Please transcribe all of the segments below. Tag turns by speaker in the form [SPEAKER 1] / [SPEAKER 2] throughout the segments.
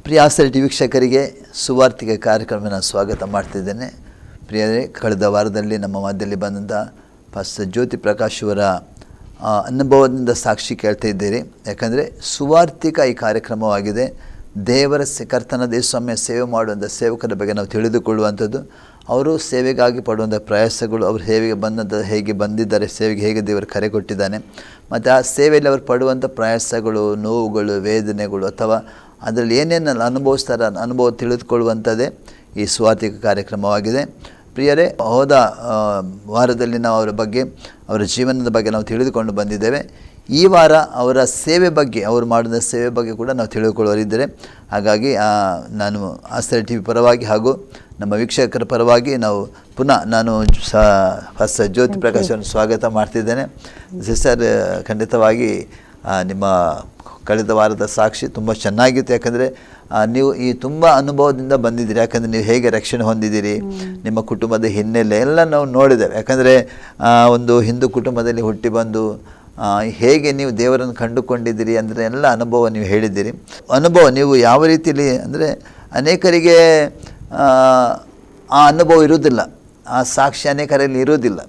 [SPEAKER 1] ಪ್ರಿಯ ಆಸರೆ ವೀಕ್ಷಕರಿಗೆ ಸುವಾರ್ತಿಕ ಕಾರ್ಯಕ್ರಮನ ಸ್ವಾಗತ ಮಾಡ್ತಿದ್ದೇನೆ. ಪ್ರಿಯರೇ, ಕಳೆದ ವಾರದಲ್ಲಿ ನಮ್ಮ ಮಧ್ಯದಲ್ಲಿ ಬಂದಂಥ ಪಾಸ್ಟರ್ ಜ್ಯೋತಿ ಪ್ರಕಾಶ್ ಅವರ ಅನುಭವದಿಂದ ಸಾಕ್ಷಿ ಕೇಳ್ತಾ ಇದ್ದೀರಿ. ಯಾಕಂದರೆ ಸುವಾರ್ತಿಕ ಈ ಕಾರ್ಯಕ್ರಮವಾಗಿದೆ. ದೇವರ ಕರ್ತನ ದೇಶಸ್ವಾಮ್ಯ ಸೇವೆ ಮಾಡುವಂಥ ಸೇವಕರ ಬಗ್ಗೆ ನಾವು ತಿಳಿದುಕೊಳ್ಳುವಂಥದ್ದು, ಅವರು ಸೇವೆಗಾಗಿ ಪಡುವಂಥ ಪ್ರಯಾಸಗಳು, ಅವರು ಹೇಗೆ ಬಂದಿದ್ದಾರೆ, ಸೇವೆಗೆ ಹೇಗೆ ದೇವರು ಕರೆ ಕೊಟ್ಟಿದ್ದಾನೆ, ಮತ್ತು ಆ ಸೇವೆಯಲ್ಲಿ ಅವರು ಪಡುವಂಥ ಪ್ರಯಾಸಗಳು, ನೋವುಗಳು, ವೇದನೆಗಳು, ಅಥವಾ ಅದರಲ್ಲಿ ಏನೇನು ಅನುಭವಿಸ್ತಾರೆ ಅನುಭವ ತಿಳಿದುಕೊಳ್ಳುವಂಥದ್ದೇ ಈ ಸುವಾರ್ತಿಕ ಕಾರ್ಯಕ್ರಮವಾಗಿದೆ. ಪ್ರಿಯರೇ, ಹೋದ ವಾರದಲ್ಲಿ ನಾವು ಅವರ ಜೀವನದ ಬಗ್ಗೆ ನಾವು ತಿಳಿದುಕೊಂಡು ಬಂದಿದ್ದೇವೆ. ಈ ವಾರ ಅವರ ಸೇವೆ ಬಗ್ಗೆ, ಅವರು ಮಾಡಿದ ಸೇವೆ ಬಗ್ಗೆ ಕೂಡ ನಾವು ತಿಳಿದುಕೊಳ್ಳುವರಿದ್ದರೆ, ಹಾಗಾಗಿ ನಾನು ಆಸರೆ ಟಿ ವಿ ಪರವಾಗಿ ಹಾಗೂ ನಮ್ಮ ವೀಕ್ಷಕರ ಪರವಾಗಿ ನಾನು ಪಾಸ್ಟರ್ ಜ್ಯೋತಿ ಪ್ರಕಾಶ್ ಅವರನ್ನು ಸ್ವಾಗತ ಮಾಡ್ತಿದ್ದೇನೆ. ಸಿಸ್ಟರ್, ಖಂಡಿತವಾಗಿ ನಿಮ್ಮ ಕಳೆದ ವಾರದ ಸಾಕ್ಷಿ ತುಂಬ ಚೆನ್ನಾಗಿತ್ತು. ಯಾಕಂದರೆ ನೀವು ಈ ತುಂಬ ಅನುಭವದಿಂದ ಬಂದಿದ್ದೀರಿ. ಯಾಕಂದರೆ ನೀವು ಹೇಗೆ ರಕ್ಷಣೆ ಹೊಂದಿದ್ದೀರಿ, ನಿಮ್ಮ ಕುಟುಂಬದ ಹಿನ್ನೆಲೆ ಎಲ್ಲ ನಾವು ನೋಡಿದ್ದೇವೆ. ಯಾಕಂದರೆ ಒಂದು ಹಿಂದೂ ಕುಟುಂಬದಲ್ಲಿ ಹುಟ್ಟಿ ಬಂದು ಹೇಗೆ ನೀವು ದೇವರನ್ನು ಕಂಡುಕೊಂಡಿದ್ದೀರಿ ಅಂದರೆ ಎಲ್ಲ ಅನುಭವ ನೀವು ಹೇಳಿದ್ದೀರಿ. ಅನುಭವ ನೀವು ಯಾವ ರೀತಿಯಲ್ಲಿ ಅಂದರೆ ಅನೇಕರಿಗೆ ಆ ಅನುಭವ ಇರುವುದಿಲ್ಲ, ಆ ಸಾಕ್ಷಿ ಅನೇಕರಲ್ಲಿ ಇರುವುದಿಲ್ಲ.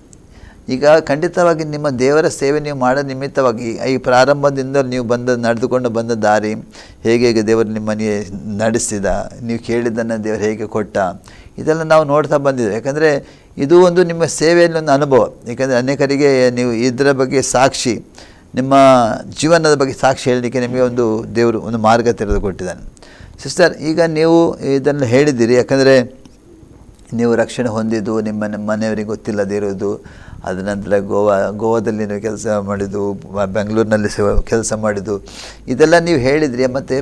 [SPEAKER 1] ಈಗ ಖಂಡಿತವಾಗಿ ನಿಮ್ಮ ದೇವರ ಸೇವೆ ನೀವು ಮಾಡೋ ನಿಮಿತ್ತವಾಗಿ ಈ ಪ್ರಾರಂಭದಿಂದ ನೀವು ನಡೆದುಕೊಂಡು ಬಂದ ದಾರಿ, ಹೇಗೆ ದೇವರು ನಿಮ್ಮನ್ನು ನಡೆಸಿದ, ನೀವು ಕೇಳಿದ್ದನ್ನು ದೇವರು ಹೇಗೆ ಕೊಟ್ಟ, ಇದೆಲ್ಲ ನಾವು ನೋಡ್ತಾ ಬಂದಿದ್ದೇವೆ. ಯಾಕಂದರೆ ಇದು ಒಂದು ನಿಮ್ಮ ಸೇವೆಯಲ್ಲಿ ಒಂದು ಅನುಭವ. ಏಕೆಂದರೆ ಅನೇಕರಿಗೆ ನೀವು ಇದರ ಬಗ್ಗೆ ಸಾಕ್ಷಿ, ನಿಮ್ಮ ಜೀವನದ ಬಗ್ಗೆ ಸಾಕ್ಷಿ ಹೇಳಲಿಕ್ಕೆ ನಿಮಗೆ ದೇವರು ಒಂದು ಮಾರ್ಗ ತೆರೆದುಕೊಟ್ಟಿದ್ದಾನೆ. ಸಿಸ್ಟರ್, ಈಗ ನೀವು ಇದನ್ನು ಹೇಳಿದ್ದೀರಿ. ಯಾಕಂದರೆ ನೀವು ರಕ್ಷಣೆ ಹೊಂದಿದ್ದು ನಿಮ್ಮ ಮನೆಯವರಿಗೆ ಗೊತ್ತಿಲ್ಲದೇ ಇರೋದು, ಅದ ನಂತರ ಗೋವಾದಲ್ಲಿ ನೀವು ಕೆಲಸ ಮಾಡಿದ್ದು, ಬೆಂಗಳೂರಿನಲ್ಲಿ ಕೆಲಸ ಮಾಡಿದ್ದು, ಇದೆಲ್ಲ ನೀವು ಹೇಳಿದ್ರಿ. ಮತ್ತು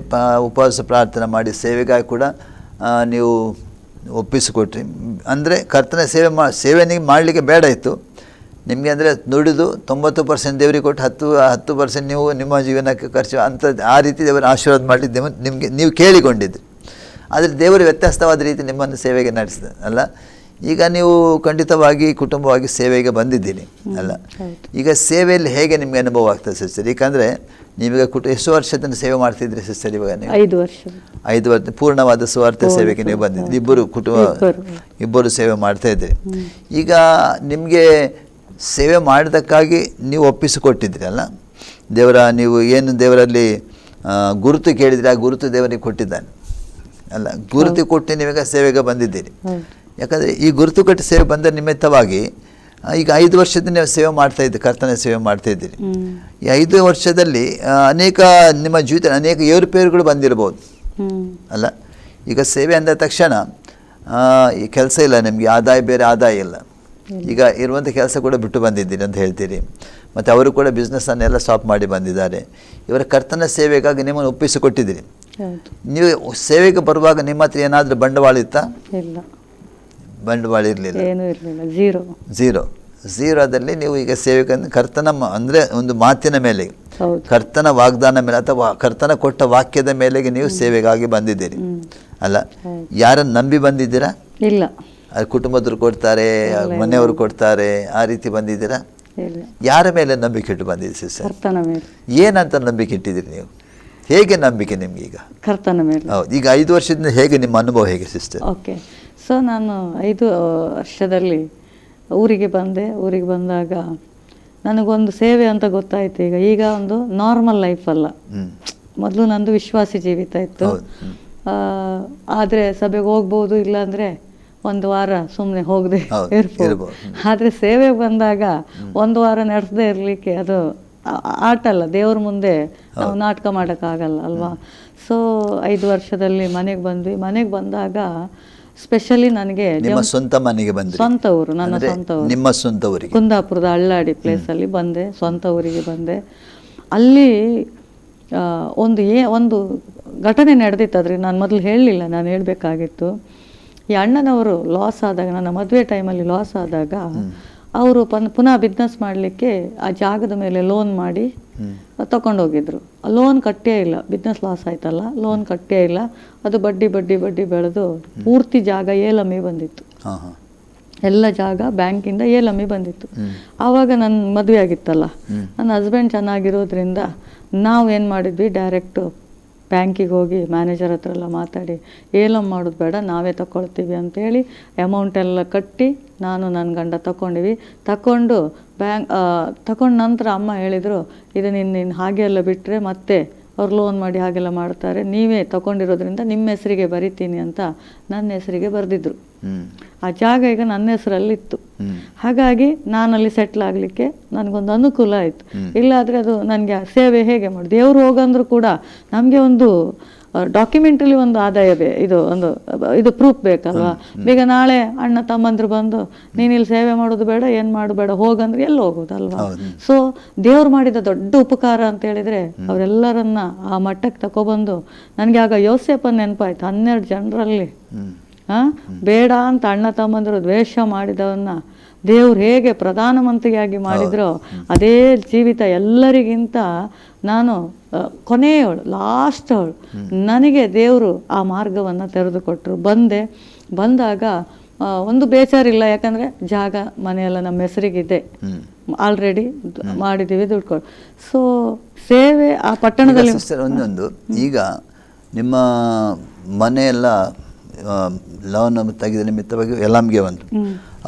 [SPEAKER 1] ಉಪವಾಸ ಪ್ರಾರ್ಥನೆ ಮಾಡಿ ಸೇವೆಗಾಗಿ ಕೂಡ ನೀವು ಒಪ್ಪಿಸಿಕೊಟ್ರಿ. ಅಂದರೆ ಕರ್ತನ ಸೇವೆ ನೀವು ಮಾಡಲಿಕ್ಕೆ ಬೇಡ ಇತ್ತು ನಿಮಗೆ. ಅಂದರೆ ನುಡಿದು 90% ದೇವರಿಗೆ ಕೊಟ್ಟು 10% ನೀವು ನಿಮ್ಮ ಜೀವನಕ್ಕೆ ಖರ್ಚು ಆ ರೀತಿ ದೇವರ ಆಶೀರ್ವಾದ ಮಾಡಲಿದ್ದು ನೀವು ಕೇಳಿಕೊಂಡಿದ್ರಿ. ಆದರೆ ದೇವರು ವ್ಯತ್ಯಸ್ತವಾದ ರೀತಿ ನಿಮ್ಮನ್ನು ಸೇವೆಗೆ ನಡೆಸಿದ ಅಲ್ಲ. ಈಗ ನೀವು ಖಂಡಿತವಾಗಿ ಕುಟುಂಬವಾಗಿ ಸೇವೆಗೆ ಬಂದಿದ್ದೀನಿ ಅಲ್ಲ. ಈಗ ಸೇವೆಯಲ್ಲಿ ಹೇಗೆ ನಿಮಗೆ ಅನುಭವ ಆಗ್ತದೆ ಸಿಸ್ಟರ್? ಯಾಕಂದರೆ ನೀವೀಗ ಎಷ್ಟು ವರ್ಷದಿಂದ ಸೇವೆ ಮಾಡ್ತಿದ್ರಿ ಸಿಸ್ಟರ್? ಇವಾಗ ನೀವು 5 ವರ್ಷ ಪೂರ್ಣವಾದ ಸುವಾರ್ಥ ಸೇವೆಗೆ ನೀವು ಬಂದಿದ್ರಿ. ಇಬ್ಬರು ಸೇವೆ ಮಾಡ್ತಾಯಿದ್ರಿ. ಈಗ ನಿಮಗೆ ಸೇವೆ ಮಾಡಿದ್ದಕ್ಕಾಗಿ ನೀವು ಒಪ್ಪಿಸಿಕೊಟ್ಟಿದ್ರಿ ಅಲ್ಲ. ನೀವು ಏನು ದೇವರಲ್ಲಿ ಗುರುತು ಕೇಳಿದರೆ ಆ ಗುರುತು ದೇವರಿಗೆ ಕೊಟ್ಟಿದ್ದಾನೆ ಅಲ್ಲ. ಗುರುತು ಕೊಟ್ಟು ನೀವೀಗ ಸೇವೆಗೆ ಬಂದಿದ್ದೀರಿ. ಯಾಕಂದರೆ ಈ ಗುರುತು ಕೊಟ್ಟು ಸೇವೆ ಬಂದ ನಿಮಿತ್ತವಾಗಿ ಈಗ 5 ವರ್ಷದಿಂದ ನೀವು ಸೇವೆ ಮಾಡ್ತಾಯಿದ್ದೀರಿ, ಕರ್ತನ ಸೇವೆ ಮಾಡ್ತಾಯಿದ್ದೀರಿ. ಈ 5 ವರ್ಷದಲ್ಲಿ ನಿಮ್ಮ ಜೀವಿತ ಅನೇಕ ಏರುಪೇರುಗಳು ಬಂದಿರ್ಬೋದು ಅಲ್ಲ. ಈಗ ಸೇವೆ ಅಂದ ತಕ್ಷಣ ಈ ಕೆಲಸ ಇಲ್ಲ, ನಿಮಗೆ ಆದಾಯ ಬೇರೆ ಆದಾಯ ಇಲ್ಲ. ಈಗ ಇರುವಂಥ ಕೆಲಸ ಕೂಡ ಬಿಟ್ಟು ಬಂದಿದ್ದೀರಿ ಅಂತ ಹೇಳ್ತೀರಿ. ಮತ್ತು ಅವರು ಕೂಡ ಬಿಸ್ನೆಸ್ಸನ್ನೆಲ್ಲ ಸ್ಟಾಪ್ ಮಾಡಿ ಬಂದಿದ್ದಾರೆ. ಇವರ ಕರ್ತನ ಸೇವೆಗಾಗಿ ನಿಮ್ಮನ್ನು ಒಪ್ಪಿಸಿಕೊಟ್ಟಿದ್ದೀರಿ. ನೀವು ಸೇವೆಗೆ ಬರುವಾಗ ನಿಮ್ಮ ಹತ್ರ ಏನಾದರೂ ಬಂಡವಾಳ ಇತ್ತಾ? ಇಲ್ಲ, ಬಂಡವಾಳ ಇರಲಿಲ್ಲ, ಝೀರೋದಲ್ಲಿ ನೀವು ಈಗ ಸೇವೆಗೆ ಕರ್ತನ ಅಂದರೆ ಒಂದು ಮಾತಿನ ಮೇಲೆ, ಕರ್ತನ ವಾಗ್ದಾನ ಮೇಲೆ ಅಥವಾ ಕರ್ತನ ಕೊಟ್ಟ ವಾಕ್ಯದ ಮೇಲೆಗೆ ನೀವು ಸೇವೆಗಾಗಿ ಬಂದಿದ್ದೀರಿ ಅಲ್ಲ. ಯಾರನ್ನು ನಂಬಿ ಬಂದಿದ್ದೀರಾ? ಇಲ್ಲ. ಕುಟುಂಬದವ್ರು ಕೊಡ್ತಾರೆ, ಮನೆಯವರು ಕೊಡ್ತಾರೆ, ಆ ರೀತಿ ಬಂದಿದ್ದೀರಾ? ಯಾರ ಮೇಲೆ ನಂಬಿಕೆ ಇಟ್ಟು ಬಂದಿದ್ದೀರಿ ಸಿಸ್ಟರ್? ಏನಂತ ನಂಬಿಕೆ ಇಟ್ಟಿದ್ದೀರಿ ನೀವು? ಹೇಗೆ ನಂಬಿಕೆ ನಿಮ್ಗೆ ಈಗ? ಕರ್ತನ ಮೇಲೆ. ಹೌದು. ಈಗ 5 ವರ್ಷದಿಂದ ಹೇಗೆ ನಿಮ್ಮ ಅನುಭವ ಹೇಗೆ ಸಿಸ್ಟರ್?
[SPEAKER 2] ಓಕೆ. ಸೊ ನಾನು 5 ವರ್ಷದಲ್ಲಿ ಊರಿಗೆ ಬಂದಾಗ ನನಗೊಂದು ಸೇವೆ ಅಂತ ಗೊತ್ತಾಯ್ತು. ಈಗ ಒಂದು ನಾರ್ಮಲ್ ಲೈಫ್ ಅಲ್ಲ. ಮೊದಲು ನಂದು ವಿಶ್ವಾಸಿ ಜೀವಿತ ಇತ್ತು. ಆದರೆ ಸಭೆಗೆ ಹೋಗ್ಬೋದು, ಇಲ್ಲಾಂದರೆ 1 ವಾರ ಸುಮ್ಮನೆ ಹೋಗದೆ ಇರ್ಬೋದು. ಆದರೆ ಸೇವೆಗೆ ಬಂದಾಗ 1 ವಾರ ನಡೆಸದೇ ಇರಲಿಕ್ಕೆ ಅದು ಆಟ ಅಲ್ಲ. ದೇವ್ರ ಮುಂದೆ ನಾವು ನಾಟಕ ಮಾಡೋಕ್ಕಾಗಲ್ಲ ಅಲ್ವಾ. ಸೊ 5 ವರ್ಷದಲ್ಲಿ ಮನೆಗೆ ಬಂದಾಗ ಸ್ಪೆಷಲಿ ನನಗೆ
[SPEAKER 1] ಸ್ವಂತ ಮನೆಗೆ ಬಂದೆ,
[SPEAKER 2] ಸ್ವಂತ ಊರು, ನನ್ನ ಸ್ವಂತ ಊರು, ನಿಮ್ಮ ಸ್ವಂತ ಊರಿಗೆ, ಕುಂದಾಪುರದ ಅಳ್ಳಾಡಿ ಪ್ಲೇಸಲ್ಲಿ ಬಂದೆ, ಸ್ವಂತ ಊರಿಗೆ ಬಂದೆ. ಅಲ್ಲಿ ಒಂದು ಘಟನೆ ನಡೆದಿತ್ತು. ಅದ್ರಿಗೆ ನಾನು ಮೊದಲು ಹೇಳಲಿಲ್ಲ, ನಾನು ಹೇಳಬೇಕಾಗಿತ್ತು. ಈ ಅಣ್ಣನವರು ಲಾಸ್ ಆದಾಗ, ನನ್ನ ಮದುವೆ ಟೈಮಲ್ಲಿ ಲಾಸ್ ಆದಾಗ, ಅವರು ಪುನಃ ಬಿಸ್ನೆಸ್ ಮಾಡಲಿಕ್ಕೆ ಆ ಜಾಗದ ಮೇಲೆ ಲೋನ್ ಮಾಡಿ ತಗೊಂಡೋಗಿದ್ರು. ಲೋನ್ ಕಟ್ಟೇ ಇಲ್ಲ, ಬಿಸ್ನೆಸ್ ಲಾಸ್ ಆಯ್ತಲ್ಲ, ಲೋನ್ ಕಟ್ಟೇ ಇಲ್ಲ. ಅದು ಬಡ್ಡಿ ಬೆಳೆದು ಪೂರ್ತಿ ಜಾಗ ಏಲಮ್ಮಿ ಬಂದಿತ್ತು. ಎಲ್ಲ ಜಾಗ ಬ್ಯಾಂಕಿಂದ ಏಲಮ್ಮಿ ಬಂದಿತ್ತು. ಆವಾಗ ನನ್ನ ಮದುವೆ ಆಗಿತ್ತಲ್ಲ, ನನ್ನ ಹಸ್ಬೆಂಡ್ ಚೆನ್ನಾಗಿರೋದ್ರಿಂದ ನಾವು ಏನು ಮಾಡಿದ್ವಿ, ಡೈರೆಕ್ಟು ಬ್ಯಾಂಕಿಗೆ ಹೋಗಿ ಮ್ಯಾನೇಜರ್ ಹತ್ರ ಎಲ್ಲ ಮಾತಾಡಿ ಏಲಮ್ ಮಾಡೋದು ಬೇಡ, ನಾವೇ ತಗೊಳ್ತೀವಿ ಅಂತೇಳಿ ಅಮೌಂಟ್ ಎಲ್ಲ ಕಟ್ಟಿ ನಾನು ನನ್ನ ಗಂಡ ತಗೊಂಡು ತಗೊಂಡ ನಂತರ ಅಮ್ಮ ಹೇಳಿದರು, ಇದು ನೀನು ಹಾಗೆ ಎಲ್ಲ ಬಿಟ್ಟರೆ ಮತ್ತೆ ಅವ್ರು ಲೋನ್ ಮಾಡಿ ಹಾಗೆಲ್ಲ ಮಾಡ್ತಾರೆ, ನೀವೇ ತಗೊಂಡಿರೋದ್ರಿಂದ ನಿಮ್ಮ ಹೆಸರಿಗೆ ಬರಿತೀನಿ ಅಂತ ನನ್ನ ಹೆಸರಿಗೆ ಬರೆದಿದ್ರು. ಆ ಜಾಗ ಈಗ ನನ್ನ ಹೆಸರಲ್ಲಿತ್ತು. ಹಾಗಾಗಿ ನಾನಲ್ಲಿ ಸೆಟ್ಲ್ ಆಗಲಿಕ್ಕೆ ನನಗೊಂದು ಅನುಕೂಲ ಆಯಿತು. ಇಲ್ಲಾದರೆ ಅದು ನನಗೆ ಸೇವೆ ಹೇಗೆ ಮಾಡಿ, ದೇವ್ರು ಹೋಗಂದ್ರೂ ಕೂಡ ನಮಗೆ ಒಂದು ಡಾಕ್ಯುಮೆಂಟಲ್ಲಿ ಒಂದು ಆದಾಯ ಇದು ಪ್ರೂಫ್ ಬೇಕಲ್ವಾ. ಬೇಗ ನಾಳೆ ಅಣ್ಣ ತಮ್ಮಂದ್ರು ಬಂದು ನೀನು ಇಲ್ಲಿ ಸೇವೆ ಮಾಡೋದು ಬೇಡ, ಏನು ಮಾಡಬೇಡ, ಹೋಗಂದ್ರೆ ಎಲ್ಲಿ ಹೋಗೋದಲ್ವಾ. ಸೊ ದೇವ್ರು ಮಾಡಿದ ದೊಡ್ಡ ಉಪಕಾರ ಅಂತ ಹೇಳಿದ್ರೆ ಅವರೆಲ್ಲರನ್ನ ಆ ಮಟ್ಟಕ್ಕೆ ತಗೊಬಂದು, ನನಗೆ ಆಗ ಯೋಸೇಪನ್ ನೆನಪಾಯ್ತು. 12 ಜನರಲ್ಲಿ ಬೇಡ ಅಂತ ಅಣ್ಣ ತಮ್ಮಂದರು ದ್ವೇಷ ಮಾಡಿದವನ್ನ ದೇವ್ರು ಹೇಗೆ ಪ್ರಧಾನಮಂತ್ರಿಯಾಗಿ ಮಾಡಿದ್ರೋ ಅದೇ ಜೀವಿತ ಎಲ್ಲರಿಗಿಂತ ನಾನು ಕೊನೆಯವಳು, ಲಾಸ್ಟ್ ಅವಳು. ನನಗೆ ದೇವರು ಆ ಮಾರ್ಗವನ್ನು ತೆರೆದುಕೊಟ್ರು. ಬಂದಾಗ ಒಂದು ಬೇಜಾರಿಲ್ಲ, ಯಾಕಂದರೆ ಜಾಗ ಮನೆಯೆಲ್ಲ ನಮ್ಮ ಹೆಸರಿಗಿದೆ, ಆಲ್ರೆಡಿ ಮಾಡಿದ್ದೀವಿ, ದುಡ್ಡು ಕೊಡು. ಸೊ ಸೇವೆ ಆ ಪಟ್ಟಣದಲ್ಲಿ
[SPEAKER 1] ಒಂದೊಂದು. ಈಗ ನಿಮ್ಮ ಮನೆಯೆಲ್ಲ ಲೋನ್ ತೆಗೆದ ನಿಮಿತ್ತವಾಗಿ ಎಲ್ಲಮ್ಗೆ ಬಂತು.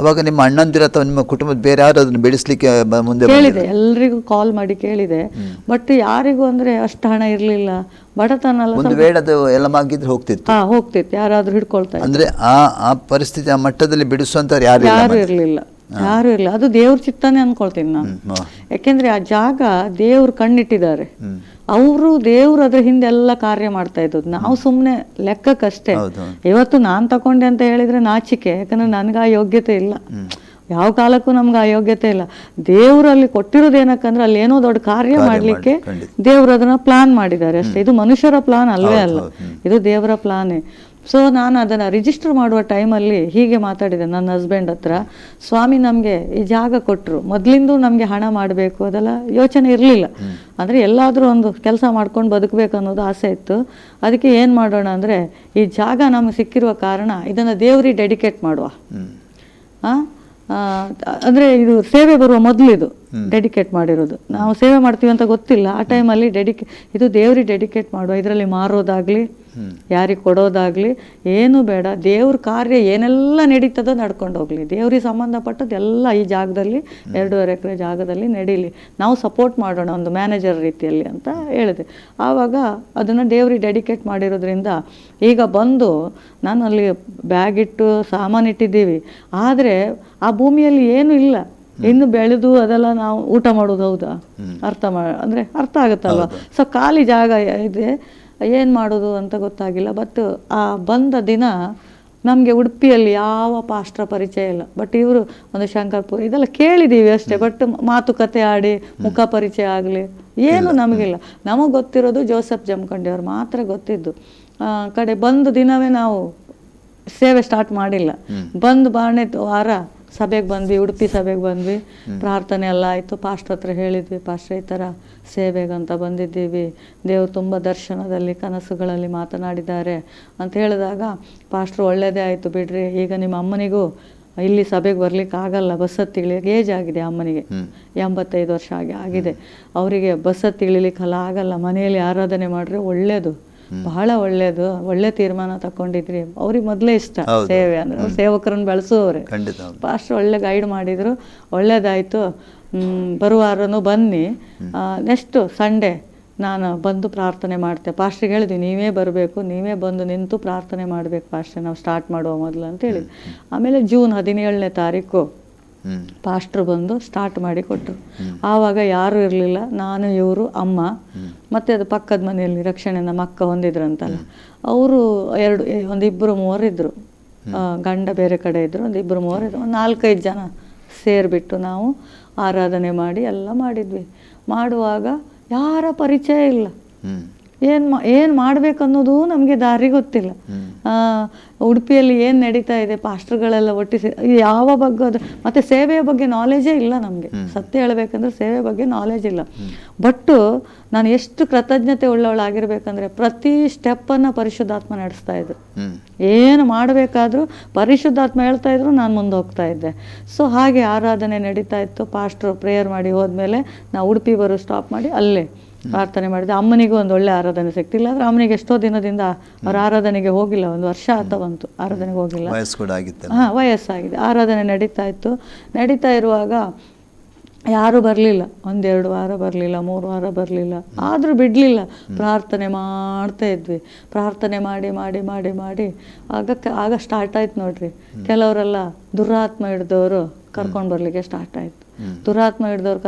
[SPEAKER 1] ಅವಾಗ ನಿಮ್ಮ ಅಣ್ಣಂದಿರ ಅಥವಾ ನಿಮ್ಮ ಕುಟುಂಬದ ಬೇರೆ ಯಾರು ಅದನ್ನು ಬೆಳೆಸಲಿಕ್ಕೆ ಮುಂದೆ
[SPEAKER 2] ಕೇಳಿದೆ, ಎಲ್ರಿಗೂ ಕಾಲ್ ಮಾಡಿ ಕೇಳಿದೆ. ಬಟ್ ಯಾರಿಗೂ ಅಂದ್ರೆ ಅಷ್ಟು ಹಣ ಇರಲಿಲ್ಲ, ಬಡತನ
[SPEAKER 1] ಒಂದು ವೇಳೆ ಅದು ಎಲ್ಲ ಆಗಿದ್ರೆ
[SPEAKER 2] ಹೋಗ್ತಿತ್ತು, ಯಾರಾದ್ರೂ ಹಿಡ್ಕೊಳ್ತಾರೆ.
[SPEAKER 1] ಅಂದ್ರೆ ಆ ಪರಿಸ್ಥಿತಿ ಆ ಮಟ್ಟದಲ್ಲಿ ಬಿಡಿಸುವಂತ ಯಾರು
[SPEAKER 2] ಇರಲಿಲ್ಲ. ಅದು ದೇವ್ರ ಚಿತ್ತಾನೆ ಅನ್ಕೊಳ್ತೀನಿ ನಾನು. ಯಾಕೆಂದ್ರೆ ಆ ಜಾಗ ದೇವ್ರು ಕಣ್ಣಿಟ್ಟಿದ್ದಾರೆ. ದೇವ್ರು ಅದ್ರ ಹಿಂದೆ ಎಲ್ಲ ಕಾರ್ಯ ಮಾಡ್ತಾ ಇದ್ದದ್ದು. ನಾವು ಸುಮ್ಮನೆ ಲೆಕ್ಕಕ್ಕಷ್ಟೇ. ಇವತ್ತು ನಾನ್ ತಕೊಂಡೆ ಅಂತ ಹೇಳಿದ್ರೆ ನಾಚಿಕೆ, ಯಾಕಂದ್ರೆ ನನ್ಗೆ ಆ ಯೋಗ್ಯತೆ ಇಲ್ಲ. ಯಾವ ಕಾಲಕ್ಕೂ ನಮ್ಗೆ ಆ ಯೋಗ್ಯತೆ ಇಲ್ಲ. ದೇವ್ರಲ್ಲಿ ಕೊಟ್ಟಿರೋದು ಏನಕ್ಕಂದ್ರೆ ಅಲ್ಲಿ ಏನೋ ದೊಡ್ಡ ಕಾರ್ಯ ಮಾಡ್ಲಿಕ್ಕೆ ದೇವ್ರು ಅದನ್ನ ಪ್ಲಾನ್ ಮಾಡಿದ್ದಾರೆ ಅಷ್ಟೇ. ಇದು ಮನುಷ್ಯರ ಪ್ಲಾನ್ ಅಲ್ವೇ ಅಲ್ಲ, ಇದು ದೇವರ ಪ್ಲಾನೇ. ಸೊ ನಾನು ಅದನ್ನು ರಿಜಿಸ್ಟರ್ ಮಾಡುವ ಟೈಮಲ್ಲಿ ಹೀಗೆ ಮಾತಾಡಿದೆ ನನ್ನ ಹಸ್ಬೆಂಡ್ ಹತ್ರ, ಸ್ವಾಮಿ ನಮಗೆ ಈ ಜಾಗ ಕೊಟ್ಟರು, ಮೊದಲಿಂದ ನಮಗೆ ಹಣ ಮಾಡಬೇಕು ಅದೆಲ್ಲ ಯೋಚನೆ ಇರಲಿಲ್ಲ. ಅಂದರೆ ಎಲ್ಲಾದರೂ ಒಂದು ಕೆಲಸ ಮಾಡ್ಕೊಂಡು ಬದುಕಬೇಕು ಅನ್ನೋದು ಆಸೆ ಇತ್ತು. ಅದಕ್ಕೆ ಏನು ಮಾಡೋಣ ಅಂದರೆ, ಈ ಜಾಗ ನಮಗೆ ಸಿಕ್ಕಿರುವ ಕಾರಣ ಇದನ್ನು ದೇವ್ರಿಗೆ ಡೆಡಿಕೇಟ್ ಮಾಡುವ. ಅಂದರೆ ಇದು ಸೇವೆ ಬರುವ ಮೊದಲಿದು ಡೆಡಿಕೇಟ್ ಮಾಡಿರೋದು. ನಾವು ಸೇವೆ ಮಾಡ್ತೀವಿ ಅಂತ ಗೊತ್ತಿಲ್ಲ ಆ ಟೈಮಲ್ಲಿ. ಇದು ದೇವ್ರಿಗೆ ಡೆಡಿಕೇಟ್ ಮಾಡುವ, ಇದರಲ್ಲಿ ಮಾರೋದಾಗ್ಲಿ ಯಾರಿಗೆ ಕೊಡೋದಾಗ್ಲಿ ಏನು ಬೇಡ, ದೇವ್ರ ಕಾರ್ಯ ಏನೆಲ್ಲ ನಡೀತದೋ ನಡ್ಕೊಂಡು ಹೋಗ್ಲಿ, ದೇವ್ರಿಗೆ ಸಂಬಂಧಪಟ್ಟದ್ದು ಎಲ್ಲ ಈ ಜಾಗದಲ್ಲಿ 2.5 ಎಕರೆ ಜಾಗದಲ್ಲಿ ನಡೀಲಿ, ನಾವು ಸಪೋರ್ಟ್ ಮಾಡೋಣ ಒಂದು ಮ್ಯಾನೇಜರ್ ರೀತಿಯಲ್ಲಿ ಅಂತ ಹೇಳಿದೆ. ಆವಾಗ ಅದನ್ನು ದೇವ್ರಿಗೆ ಡೆಡಿಕೇಟ್ ಮಾಡಿರೋದ್ರಿಂದ ಈಗ ಬಂದು ನಾನು ಅಲ್ಲಿ ಬ್ಯಾಗ್ ಇಟ್ಟು ಸಾಮಾನು ಇಟ್ಟಿದ್ದೀವಿ. ಆದರೆ ಆ ಭೂಮಿಯಲ್ಲಿ ಏನೂ ಇಲ್ಲ, ಇನ್ನು ಬೆಳೆದು ಅದೆಲ್ಲ ನಾವು ಊಟ ಮಾಡೋದು. ಹೌದಾ, ಅಂದರೆ ಅರ್ಥ ಆಗುತ್ತಲ್ವ. ಸೊ ಖಾಲಿ ಜಾಗ ಇದೆ, ಏನು ಮಾಡೋದು ಅಂತ ಗೊತ್ತಾಗಿಲ್ಲ. ಬಟ್ ಆ ಬಂದ ದಿನ ನಮಗೆ ಉಡುಪಿಯಲ್ಲಿ ಯಾವ ಪಾಸ್ಟ್ರ ಪರಿಚಯ ಇಲ್ಲ. ಬಟ್ ಇವರು ಒಂದು ಶಂಕರ್ಪುರ ಇದೆಲ್ಲ ಕೇಳಿದ್ದೀವಿ ಅಷ್ಟೇ. ಬಟ್ ಮಾತುಕತೆ ಆಡಿ ಮುಖ ಪರಿಚಯ ಆಗಲಿ ಏನು ನಮಗಿಲ್ಲ. ನಮಗೆ ಗೊತ್ತಿರೋದು ಜೋಸೆಫ್ ಜಮಖಂಡಿ ಅವ್ರು ಮಾತ್ರ ಗೊತ್ತಿದ್ದು. ಕಡೆ ಬಂದು ದಿನವೇ ನಾವು ಸೇವೆ ಸ್ಟಾರ್ಟ್ ಮಾಡಿಲ್ಲ. ಬಂದು ಬಾಣೆ ವಾರ ಸಭೆಗೆ ಬಂದ್ವಿ, ಉಡುಪಿ ಸಭೆಗೆ ಬಂದ್ವಿ. ಪ್ರಾರ್ಥನೆ ಎಲ್ಲ ಆಯಿತು. ಪಾಸ್ಟ್ರ ಹತ್ರ ಹೇಳಿದ್ವಿ, ಪಾಸ್ಟ್ರ ಈ ಥರ ಸೇವೆಗಂತ ಬಂದಿದ್ದೀವಿ, ದೇವರು ತುಂಬ ದರ್ಶನದಲ್ಲಿ ಕನಸುಗಳಲ್ಲಿ ಮಾತನಾಡಿದ್ದಾರೆ ಅಂತ ಹೇಳಿದಾಗ ಪಾಸ್ಟ್ರು ಒಳ್ಳೆಯದೇ ಆಯಿತು ಬಿಡ್ರಿ, ಈಗ ನಿಮ್ಮ ಅಮ್ಮನಿಗೂ ಇಲ್ಲಿ ಸಭೆಗೆ ಬರ್ಲಿಕ್ಕೆ ಆಗಲ್ಲ, ಬಸ್ ಹತ್ತಿ ಇಳಿಯೋಕೆ ಏಜ್ ಆಗಿದೆ ಅಮ್ಮನಿಗೆ, 85 ವರ್ಷ ಆಗಿದೆ. ಅವರಿಗೆ ಬಸ್ ಹತ್ತಿ ಇಳಿಲಿಕ್ಕೆಲ್ಲ ಆಗಲ್ಲ, ಮನೆಯಲ್ಲಿ ಆರಾಧನೆ ಮಾಡಿದ್ರೆ ಒಳ್ಳೆಯದು, ಬಹಳ ಒಳ್ಳೇದು, ಒಳ್ಳೆ ತೀರ್ಮಾನ ತಗೊಂಡಿದ್ರಿ. ಅವ್ರಿಗೆ ಮೊದಲೇ ಇಷ್ಟ ಸೇವೆ ಅಂದ್ರೆ, ಸೇವಕರನ್ನು ಬೆಳೆಸುವವ್ರೆ. ಪಾಸ್ಟ್ರು ಒಳ್ಳೆ ಗೈಡ್ ಮಾಡಿದ್ರು, ಒಳ್ಳೇದಾಯ್ತು. ಬರುವಾರನೂ ಬನ್ನಿ, ನೆಕ್ಸ್ಟ್ ಸಂಡೇ ನಾನು ಬಂದು ಪ್ರಾರ್ಥನೆ ಮಾಡ್ತೆ. ಪಾಸ್ಟ್ರಿಗೆ ಹೇಳಿದ್ವಿ, ನೀವೇ ಬರಬೇಕು, ನೀವೇ ಬಂದು ನಿಂತು ಪ್ರಾರ್ಥನೆ ಮಾಡಬೇಕು ಪಾಸ್ಟ್ರೆ, ನಾವು ಸ್ಟಾರ್ಟ್ ಮಾಡುವ ಮೊದಲು ಅಂತ ಹೇಳಿದ್ವಿ. ಆಮೇಲೆ ಜೂನ್ 17ನೇ ತಾರೀಕು ಪಾಸ್ಟ್ರು ಬಂದು ಸ್ಟಾರ್ಟ್ ಮಾಡಿ ಕೊಟ್ಟರು. ಆವಾಗ ಯಾರೂ ಇರಲಿಲ್ಲ, ನಾನು, ಇವರು, ಅಮ್ಮ, ಮತ್ತು ಅದು ಪಕ್ಕದ ಮನೆಯಲ್ಲಿ ರಕ್ಷಣೆ ನಮ್ಮ ಅಕ್ಕ ಹೊಂದಿದ್ರಂತಲ್ಲ, ಅವರು ಒಂದು 2-3 ಇದ್ದರು, ಗಂಡ ಬೇರೆ ಕಡೆ ಇದ್ದರು, ಒಂದು 2-3 ಇದ್ದರು, ಒಂದು 4-5 ಜನ ಸೇರಿಬಿಟ್ಟು ನಾವು ಆರಾಧನೆ ಎಲ್ಲ ಮಾಡಿದ್ವಿ. ಮಾಡುವಾಗ ಯಾರ ಪರಿಚಯ ಇಲ್ಲ, ಏನು ಮಾಡಬೇಕನ್ನೋದು ನಮಗೆ ದಾರಿ ಗೊತ್ತಿಲ್ಲ. ಉಡುಪಿಯಲ್ಲಿ ಏನು ನಡೀತಾ ಇದೆ, ಪಾಸ್ಟರ್ಗಳೆಲ್ಲ ಒಟ್ಟಿಸಿ ಯಾವ ಬಗ್ಗೆ ಅದು, ಮತ್ತು ಸೇವೆಯ ಬಗ್ಗೆ ನಾಲೆಜೇ ಇಲ್ಲ ನಮಗೆ. ಸತ್ಯ ಹೇಳಬೇಕಂದ್ರೆ ಸೇವೆ ಬಗ್ಗೆ ನಾಲೆಜ್ ಇಲ್ಲ. ಬಟ್ ನಾನು ಎಷ್ಟು ಕೃತಜ್ಞತೆ ಉಳ್ಳವಳಾಗಿರ್ಬೇಕಂದ್ರೆ ಪ್ರತಿ ಸ್ಟೆಪ್ಪನ್ನು ಪರಿಶುದ್ಧಾತ್ಮ ನಡೆಸ್ತಾ ಇದ್ರು. ಏನು ಮಾಡಬೇಕಾದ್ರೂ ಪರಿಶುದ್ಧಾತ್ಮ ಹೇಳ್ತಾ ಇದ್ರು, ನಾನು ಮುಂದೆ ಹೋಗ್ತಾ ಇದ್ದೆ. ಸೊ ಹಾಗೆ ಆರಾಧನೆ ನಡೀತಾ ಇತ್ತು. ಪಾಸ್ಟ್ರು ಪ್ರೇಯರ್ ಮಾಡಿ ಹೋದ್ಮೇಲೆ ನಾವು ಉಡುಪಿ ಬರೋ ಸ್ಟಾಪ್ ಮಾಡಿ ಅಲ್ಲೇ ಪ್ರಾರ್ಥನೆ ಮಾಡಿದೆ. ಅಮ್ಮನಿಗೂ ಒಂದು ಒಳ್ಳೆ ಆರಾಧನೆ ಸಿಕ್ತಿಲ್ಲ ಅಂದರೆ ಅಮ್ಮನಿಗೆ ಎಷ್ಟೋ ದಿನದಿಂದ ಅವ್ರ ಆರಾಧನೆಗೆ ಹೋಗಿಲ್ಲ, 1 ವರ್ಷ ಆತ ಬಂತು ಆರಾಧನೆಗೆ ಹೋಗಿಲ್ಲ.
[SPEAKER 1] ವಯಸ್ಸು ಕೂಡ ಆಗಿತ್ತು.
[SPEAKER 2] ಹಾಂ, ವಯಸ್ಸಾಗಿದೆ. ಆರಾಧನೆ ನಡೀತಾ ಇರುವಾಗ ಯಾರೂ ಬರಲಿಲ್ಲ. 1-2 ವಾರ ಬರಲಿಲ್ಲ, 3 ವಾರ ಬರಲಿಲ್ಲ. ಆದರೂ ಬಿಡಲಿಲ್ಲ, ಪ್ರಾರ್ಥನೆ ಮಾಡ್ತಾ ಇದ್ವಿ. ಪ್ರಾರ್ಥನೆ ಮಾಡಿ ಮಾಡಿ ಮಾಡಿ ಮಾಡಿ ಆಗ ಸ್ಟಾರ್ಟ್ ಆಯ್ತು ನೋಡ್ರಿ. ಕೆಲವರೆಲ್ಲ ದುರಾತ್ಮ ಹಿಡ್ದವರು ಕರ್ಕೊಂಡು ಬರಲಿಕ್ಕೆ ಸ್ಟಾರ್ಟ್ ಆಯಿತು. ದುರಾತ್ಮ ಹಿಡ್ದವ್ರು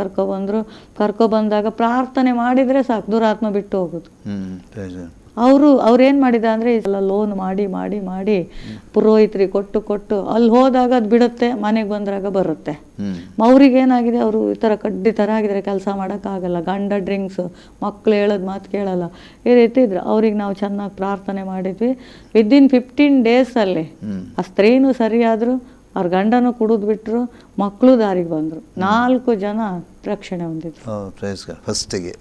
[SPEAKER 2] ಕರ್ಕೊಬಂದಾಗ ಪ್ರಾರ್ಥನೆ ಮಾಡಿದರೆ ಸಾಕು, ದುರಾತ್ಮ ಬಿಟ್ಟು ಹೋಗೋದು. ಅವ್ರೇನು ಮಾಡಿದ ಅಂದರೆ ಇದೆಲ್ಲ ಲೋನ್ ಮಾಡಿ ಮಾಡಿ ಮಾಡಿ ಪುರೋಹಿತರಿಗೆ ಕೊಟ್ಟು ಅಲ್ಲಿ ಹೋದಾಗ ಅದು ಬಿಡುತ್ತೆ, ಮನೆಗೆ ಬಂದಾಗ ಬರುತ್ತೆ. ಅವ್ರಿಗೇನಾಗಿದೆ, ಅವರು ಈ ಥರ ಕಡ್ಡಿ ಥರ ಆಗಿದ್ರೆ ಕೆಲಸ ಮಾಡೋಕ್ಕಾಗಲ್ಲ, ಗಂಡ ಡ್ರಿಂಕ್ಸು, ಮಕ್ಕಳು ಹೇಳೋದು ಮಾತು ಕೇಳಲ್ಲ, ಈ ರೀತಿ ಇದ್ರು. ಅವ್ರಿಗೆ ನಾವು ಚೆನ್ನಾಗಿ ಪ್ರಾರ್ಥನೆ ಮಾಡಿದ್ವಿ. ವಿದಿನ್ 15 ಡೇಸಲ್ಲಿ ಆ ಸ್ತ್ರೀನೂ ಸರಿಯಾದರು, ಅವ್ರ ಗಂಡನೂ ಕುಡಿದು ಬಿಟ್ಟರು, ಮಕ್ಕಳು ದಾರಿಗೆ ಬಂದರು. 4 ಜನ ರಕ್ಷಣೆ ಹೊಂದಿದ್ರು ಫಸ್ಟಿಗೆ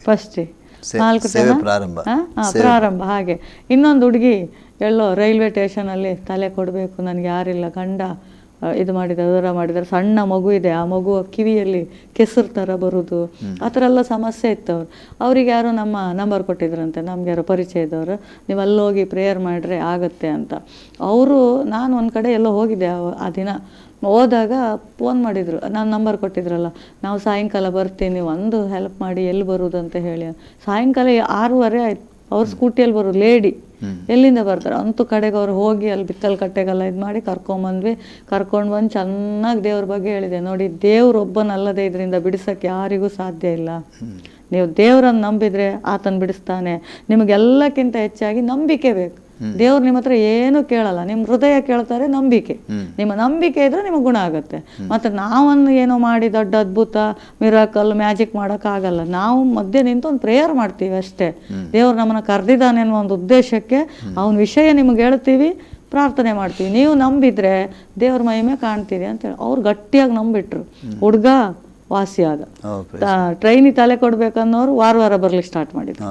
[SPEAKER 2] 4 ಜನ ಪ್ರಾರಂಭ. ಹಾಗೆ ಇನ್ನೊಂದು ಹುಡುಗಿ ಎಲ್ಲೋ ರೈಲ್ವೆ ಸ್ಟೇಷನಲ್ಲಿ ತಲೆ ಕೊಡಬೇಕು, ನನಗೆ ಯಾರಿಲ್ಲ, ಗಂಡ ಇದು ಮಾಡಿದ್ದಾರೆ, ಸಣ್ಣ ಮಗು ಇದೆ, ಆ ಮಗು ಕಿವಿಯಲ್ಲಿ ಕೆಸರು ಥರ ಬರೋದು, ಆ ಥರ ಎಲ್ಲ ಸಮಸ್ಯೆ ಇತ್ತು. ಅವ್ರಿಗೆ ಯಾರೋ ನಮ್ಮ ನಂಬರ್ ಕೊಟ್ಟಿದ್ರಂತೆ, ನಮ್ಗೆ ಯಾರೋ ಪರಿಚಯ ಇದ್ದವರು, ನೀವು ಅಲ್ಲೋಗಿ ಪ್ರೇಯರ್ ಮಾಡಿದ್ರೆ ಆಗುತ್ತೆ ಅಂತ. ನಾನು ಒಂದು ಕಡೆ ಎಲ್ಲೋ ಹೋಗಿದ್ದೆ ಆ ದಿನ, ಹೋದಾಗ ಫೋನ್ ಮಾಡಿದರು, ನಾನು ನಂಬರ್ ಕೊಟ್ಟಿದ್ರಲ್ಲ, ನಾವು ಸಾಯಂಕಾಲ ಬರ್ತೀನಿ, ಒಂದು ಹೆಲ್ಪ್ ಮಾಡಿ, ಎಲ್ಲಿ ಬರೋದು ಅಂತ ಹೇಳಿ. ಸಾಯಂಕಾಲ 6:30 ಆಯ್ತು. ಅವ್ರ ಸ್ಕೂಟಿಯಲ್ಲಿ ಬರೋದು, ಲೇಡಿ, ಎಲ್ಲಿಂದ ಬರ್ತಾರೆ ಅಂತೂ ಕಡೆಗೆ ಅವ್ರು ಹೋಗಿ ಅಲ್ಲಿ ಬಿತ್ತಲ್ ಕಟ್ಟೆಗೆಲ್ಲ ಇದು ಮಾಡಿ ಕರ್ಕೊಂಡು ಬಂದು ಚೆನ್ನಾಗಿ ದೇವ್ರ ಬಗ್ಗೆ ಹೇಳಿದೆ. ನೋಡಿ, ದೇವ್ರೊಬ್ಬನಲ್ಲದೆ ಇದರಿಂದ ಬಿಡಿಸೋಕ್ಕೆ ಯಾರಿಗೂ ಸಾಧ್ಯ ಇಲ್ಲ. ನೀವು ದೇವ್ರನ್ನ ನಂಬಿದ್ರೆ ಆತನ ಬಿಡಿಸ್ತಾನೆ. ನಿಮಗೆಲ್ಲಕ್ಕಿಂತ ಹೆಚ್ಚಾಗಿ ನಂಬಿಕೆ ಬೇಕು. ದೇವ್ರು ನಿಮ್ಮ ಹತ್ರ ಏನು ಕೇಳಲ್ಲ, ನಿಮ್ಮ ಹೃದಯ ಕೇಳ್ತಾರೆ, ನಂಬಿಕೆ. ನಿಮ್ಮ ನಂಬಿಕೆ ಇದ್ರೆ ನಿಮಗೆ ಗುಣ ಆಗುತ್ತೆ. ಮತ್ತು ನಾವನ್ನು ಏನೋ ಮಾಡಿ ದೊಡ್ಡ ಅದ್ಭುತ ಮಿರಾಕಲ್ ಮ್ಯಾಜಿಕ್ ಮಾಡೋಕ್ಕಾಗಲ್ಲ. ನಾವು ಮಧ್ಯೆ ನಿಂತು ಒಂದು ಪ್ರೇಯರ್ ಮಾಡ್ತೀವಿ ಅಷ್ಟೇ. ದೇವ್ರು ನಮ್ಮನ್ನು ಕರೆದಿದ್ದಾನೆ ಅನ್ನೋ ಒಂದು ಉದ್ದೇಶಕ್ಕೆ ಅವನ ವಿಷಯ ನಿಮಗೆ ಹೇಳ್ತೀವಿ, ಪ್ರಾರ್ಥನೆ ಮಾಡ್ತೀವಿ. ನೀವು ನಂಬಿದ್ರೆ ದೇವ್ರ ಮಹಿಮೆ ಕಾಣ್ತೀರಿ ಅಂತೇಳಿ ಅವ್ರು ಗಟ್ಟಿಯಾಗಿ ನಂಬಿಟ್ರು. ಹುಡುಗ ವಾಸಿಯಾದ. ಟ್ರೈನಿಗೆ ತಲೆ ಕೊಡ್ಬೇಕನ್ನೋರು ವಾರ ಬರ್ಲಿಕ್ಕೆ ಸ್ಟಾರ್ಟ್ ಮಾಡಿದ್ರು.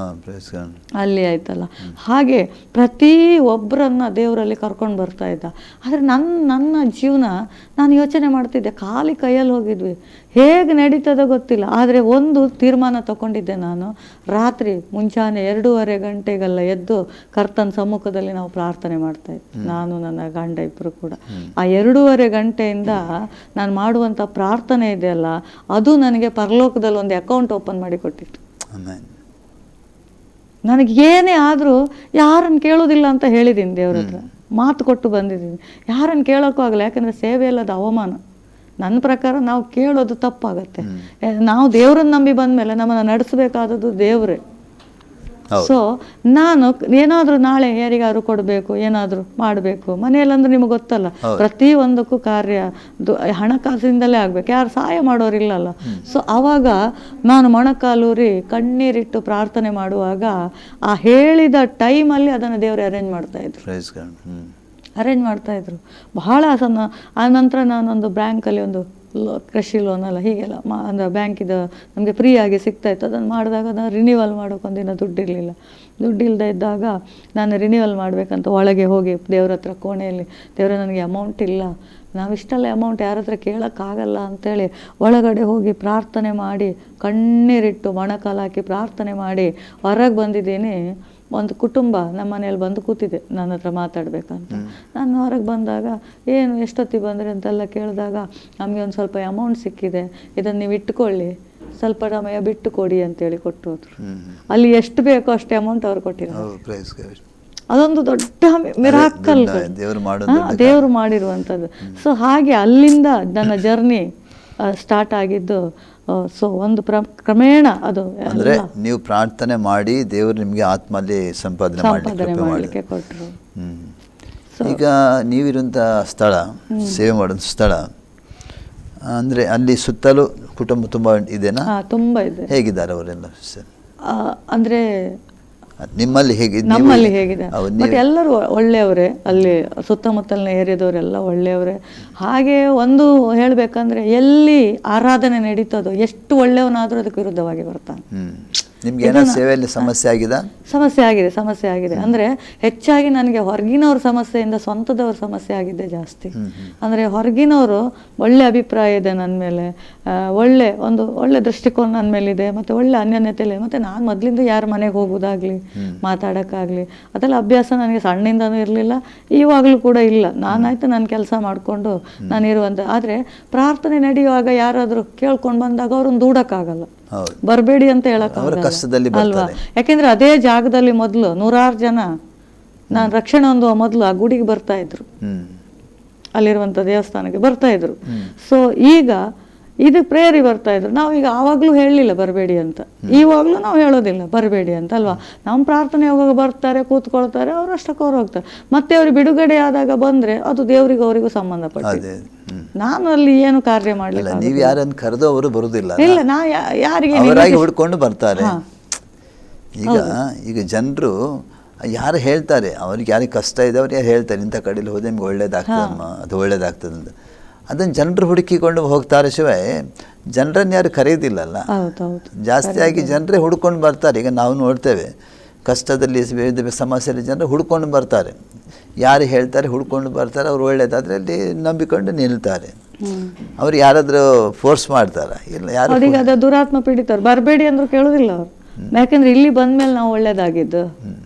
[SPEAKER 2] ಅಲ್ಲಿ ಆಯ್ತಲ್ಲ. ಹಾಗೆ ಪ್ರತಿ ಒಬ್ಬರನ್ನ ದೇವರಲ್ಲಿ ಕರ್ಕೊಂಡು ಬರ್ತಾ ಇದ್ದ. ಆದರೆ ನನ್ನ ಜೀವನ ನಾನು ಯೋಚನೆ ಮಾಡ್ತಿದ್ದೆ, ಖಾಲಿ ಕೈಯಲ್ಲಿ ಹೋಗಿದ್ವಿ, ಹೇಗೆ ನಡೀತದೋ ಗೊತ್ತಿಲ್ಲ. ಆದರೆ ಒಂದು ತೀರ್ಮಾನ ತಗೊಂಡಿದ್ದೆ ನಾನು, ರಾತ್ರಿ ಮುಂಜಾನೆ 2:30 ಗಂಟೆಗೆಲ್ಲ ಎದ್ದು ಕರ್ತನ ಸಮ್ಮುಖದಲ್ಲಿ ನಾವು ಪ್ರಾರ್ಥನೆ ಮಾಡ್ತಾ ಇದ್ವಿ, ನಾನು ನನ್ನ ಗಂಡ ಇಬ್ಬರು ಕೂಡ. ಆ 2:30 ಗಂಟೆಯಿಂದ ನಾನು ಮಾಡುವಂಥ ಪ್ರಾರ್ಥನೆ ಇದೆಯಲ್ಲ, ಅದು ನನಗೆ ಪರಲೋಕದಲ್ಲಿ ಒಂದು ಅಕೌಂಟ್ ಓಪನ್ ಮಾಡಿ ಕೊಟ್ಟಿತ್ತು. ನನಗೆ ಏನೇ ಆದರೂ ಯಾರನ್ನು ಕೇಳೋದಿಲ್ಲ ಅಂತ ಹೇಳಿದ್ದೀನಿ, ದೇವ್ರ ಹತ್ರ ಮಾತು ಕೊಟ್ಟು ಬಂದಿದ್ದೀನಿ. ಯಾರನ್ನು ಕೇಳೋಕ್ಕೂ ಆಗಲ್ಲ, ಯಾಕಂದರೆ ಸೇವೆ ಅಲ್ಲದ ಅವಮಾನ. ನನ್ನ ಪ್ರಕಾರ ನಾವು ಕೇಳೋದು ತಪ್ಪಾಗತ್ತೆ. ನಾವು ದೇವ್ರನ್ನ ನಂಬಿ ಬಂದಮೇಲೆ ನಮ್ಮನ್ನು ನಡೆಸಬೇಕಾದದ್ದು ದೇವರೇ. ಸೊ ನಾನು ಏನಾದರೂ ನಾಳೆ ಯಾರಿಗಾದ್ರು ಕೊಡಬೇಕು, ಏನಾದರೂ ಮಾಡಬೇಕು ಮನೆಯಲ್ಲಂದ್ರೆ ನಿಮಗೆ ಗೊತ್ತಲ್ಲ, ಪ್ರತಿ ಒಂದಕ್ಕೂ ಕಾರ್ಯ ಹಣಕಾಸಿಂದಲೇ ಆಗ್ಬೇಕು, ಯಾರು ಸಹಾಯ ಮಾಡೋರಿಲ್ಲಲ್ಲ. ಸೊ ಆವಾಗ ನಾನು ಮೊಣಕಾಲೂರಿ ಕಣ್ಣೀರಿಟ್ಟು ಪ್ರಾರ್ಥನೆ ಮಾಡುವಾಗ ಆ ಹೇಳಿದ ಟೈಮಲ್ಲಿ ಅದನ್ನು ದೇವರು ಅರೇಂಜ್ ಮಾಡ್ತಾಯಿದ್ರು. ಬಹಳ ಆ ನಂತರ ನಾನೊಂದು ಬ್ಯಾಂಕಲ್ಲಿ ಒಂದು ಕೃಷಿ ಲೋನಲ್ಲ ಹೀಗೆಲ್ಲ ಅಂದರೆ ಬ್ಯಾಂಕಿದ ನಮಗೆ ಫ್ರೀಯಾಗಿ ಸಿಗ್ತಾಯಿತ್ತು. ಅದನ್ನು ಮಾಡಿದಾಗ ನಾನು ರಿನ್ಯೂವಲ್ ಮಾಡೋಕ್ಕೊಂದಿನ ದುಡ್ಡಿಲ್ಲದೆ ಇದ್ದಾಗ ನಾನು ರಿನ್ಯೂವಲ್ ಮಾಡಬೇಕಂತ ಒಳಗೆ ಹೋಗಿ ದೇವ್ರ ಹತ್ರ ಕೋಣೆಯಲ್ಲಿ, ದೇವರೇ ನನಗೆ ಅಮೌಂಟ್ ಇಲ್ಲ, ನಾವಿಷ್ಟೆಲ್ಲ ಅಮೌಂಟ್ ಯಾರ ಹತ್ರ ಕೇಳೋಕ್ಕಾಗಲ್ಲ ಅಂಥೇಳಿ ಒಳಗಡೆ ಹೋಗಿ ಪ್ರಾರ್ಥನೆ ಮಾಡಿ ಕಣ್ಣೀರಿಟ್ಟು ಮೊಣಕಾಲು ಹಾಕಿ ಪ್ರಾರ್ಥನೆ ಮಾಡಿ ಹೊರಗೆ ಬಂದಿದ್ದೀನಿ. ಒಂದು ಕುಟುಂಬ ನಮ್ಮ ಮನೇಲಿ ಬಂದು ಕೂತಿದೆ ನನ್ನ ಹತ್ರ ಮಾತಾಡಬೇಕಂತ. ನಾನು ಹೊರಗೆ ಬಂದಾಗ ಏನು ಎಷ್ಟೊತ್ತಿಗೆ ಬಂದರೆ ಅಂತೆಲ್ಲ ಕೇಳಿದಾಗ, ನಮಗೆ ಒಂದು ಸ್ವಲ್ಪ ಅಮೌಂಟ್ ಸಿಕ್ಕಿದೆ, ಇದನ್ನು ನೀವು ಇಟ್ಕೊಳ್ಳಿ, ಸ್ವಲ್ಪ ಸಮಯ ಬಿಟ್ಟು ಕೊಡಿ ಅಂತೇಳಿ ಕೊಟ್ಟು ಹೋದ್ರು. ಅಲ್ಲಿ ಎಷ್ಟು ಬೇಕೋ ಅಷ್ಟೇ ಅಮೌಂಟ್ ಅವ್ರು ಕೊಟ್ಟಿದ್ದಾರೆ. ಅದೊಂದು ದೊಡ್ಡ ಮಿರಾಕಲ್ ದೇವರು ಮಾಡಿರುವಂಥದ್ದು. ಸೊ ಹಾಗೆ ಅಲ್ಲಿಂದ ನನ್ನ ಜರ್ನಿ ಸ್ಟಾರ್ಟ್ ಆಗಿದ್ದು. ಸೊ ಒಂದು ಕ್ರಮೇಣ ಅದು
[SPEAKER 1] ಅಂದರೆ ನೀವು ಪ್ರಾರ್ಥನೆ ಮಾಡಿ ದೇವರು ನಿಮಗೆ ಆತ್ಮಲ್ಲಿ ಸಂಪಾದನೆ ಮಾಡಲಿಕ್ಕೆ
[SPEAKER 2] ಕೊಟ್ಟರು.
[SPEAKER 1] ಈಗ ನೀವಿರುವಂಥ ಸ್ಥಳ, ಸೇವೆ ಮಾಡುವಂಥ ಸ್ಥಳ ಅಂದರೆ ಅಲ್ಲಿ ಸುತ್ತಲೂ ಕುಟುಂಬ ತುಂಬ ಇದೆನಾ?
[SPEAKER 2] ತುಂಬ ಇದೆ.
[SPEAKER 1] ಹೇಗಿದ್ದಾರೆ ಅವರೆಲ್ಲ ಸರ್?
[SPEAKER 2] ಅಂದರೆ
[SPEAKER 1] ನಮ್ಮಲ್ಲಿ ಹೇಗಿದೆ?
[SPEAKER 2] ಬಟ್ ಎಲ್ಲರೂ ಒಳ್ಳೆಯವರೇ, ಅಲ್ಲಿ ಸುತ್ತಮುತ್ತಲಿನ ಏರಿಯಾದವರೆಲ್ಲ ಒಳ್ಳೆಯವರೇ. ಹಾಗೆ ಒಂದು ಹೇಳಬೇಕಂದ್ರೆ ಎಲ್ಲಿ ಆರಾಧನೆ ನಡೀತದೋ ಎಷ್ಟು ಒಳ್ಳೆಯವನಾದರೂ ಅದಕ್ಕೆ ವಿರುದ್ಧವಾಗಿ ಬರ್ತಾನೆ.
[SPEAKER 1] ನಿಮ್ಗೆ ಏನೋ ಸೇವೆಯಲ್ಲಿ ಸಮಸ್ಯೆ ಆಗಿದೆ?
[SPEAKER 2] ಸಮಸ್ಯೆ ಆಗಿದೆ ಅಂದರೆ ಹೆಚ್ಚಾಗಿ ನನಗೆ ಹೊರಗಿನವ್ರ ಸಮಸ್ಯೆಯಿಂದ ಸ್ವಂತದವ್ರ ಸಮಸ್ಯೆ ಆಗಿದ್ದೆ ಜಾಸ್ತಿ. ಅಂದರೆ ಹೊರಗಿನವರು ಒಳ್ಳೆ ಅಭಿಪ್ರಾಯ ಇದೆ ನನ್ನ ಮೇಲೆ, ಒಳ್ಳೆ ದೃಷ್ಟಿಕೋನ ನನ್ನ ಮೇಲಿದೆ, ಮತ್ತು ಒಳ್ಳೆ ಅನ್ಯೋನ್ಯತೆಯಲ್ಲಿ, ಮತ್ತು ನಾನು ಮೊದಲಿಂದ ಯಾರ ಮನೆಗೆ ಹೋಗೋದಾಗಲಿ ಮಾತಾಡೋಕ್ಕಾಗಲಿ ಅದೆಲ್ಲ ಅಭ್ಯಾಸ ನನಗೆ ಸಣ್ಣಿಂದನೂ ಇರಲಿಲ್ಲ, ಇವಾಗಲೂ ಕೂಡ ಇಲ್ಲ. ನಾನಾಯ್ತು ನನ್ನ ಕೆಲಸ ಮಾಡಿಕೊಂಡು ನಾನಿರುವಂಥ. ಆದರೆ ಪ್ರಾರ್ಥನೆ ನಡೆಯುವಾಗ ಯಾರಾದರೂ ಕೇಳ್ಕೊಂಡು ಬಂದಾಗ ಅವ್ರನ್ನ ದೂಡಕ್ಕಾಗಲ್ಲ, ಬರಬೇಡಿ ಅಂತ ಹೇಳಕ್ಕಾಗಲ್ಲ ಅಲ್ವಾ? ಯಾಕೆಂದ್ರೆ ಅದೇ ಜಾಗದಲ್ಲಿ ಮೊದಲು 100 ಜನ ನಾನು ರಕ್ಷಣೆ ಹೊಂದುವ ಮೊದಲು ಆ ಗುಡಿಗೆ ಬರ್ತಾ ಇದ್ರು, ಅಲ್ಲಿರುವಂಥ ದೇವಸ್ಥಾನಕ್ಕೆ ಬರ್ತಾ ಇದ್ರು. ಸೊ ಈಗ ಇದು ಪ್ರೇಯರಿಗೆ ಬರ್ತಾ ಇದ್ರು. ನಾವೀಗ ಆವಾಗಲೂ ಹೇಳಲಿಲ್ಲ ಬರಬೇಡಿ ಅಂತ, ಇವಾಗಲೂ ನಾವು ಹೇಳೋದಿಲ್ಲ ಬರಬೇಡಿ ಅಂತ ಅಲ್ವಾ? ನಮ್ಮ ಪ್ರಾರ್ಥನೆ ಹೋಗುವಾಗ ಬರ್ತಾರೆ, ಕೂತ್ಕೊಳ್ತಾರೆ, ಅವ್ರು ಅಷ್ಟಕ್ಕೆ ಅವ್ರು ಹೋಗ್ತಾರೆ. ಮತ್ತೆ ಅವ್ರಿಗೆ ಬಿಡುಗಡೆ ಆದಾಗ ಬಂದರೆ ಅದು ದೇವರಿಗೂ ಅವರಿಗೂ ಸಂಬಂಧಪಟ್ಟಿದೆ. ನಾನು ಅಲ್ಲಿ ಏನು ಕಾರ್ಯ ಮಾಡಲಿಲ್ಲ.
[SPEAKER 1] ನೀವು ಯಾರನ್ನು ಕರೆದು ಅವರು ಬರುವುದಿಲ್ಲ,
[SPEAKER 2] ಇಲ್ಲ, ನಾ ಯಾರಿಗೆ
[SPEAKER 1] ಹುಡ್ಕೊಂಡು ಬರ್ತಾರೆ. ಈಗ ಜನರು ಯಾರು ಹೇಳ್ತಾರೆ, ಅವ್ರಿಗೆ ಯಾರಿಗೆ ಕಷ್ಟ ಇದೆ ಅವ್ರು ಯಾರು ಹೇಳ್ತಾರೆ, ಇಂಥ ಕಡೆಯಲ್ಲಿ ಹೋದ್ರೆ ನಿಮ್ಗೆ ಒಳ್ಳೇದಾಗ್ತದಮ್ಮ, ಅದು ಒಳ್ಳೇದಾಗ್ತದೆ ಅಂತ. ಅದನ್ನು ಜನರು ಹುಡುಕಿಕೊಂಡು ಹೋಗ್ತಾರೆ ಶಿವಾಯ, ಜನರನ್ನು ಯಾರು ಕರೆಯೋದಿಲ್ಲಲ್ಲ. ಜಾಸ್ತಿಯಾಗಿ ಜನರೇ ಹುಡ್ಕೊಂಡು ಬರ್ತಾರೆ. ಈಗ ನಾವು ನೋಡ್ತೇವೆ, ಕಷ್ಟದಲ್ಲಿ ವಿವಿಧ ಸಮಸ್ಯೆಯಲ್ಲಿ ಜನರು ಹುಡ್ಕೊಂಡು ಬರ್ತಾರೆ. ಯಾರು ಹೇಳ್ತಾರೆ ಹುಡ್ಕೊಂಡು ಬರ್ತಾರೆ, ಅವ್ರು ಒಳ್ಳೇದಾದರೆ ಅಲ್ಲಿ ನಂಬಿಕೊಂಡು ನಿಲ್ತಾರೆ. ಅವ್ರು ಯಾರಾದರೂ ಫೋರ್ಸ್ ಮಾಡ್ತಾರ? ಇಲ್ಲ, ಯಾರು
[SPEAKER 2] ಅವರಿಗೆ ಅದ ದುರಾತ್ಮ ಪೀಡಿತವ್ರು ಬರಬೇಡಿ ಅಂದ್ರೂ ಕೇಳೋದಿಲ್ಲ ಅವ್ರು. ಯಾಕೆಂದ್ರೆ ಇಲ್ಲಿ ಬಂದ್ಮೇಲೆ ನಾವು ಒಳ್ಳೇದಾಗಿದ್ದು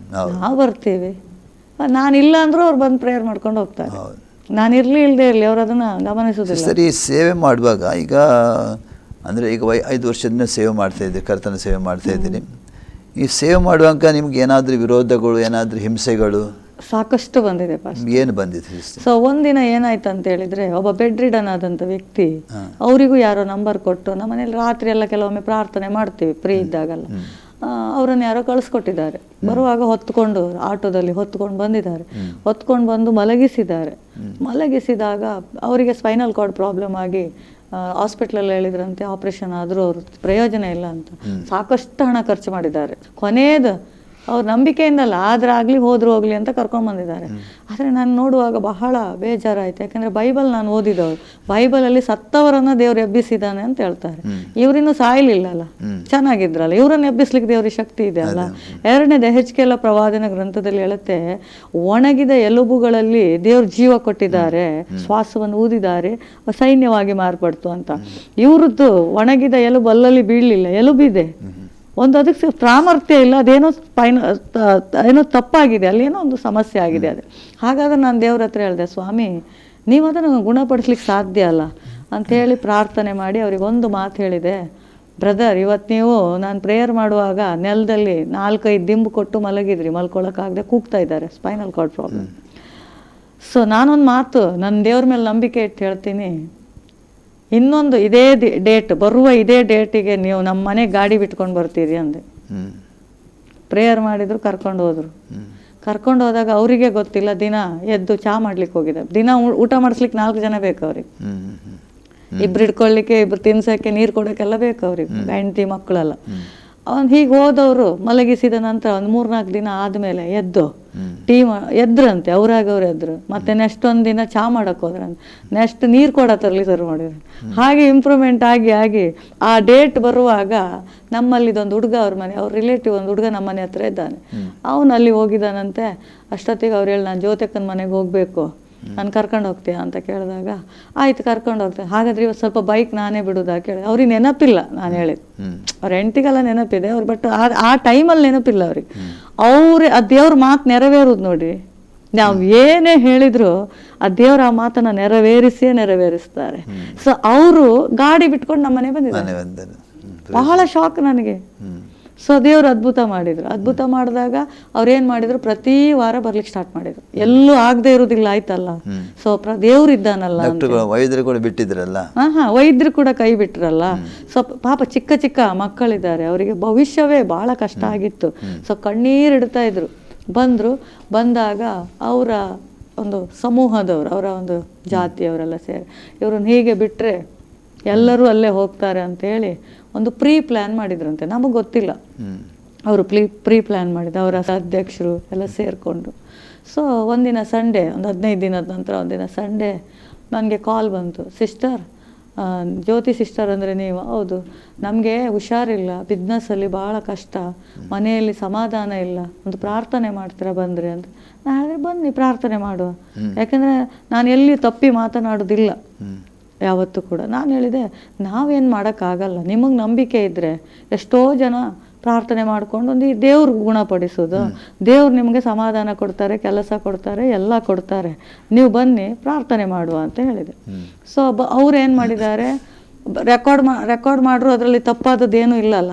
[SPEAKER 2] ನಾವು ಬರ್ತೀವಿ. ನಾನಿಲ್ಲ ಅಂದ್ರೂ ಅವ್ರು ಬಂದು ಪ್ರೇಯರ್ ಮಾಡ್ಕೊಂಡು ಹೋಗ್ತಾರೆ. ನಾನು ಇಲ್ಲದೆ ಇರಲಿ ಅವ್ರು ಅದನ್ನು ಗಮನಿಸೋದಿಲ್ಲ.
[SPEAKER 1] ಸರಿ, ಸೇವೆ ಮಾಡುವಾಗ ಈಗ ಅಂದರೆ ಈಗ 5 ವರ್ಷದಿಂದ ಸೇವೆ ಮಾಡ್ತಾಯಿದ್ದೀರಿ, ಕರ್ತನ ಸೇವೆ ಮಾಡ್ತಾಯಿದ್ದೀನಿ. ಈ ಸೇವೆ ಮಾಡುವಾಗ ನಿಮ್ಗೆ ಏನಾದರೂ ವಿರೋಧಗಳು, ಏನಾದರೂ ಹಿಂಸೆಗಳು?
[SPEAKER 2] ಸಾಕಷ್ಟು ಬಂದಿದೆ.
[SPEAKER 1] ಏನು ಬಂದಿದೆ?
[SPEAKER 2] ಸೊ ಒಂದಿನ ಏನಾಯ್ತು ಅಂತ ಹೇಳಿದ್ರೆ, ಒಬ್ಬ ಬೆಡ್ ರಿಡನ್ ಆದಂಥ ವ್ಯಕ್ತಿ, ಅವರಿಗೂ ಯಾರೋ ನಂಬರ್ ಕೊಟ್ಟು, ನಮ್ಮ ಮನೇಲಿ ರಾತ್ರಿ ಎಲ್ಲ ಕೆಲವೊಮ್ಮೆ ಪ್ರಾರ್ಥನೆ ಮಾಡ್ತೀವಿ ಫ್ರೀ ಇದ್ದಾಗಲ್ಲ, ಅವರನ್ನು ಯಾರೋ ಕಳಿಸ್ಕೊಟ್ಟಿದ್ದಾರೆ. ಬರುವಾಗ ಆಟೋದಲ್ಲಿ ಹೊತ್ಕೊಂಡು ಬಂದಿದ್ದಾರೆ. ಹೊತ್ಕೊಂಡು ಬಂದು ಮಲಗಿಸಿದ್ದಾರೆ. ಮಲಗಿಸಿದಾಗ ಅವರಿಗೆ ಸ್ಪೈನಲ್ ಕಾರ್ಡ್ ಪ್ರಾಬ್ಲಮ್ ಆಗಿ ಹಾಸ್ಪಿಟ್ಲಲ್ಲಿ ಹೇಳಿದ್ರಂತೆ ಆಪರೇಷನ್ ಆದರೂ ಅವ್ರ ಪ್ರಯೋಜನ ಇಲ್ಲ ಅಂತ. ಸಾಕಷ್ಟು ಹಣ ಖರ್ಚು ಮಾಡಿದ್ದಾರೆ. ಕೊನೆಯದು ಅವ್ರ ನಂಬಿಕೆಯಿಂದಲ್ಲ, ಆದ್ರಾಗಲಿ ಹೋದ್ರೂ ಹೋಗ್ಲಿ ಅಂತ ಕರ್ಕೊಂಡು ಬಂದಿದ್ದಾರೆ. ಆದರೆ ನಾನು ನೋಡುವಾಗ ಬಹಳ ಬೇಜಾರಾಯಿತು. ಯಾಕಂದರೆ ಬೈಬಲ್ ನಾನು ಓದಿದವರು, ಬೈಬಲಲ್ಲಿ ಸತ್ತವರನ್ನು ದೇವ್ರು ಎಬ್ಬಿಸಿದ್ದಾನೆ ಅಂತ ಹೇಳ್ತಾರೆ. ಇವರಿನ್ನೂ ಸಾಯಲಿಲ್ಲಲ್ಲ, ಚೆನ್ನಾಗಿದ್ರಲ್ಲ, ಇವರನ್ನು ಎಬ್ಬಿಸ್ಲಿಕ್ಕೆ ದೇವ್ರಿಗೆ ಶಕ್ತಿ ಇದೆ ಅಲ್ಲ. ಎರಡನೇದು HKL ಪ್ರವಾದನ ಗ್ರಂಥದಲ್ಲಿ ಹೇಳುತ್ತೆ, ಒಣಗಿದ ಎಲುಬುಗಳಲ್ಲಿ ದೇವ್ರು ಜೀವ ಕೊಟ್ಟಿದ್ದಾರೆ, ಶ್ವಾಸವನ್ನು ಊದಿದ್ದಾರೆ, ಸೈನ್ಯವಾಗಿ ಮಾರ್ಪಡ್ತು ಅಂತ. ಇವ್ರದ್ದು ಒಣಗಿದ ಎಲುಬು ಅಲ್ಲಲ್ಲಿ ಬೀಳಲಿಲ್ಲ, ಎಲುಬಿದೆ, ಒಂದು ಅದಕ್ಕೆ ಸಾಮರ್ಥ್ಯ ಇಲ್ಲ, ಅದೇನೋ ಏನೋ ತಪ್ಪಾಗಿದೆ, ಅಲ್ಲಿ ಏನೋ ಒಂದು ಸಮಸ್ಯೆ ಆಗಿದೆ. ಅದು ಹಾಗಾದ್ರೆ ನಾನು ದೇವ್ರ ಹತ್ರ ಹೇಳಿದೆ, ಸ್ವಾಮಿ ನೀವು ಅದನ್ನು ಗುಣಪಡಿಸ್ಲಿಕ್ಕೆ ಸಾಧ್ಯ ಅಲ್ಲ ಅಂಥೇಳಿ ಪ್ರಾರ್ಥನೆ ಮಾಡಿ ಅವ್ರಿಗೆ ಒಂದು ಮಾತು ಹೇಳಿದೆ, ಬ್ರದರ್ ಇವತ್ತು ನೀವು ನಾನು ಪ್ರೇಯರ್ ಮಾಡುವಾಗ ನೆಲದಲ್ಲಿ 4-5 ದಿಂಬು ಕೊಟ್ಟು ಮಲಗಿದ್ರಿ, ಮಲ್ಕೊಳ್ಳೋಕ್ಕಾಗದೆ ಕೂಗ್ತಾ ಇದ್ದಾರೆ, ಸ್ಪೈನಲ್ ಕಾರ್ಡ್ ಪ್ರಾಬ್ಲಮ್. ಸೊ ನಾನೊಂದು ಮಾತು ನನ್ನ ದೇವ್ರ ಮೇಲೆ ನಂಬಿಕೆ ಇಟ್ಟು ಹೇಳ್ತೀನಿ, ಇನ್ನೊಂದು ಇದೇ ಬರುವ ಇದೇ ಡೇಟಿಗೆ ನೀವು ನಮ್ಮ ಮನೆಗೆ ಗಾಡಿ ಬಿಟ್ಕೊಂಡು ಬರ್ತೀರಿ ಅಂದೆ. ಪ್ರೇಯರ್ ಮಾಡಿದ್ರು, ಕರ್ಕೊಂಡು ಹೋದ್ರು. ಕರ್ಕೊಂಡು ಹೋದಾಗ ಅವರಿಗೆ ಗೊತ್ತಿಲ್ಲ, ದಿನ ಎದ್ದು ಚಹಾ ಮಾಡ್ಲಿಕ್ಕೆ ಹೋಗಿದ್ದಾರೆ. ದಿನ ಊಟ ಮಾಡಿಸ್ಲಿಕ್ಕೆ 4 ಜನ ಬೇಕು ಅವ್ರಿಗೆ, ಇಬ್ರು ಇಟ್ಕೊಳ್ಳಿಕ್ಕೆ, ಇಬ್ರು ತಿನ್ಸೋಕ್ಕೆ, ನೀರು ಕೊಡೋಕ್ಕೆಲ್ಲ ಬೇಕು ಅವ್ರಿಗೆ, ಹೆಂಡತಿ ಮಕ್ಕಳೆಲ್ಲ. ಅವ್ನು ಹೀಗೆ ಹೋದವರು ಮಲಗಿಸಿದ ನಂತರ ಒಂದು 3-4 ದಿನ ಆದಮೇಲೆ ಎದ್ರಂತೆ, ಅವ್ರು ಎದ್ರು. ಮತ್ತೆ ನೆಕ್ಸ್ಟ್ ಒಂದು ದಿನ ಚಹಾ ಮಾಡೋಕೆ ಹೋದ್ರಂತೆ, ನೆಕ್ಸ್ಟ್ ನೀರು ಕೊಡತ್ತರಲ್ಲಿ ಶುರು ಮಾಡಿದ್ರು. ಹಾಗೆ ಇಂಪ್ರೂವ್ಮೆಂಟ್ ಆಗಿ ಆ ಡೇಟ್ ಬರುವಾಗ ನಮ್ಮಲ್ಲಿದೊಂದು ಹುಡುಗ, ಅವ್ರ ರಿಲೇಟಿವ್ ಒಂದು ಹುಡುಗ ನಮ್ಮ ಮನೆ ಹತ್ರ ಇದ್ದಾನೆ, ಅವನು ಅಲ್ಲಿ ಹೋಗಿದ್ದಾನಂತೆ. ಅಷ್ಟೊತ್ತಿಗೆ ಅವ್ರು ಹೇಳಿ, ನಾನು ಜ್ಯೋತಿಕನ ಮನೆಗೆ ಹೋಗಬೇಕು, ನಾನು ಕರ್ಕೊಂಡು ಹೋಗ್ತೀಯಾ ಅಂತ ಕೇಳಿದಾಗ, ಆಯ್ತು ಕರ್ಕೊಂಡು ಹೋಗ್ತೇನೆ. ಹಾಗಾದ್ರೆ ಇವತ್ತು ಸ್ವಲ್ಪ ಬೈಕ್ ನಾನೇ ಬಿಡೋದಾ ಕೇಳಿ. ಅವ್ರಿಗೆ ನೆನಪಿಲ್ಲ ನಾನು ಹೇಳಿದ್ದು, ಅವ್ರ ಹೆಂಡತಿಗೆಲ್ಲ ನೆನಪಿದೆ ಅವ್ರು, ಬಟ್ ಆ ಟೈಮಲ್ಲಿ ನೆನಪಿಲ್ಲ ಅವ್ರಿಗೆ. ಆ ದೇವ್ರ ಮಾತು ನೆರವೇರೋದು ನೋಡಿ, ನಾವು ಏನೇ ಹೇಳಿದ್ರು ಆ ದೇವ್ರ ಆ ಮಾತನ್ನ ನೆರವೇರಿಸ್ತಾರೆ. ಸೊ ಅವರು ಗಾಡಿ ಬಿಟ್ಕೊಂಡು ನಮ್ಮ ಮನೆ ಬಂದಿದ್ದಾರೆ. ಬಹಳ ಶಾಕ್ ನನಗೆ. ಸೊ ದೇವ್ರು ಅದ್ಭುತ ಮಾಡಿದ್ರು. ಅದ್ಭುತ ಮಾಡಿದಾಗ ಅವ್ರೇನು ಮಾಡಿದ್ರು, ಪ್ರತಿ ವಾರ ಬರ್ಲಿಕ್ಕೆ ಸ್ಟಾರ್ಟ್ ಮಾಡಿದ್ರು. ಎಲ್ಲೂ ಆಗದೆ ಇರೋದಿಲ್ಲ, ಆಯ್ತಲ್ಲ. ಸೊ ದೇವ್ರು ಇದ್ದಾನಲ್ಲ,
[SPEAKER 1] ವೈದ್ಯರು ಕೂಡ ಬಿಟ್ಟಿದ್ರಲ್ಲ.
[SPEAKER 2] ವೈದ್ಯರು ಕೂಡ ಕೈ ಬಿಟ್ರಲ್ಲ. ಸೊ ಪಾಪ ಚಿಕ್ಕ ಮಕ್ಕಳಿದ್ದಾರೆ, ಅವರಿಗೆ ಭವಿಷ್ಯವೇ ಬಹಳ ಕಷ್ಟ ಆಗಿತ್ತು. ಸೊ ಕಣ್ಣೀರಿಡ್ತಾ ಇದ್ರು. ಬಂದಾಗ ಅವರ ಒಂದು ಸಮೂಹದವರು, ಅವರ ಒಂದು ಜಾತಿಯವರೆಲ್ಲ ಸೇರಿ ಇವ್ರನ್ನ ಹೀಗೆ ಬಿಟ್ಟರೆ ಎಲ್ಲರೂ ಅಲ್ಲೇ ಹೋಗ್ತಾರೆ ಅಂತೇಳಿ ಒಂದು ಪ್ರೀ ಪ್ಲ್ಯಾನ್ ಮಾಡಿದ್ರಂತೆ. ನಮಗೆ ಗೊತ್ತಿಲ್ಲ, ಅವರು ಪ್ರೀ ಪ್ಲ್ಯಾನ್ ಮಾಡಿದ್ರು, ಅವರ ಅಧ್ಯಕ್ಷರು ಎಲ್ಲ ಸೇರಿಕೊಂಡು. ಸೊ ಒಂದಿನ ಸಂಡೇ, ಒಂದು 15 ದಿನದ ನಂತರ ಒಂದಿನ ಸಂಡೇ ನನಗೆ ಕಾಲ್ ಬಂತು, ಸಿಸ್ಟರ್ ಜ್ಯೋತಿ ಸಿಸ್ಟರ್ ಅಂದರೆ ನೀವು? ಹೌದು, ನಮಗೆ ಹುಷಾರಿಲ್ಲ, ಬಿಸ್ನೆಸ್ಸಲ್ಲಿ ಭಾಳ ಕಷ್ಟ, ಮನೆಯಲ್ಲಿ ಸಮಾಧಾನ ಇಲ್ಲ, ಒಂದು ಪ್ರಾರ್ಥನೆ ಮಾಡ್ತೀರಾ ಬಂದರೆ ಅಂತ. ನಾನು ಹೇಳಿದ್ರೆ ಬನ್ನಿ ಪ್ರಾರ್ಥನೆ ಮಾಡುವ, ಯಾಕೆಂದರೆ ನಾನು ಎಲ್ಲಿ ತಪ್ಪಿ ಮಾತನಾಡೋದಿಲ್ಲ ಯಾವತ್ತೂ ಕೂಡ. ನಾನು ಹೇಳಿದೆ ನಾವೇನು ಮಾಡೋಕ್ಕಾಗಲ್ಲ, ನಿಮಗೆ ನಂಬಿಕೆ ಇದ್ದರೆ ಎಷ್ಟೋ ಜನ ಪ್ರಾರ್ಥನೆ ಮಾಡ್ಕೊಂಡು ಒಂದು ದೇವ್ರಿಗೆ ಗುಣಪಡಿಸೋದು, ದೇವ್ರು ನಿಮಗೆ ಸಮಾಧಾನ ಕೊಡ್ತಾರೆ, ಕೆಲಸ ಕೊಡ್ತಾರೆ, ಎಲ್ಲ ಕೊಡ್ತಾರೆ, ನೀವು ಬನ್ನಿ ಪ್ರಾರ್ಥನೆ ಮಾಡುವ ಅಂತ ಹೇಳಿದೆ. ಸೊ ಅವ್ರು ಏನು ಮಾಡಿದ್ದಾರೆ, ರೆಕಾರ್ಡ್ ಮಾಡ್ರು, ಅದರಲ್ಲಿ ತಪ್ಪಾದದ್ದೇನೂ ಇಲ್ಲಲ್ಲ.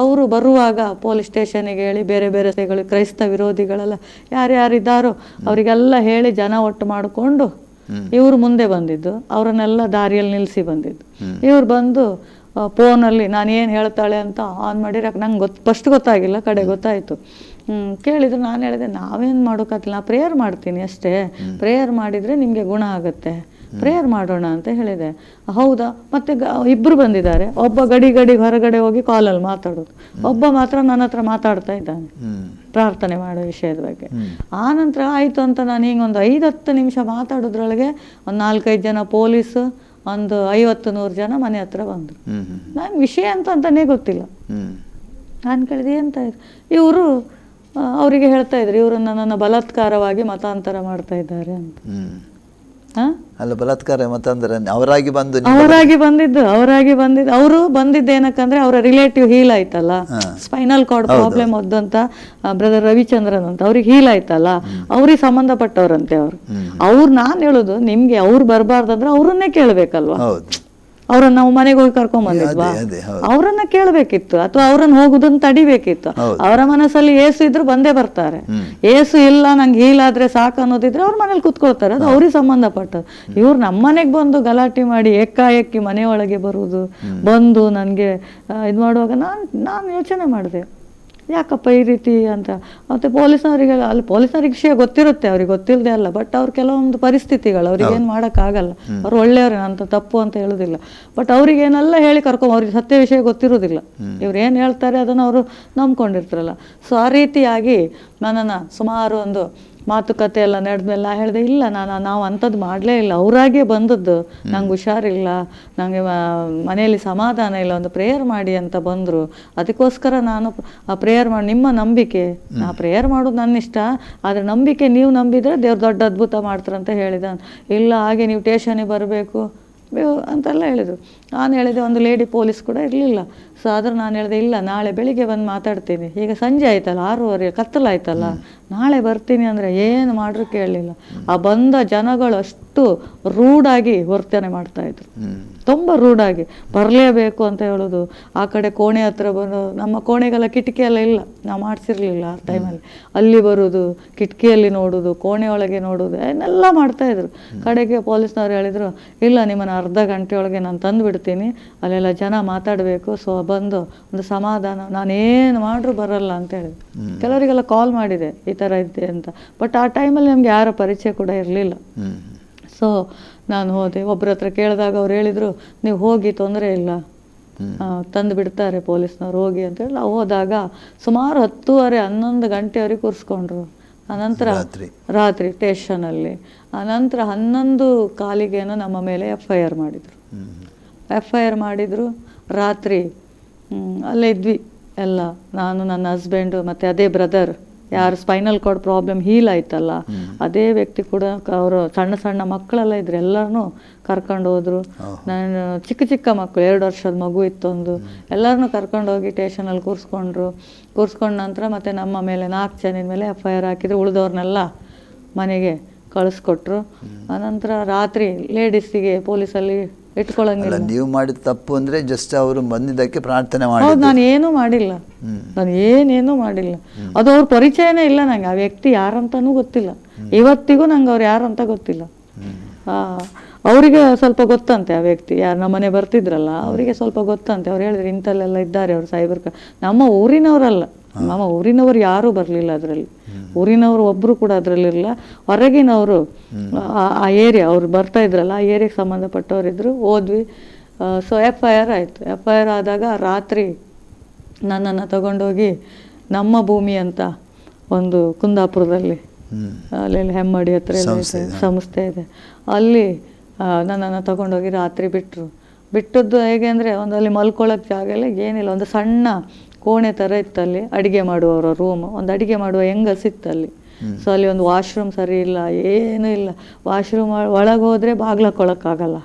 [SPEAKER 2] ಅವರು ಬರುವಾಗ ಪೊಲೀಸ್ ಸ್ಟೇಷನಿಗೆ ಹೇಳಿ ಬೇರೆ ಬೇರೆ ಕ್ರೈಸ್ತ ವಿರೋಧಿಗಳೆಲ್ಲ ಯಾರ್ಯಾರಿದ್ದಾರೋ ಅವರಿಗೆಲ್ಲ ಹೇಳಿ ಜನ ಒಟ್ಟು ಮಾಡಿಕೊಂಡು ಇವರು ಮುಂದೆ ಬಂದಿದ್ದು, ಅವರನ್ನೆಲ್ಲ ದಾರಿಯಲ್ಲಿ ನಿಲ್ಲಿಸಿ ಬಂದಿದ್ದು. ಇವ್ರು ಬಂದು ಫೋನಲ್ಲಿ ನಾನು ಏನು ಹೇಳ್ತಾಳೆ ಅಂತ ಆನ್ ಮಾಡಿರ ನಂಗೆ ಫಸ್ಟ್ ಗೊತ್ತಾಗಿಲ್ಲ, ಕಡೆ ಗೊತ್ತಾಯಿತು. ಕೇಳಿದ್ರು. ನಾನು ಹೇಳಿದೆ ನಾವೇನು ಮಾಡೋಕ್ಕಾಗಿಲ್ಲ, ನಾನು ಪ್ರೇಯರ್ ಮಾಡ್ತೀನಿ ಅಷ್ಟೇ, ಪ್ರೇಯರ್ ಮಾಡಿದರೆ ನಿಮಗೆ ಗುಣ ಆಗುತ್ತೆ, ಪ್ರೇಯರ್ ಮಾಡೋಣ ಅಂತ ಹೇಳಿದೆ. ಹೌದಾ? ಮತ್ತೆ ಇಬ್ಬರು ಬಂದಿದ್ದಾರೆ, ಒಬ್ಬ ಗಡಿ ಹೊರಗಡೆ ಹೋಗಿ ಕಾಲಲ್ಲಿ ಮಾತಾಡೋದು, ಒಬ್ಬ ಮಾತ್ರ ನನ್ನ ಹತ್ರ ಮಾತಾಡ್ತಾ ಇದ್ದಾನೆ ಪ್ರಾರ್ಥನೆ ಮಾಡೋ ವಿಷಯದ ಬಗ್ಗೆ. ಆ ನಂತರ ಆಯಿತು ಅಂತ ನಾನು ಹಿಂಗೆ ಒಂದು 5-10 ನಿಮಿಷ ಮಾತಾಡೋದ್ರೊಳಗೆ ಒಂದು 4-5 ಜನ ಪೊಲೀಸು, ಒಂದು 50-100 ಜನ ಮನೆ ಹತ್ರ ಬಂದರು. ನಂಗೆ ವಿಷಯ ಅಂತಾನೇ ಗೊತ್ತಿಲ್ಲ. ನಾನು ಕೇಳಿದೆ ಎಂತ ಇದು, ಇವರು ಅವರಿಗೆ ಹೇಳ್ತಾ ಇದ್ರು ಇವರನ್ನು ನನ್ನ ಬಲಾತ್ಕಾರವಾಗಿ ಮತಾಂತರ ಮಾಡ್ತಾ ಇದ್ದಾರೆ ಅಂತ.
[SPEAKER 1] ಅಲ್ಲ, ಬಲಾತ್ಕಾರ ಮತಾಂತರ ಅವರಾಗಿ
[SPEAKER 2] ಬಂದಿದ್ದು ಅವರು ಬಂದಿದ್ದು ಏನಕ್ಕಂದ್ರೆ ಅವರ ರಿಲೇಟಿವ್ ಹೀಲ್ ಆಯ್ತಲ್ಲ, ಸ್ಪೈನಲ್ ಕಾರ್ಡ್ ಪ್ರಾಬ್ಲಮ್ ಅಂತ ಬ್ರದರ್ ರವಿಚಂದ್ರನ್ ಅಂತ, ಅವ್ರಿಗೆ ಹೀಲ್ ಆಯ್ತಲ್ಲ, ಅವ್ರಿಗೆ ಸಂಬಂಧಪಟ್ಟವ್ರಂತೆ ಅವ್ರು ನಾನು ಹೇಳುದು ನಿಮ್ಗೆ ಅವ್ರು ಬರಬಾರ್ದಂದ್ರೆ ಅವ್ರನ್ನೇ ಕೇಳ್ಬೇಕಲ್ವಾ, ಅವ್ರನ್ನ ನಾವು ಮನೆಗೆ ಹೋಗಿ ಕರ್ಕೊಂಡ್ ಬಂದಿದ್ವಾ, ಅವ್ರನ್ನ ಕೇಳ್ಬೇಕಿತ್ತು, ಅಥವಾ ಅವ್ರನ್ನ ಹೋಗುದನ್ನ ತಡಿಬೇಕಿತ್ತು. ಅವರ ಮನಸ್ಸಲ್ಲಿ ಏಸು ಇದ್ರು ಬಂದೇ ಬರ್ತಾರೆ, ಏಸು ಇಲ್ಲ ನಂಗೆ ಹೀಲಾದ್ರೆ ಸಾಕು ಅನ್ನೋದಿದ್ರೆ ಅವ್ರ ಮನೇಲಿ ಕುತ್ಕೊಳ್ತಾರೆ, ಅದು ಅವ್ರಿಗೆ ಸಂಬಂಧಪಟ್ಟದ್ದು. ಇವ್ರು ನಮ್ಮ ಮನೆಗೆ ಬಂದು ಗಲಾಟೆ ಮಾಡಿ ಏಕಾಏಕಿ ಮನೆಯೊಳಗೆ ಬರುವುದು, ಬಂದು ನನಗೆ ಇದು ಮಾಡುವಾಗ ನಾನು ಯೋಚನೆ ಮಾಡಿದೆ ಯಾಕಪ್ಪ ಈ ರೀತಿ ಅಂತ. ಮತ್ತು ಪೊಲೀಸ್ನವರಿಗೆ ಅಲ್ಲಿ ಪೊಲೀಸ್ನವ್ರಿಗೆ ವಿಷಯ ಗೊತ್ತಿರುತ್ತೆ, ಅವ್ರಿಗೆ ಗೊತ್ತಿಲ್ಲದೆ ಅಲ್ಲ, ಬಟ್ ಅವ್ರು ಕೆಲವೊಂದು ಪರಿಸ್ಥಿತಿಗಳು ಅವ್ರಿಗೆ ಏನು ಮಾಡೋಕ್ಕಾಗಲ್ಲ, ಅವ್ರು ಒಳ್ಳೆಯವ್ರೆ ಅಂತ ತಪ್ಪು ಅಂತ ಹೇಳೋದಿಲ್ಲ, ಬಟ್ ಅವ್ರಿಗೇನೆಲ್ಲ ಹೇಳಿ ಅವ್ರಿಗೆ ಸತ್ಯ ವಿಷಯ ಗೊತ್ತಿರೋದಿಲ್ಲ, ಇವ್ರು ಏನು ಹೇಳ್ತಾರೆ ಅದನ್ನು ಅವರು ನಂಬ್ಕೊಂಡಿರ್ತಾರಲ್ಲ. ಸೊ ಆ ರೀತಿಯಾಗಿ ನನ್ನನ್ನು ಸುಮಾರು ಒಂದು ಮಾತುಕತೆ ಎಲ್ಲ ನಡೆದ್ಮೇಲೆ ನಾ ಹೇಳಿದೆ ಇಲ್ಲ ನಾವು ಅಂಥದ್ದು ಮಾಡಲೇ ಇಲ್ಲ, ಅವರಾಗೇ ಬಂದದ್ದು, ನಂಗೆ ಹುಷಾರಿಲ್ಲ, ನನಗೆ ಮನೆಯಲ್ಲಿ ಸಮಾಧಾನ ಇಲ್ಲ, ಒಂದು ಪ್ರೇಯರ್ ಮಾಡಿ ಅಂತ ಬಂದರು, ಅದಕ್ಕೋಸ್ಕರ ನಾನು ಆ ಪ್ರೇಯರ್ ಮಾಡಿ, ನಿಮ್ಮ ನಂಬಿಕೆ, ನಾ ಪ್ರೇಯರ್ ಮಾಡೋದು ನನ್ನ ಇಷ್ಟ, ಆದರೆ ನಂಬಿಕೆ ನೀವು ನಂಬಿದರೆ ದೇವ್ರು ದೊಡ್ಡ ಅದ್ಭುತ ಮಾಡ್ತಾರಂತ ಹೇಳಿದ. ಇಲ್ಲ ಹಾಗೆ ನೀವು ಸ್ಟೇಷನಿಗೆ ಬರಬೇಕು ಅಂತೆಲ್ಲ ಹೇಳಿದರು. ನಾನು ಹೇಳಿದೆ ಒಂದು ಲೇಡಿ ಪೊಲೀಸ್ ಕೂಡ ಇರಲಿಲ್ಲ. ಸೊ ಆದರೂ ನಾನು ಹೇಳಿದೆ ಇಲ್ಲ ನಾಳೆ ಬೆಳಿಗ್ಗೆ ಬಂದು ಮಾತಾಡ್ತೀನಿ, ಈಗ ಸಂಜೆ ಆಯ್ತಲ್ಲ 6:30 ಕತ್ತಲಾಯ್ತಲ್ಲ, ನಾಳೆ ಬರ್ತೀನಿ ಅಂದರೆ ಏನು ಮಾಡ್ರೂ ಕೇಳಲಿಲ್ಲ. ಆ ಬಂದ ಜನಗಳು ಅಷ್ಟು ರೂಢಾಗಿ ವರ್ತನೆ ಮಾಡ್ತಾಯಿದ್ರು, ತುಂಬ ರೂಢಾಗಿ ಬರಲೇಬೇಕು ಅಂತ ಹೇಳೋದು. ಆ ಕಡೆ ಕೋಣೆ ಹತ್ರ ಬರೋ, ನಮ್ಮ ಕೋಣೆಗೆಲ್ಲ ಕಿಟಕಿ ಎಲ್ಲ ಇಲ್ಲ, ನಾವು ಮಾಡಿಸಿರ್ಲಿಲ್ಲ ಆ ಟೈಮಲ್ಲಿ, ಅಲ್ಲಿ ಬರೋದು, ಕಿಟಕಿಯಲ್ಲಿ ನೋಡೋದು, ಕೋಣೆ ಒಳಗೆ ನೋಡೋದು, ಏನೆಲ್ಲ ಮಾಡ್ತಾಯಿದ್ರು. ಕಡೆಗೆ ಪೊಲೀಸ್ನವ್ರು ಹೇಳಿದರು ಇಲ್ಲ ನಿಮ್ಮನ್ನು ಅರ್ಧ ಗಂಟೆ ಒಳಗೆ ನಾನು ತಂದು ಬಿಡ್ತೀನಿ, ಅಲ್ಲೆಲ್ಲ ಜನ ಮಾತಾಡಬೇಕು, ಸೊ ಬಂದು ಒಂದು ಸಮಾಧಾನ, ನಾನೇನು ಮಾಡ್ರೂ ಬರಲ್ಲ ಅಂತ ಹೇಳಿದ್ರು. ಕೆಲವರಿಗೆಲ್ಲ ಕಾಲ್ ಮಾಡಿದೆ ಈ ಥರ ಇದ್ದೆ ಅಂತ, ಬಟ್ ಆ ಟೈಮಲ್ಲಿ ನಮಗೆ ಯಾರ ಪರಿಚಯ ಕೂಡ ಇರಲಿಲ್ಲ. ಸೊ ನಾನು ಹೋದೆ, ಒಬ್ಬರ ಹತ್ರ ಕೇಳಿದಾಗ ಅವ್ರು ಹೇಳಿದರು ನೀವು ಹೋಗಿ ತೊಂದರೆ ಇಲ್ಲ, ತಂದು ಬಿಡ್ತಾರೆ ಪೊಲೀಸ್ನವ್ರು ಹೋಗಿ ಅಂತೇಳಿ. ನಾವು ಹೋದಾಗ ಸುಮಾರು 10:30-11 ಗಂಟೆವರೆಗೆ ಕೂರಿಸ್ಕೊಂಡ್ರು. ಆನಂತರ ರಾತ್ರಿ ಸ್ಟೇಷನಲ್ಲಿ, ಆನಂತರ 11:15 ನಮ್ಮ ಮೇಲೆ FIR ಮಾಡಿದರು. ರಾತ್ರಿ ಅಲ್ಲೇ ಇದ್ವಿ ಎಲ್ಲ, ನಾನು ನನ್ನ ಹಸ್ಬೆಂಡು ಮತ್ತು ಅದೇ ಬ್ರದರ್, ಯಾರು ಸ್ಪೈನಲ್ ಕಾರ್ಡ್ ಪ್ರಾಬ್ಲಮ್ ಹೀಲ್ ಆಯ್ತಲ್ಲ ಅದೇ ವ್ಯಕ್ತಿ ಕೂಡ, ಅವರು ಸಣ್ಣ ಮಕ್ಕಳೆಲ್ಲ ಇದ್ರು, ಎಲ್ಲರನ್ನೂ ಕರ್ಕೊಂಡು ಹೋದ್ರು. ನಾನು ಚಿಕ್ಕ ಮಕ್ಕಳು, 2 ವರ್ಷದ ಮಗು ಇತ್ತೊಂದು, ಎಲ್ಲರನ್ನೂ ಕರ್ಕೊಂಡೋಗಿ ಸ್ಟೇಷನಲ್ಲಿ ಕೂರಿಸ್ಕೊಂಡ ನಂತರ ಮತ್ತೆ ನಮ್ಮ ಮೇಲೆ 4 ಜನದ ಮೇಲೆ FIR ಹಾಕಿದ್ರು, ಉಳಿದವ್ರನ್ನೆಲ್ಲ ಮನೆಗೆ ಕಳಿಸ್ಕೊಟ್ರು. ಆನಂತರ ರಾತ್ರಿ ಲೇಡೀಸಿಗೆ ಪೊಲೀಸಲ್ಲಿ ಇಟ್ಕೊಳ್ಳಂಗಿಲ್ಲ.
[SPEAKER 1] ನೀವು ಮಾಡಿದ ತಪ್ಪು ಅಂದರೆ ಜಸ್ಟ್ ಅವರು ಬಂದಿದ್ದಕ್ಕೆ ಪ್ರಾರ್ಥನೆ ಮಾಡಿ.
[SPEAKER 2] ಹೌದು, ನಾನು ಏನೂ ಮಾಡಿಲ್ಲ, ನಾನು ಏನೇನೂ ಮಾಡಿಲ್ಲ. ಅದು ಅವ್ರ ಪರಿಚಯನೇ ಇಲ್ಲ ನಂಗೆ, ಆ ವ್ಯಕ್ತಿ ಯಾರಂತನೂ ಗೊತ್ತಿಲ್ಲ, ಇವತ್ತಿಗೂ ನಂಗೆ ಅವ್ರು ಯಾರಂತ ಗೊತ್ತಿಲ್ಲ. ಅವರಿಗೆ ಸ್ವಲ್ಪ ಗೊತ್ತಂತೆ, ಆ ವ್ಯಕ್ತಿ ಯಾರು ನಮ್ಮ ಮನೆ ಬರ್ತಿದ್ರಲ್ಲ ಅವರಿಗೆ ಸ್ವಲ್ಪ ಗೊತ್ತಂತೆ. ಅವ್ರು ಹೇಳಿದ್ರು ಇಂಥಲ್ಲೆಲ್ಲ ಇದ್ದಾರೆ ಅವರು ಸೈಬರ್ ನಮ್ಮ ಊರಿನವರಲ್ಲ, ನಮ್ಮ ಊರಿನವರು ಯಾರೂ ಬರಲಿಲ್ಲ ಅದರಲ್ಲಿ, ಊರಿನವರು ಒಬ್ಬರು ಕೂಡ ಅದರಲ್ಲಿರಲಿಲ್ಲ, ಹೊರಗಿನವರು ಆ ಏರಿಯಾ ಅವ್ರು ಬರ್ತಾ ಇದ್ರಲ್ಲ ಆ ಏರಿಯಾಗೆ ಸಂಬಂಧಪಟ್ಟವರಿದ್ದರು. ಹೋದ್ವಿ. ಸೊ FIR ಆಯಿತು. FIR ಆದಾಗ ರಾತ್ರಿ ನನ್ನನ್ನು ತಗೊಂಡೋಗಿ ನಮ್ಮ ಭೂಮಿ ಅಂತ ಒಂದು ಕುಂದಾಪುರದಲ್ಲಿ, ಅಲ್ಲಿ ಹೆಮ್ಮಡಿ ಹತ್ರ ಸಂಸ್ಥೆ ಇದೆ, ಅಲ್ಲಿ ನನ್ನನ್ನು ತಗೊಂಡೋಗಿ ರಾತ್ರಿ ಬಿಟ್ಟದ್ದು ಹೇಗೆ ಅಂದರೆ ಒಂದು ಅಲ್ಲಿ ಮಲ್ಕೊಳ್ಳೋಕ್ಕೆ ಜಾಗ ಇಲ್ಲ, ಏನಿಲ್ಲ, ಒಂದು ಸಣ್ಣ ಕೋಣೆ ಥರ ಇತ್ತಲ್ಲಿ, ಅಡುಗೆ ಮಾಡುವವರ ರೂಮ್, ಒಂದು ಅಡುಗೆ ಮಾಡುವ ಹೆಂಗಸಿತ್ತಲ್ಲಿ. ಸೊ ಅಲ್ಲಿ ಒಂದು ವಾಶ್ರೂಮ್ ಸರಿ ಇಲ್ಲ, ಏನೂ ಇಲ್ಲ. ವಾಶ್ರೂಮ್ ಒಳಗೆ ಹೋದರೆ ಬಾಗಿಲು ಹಾಕ್ಕೊಳಕ್ಕಾಗಲ್ಲ,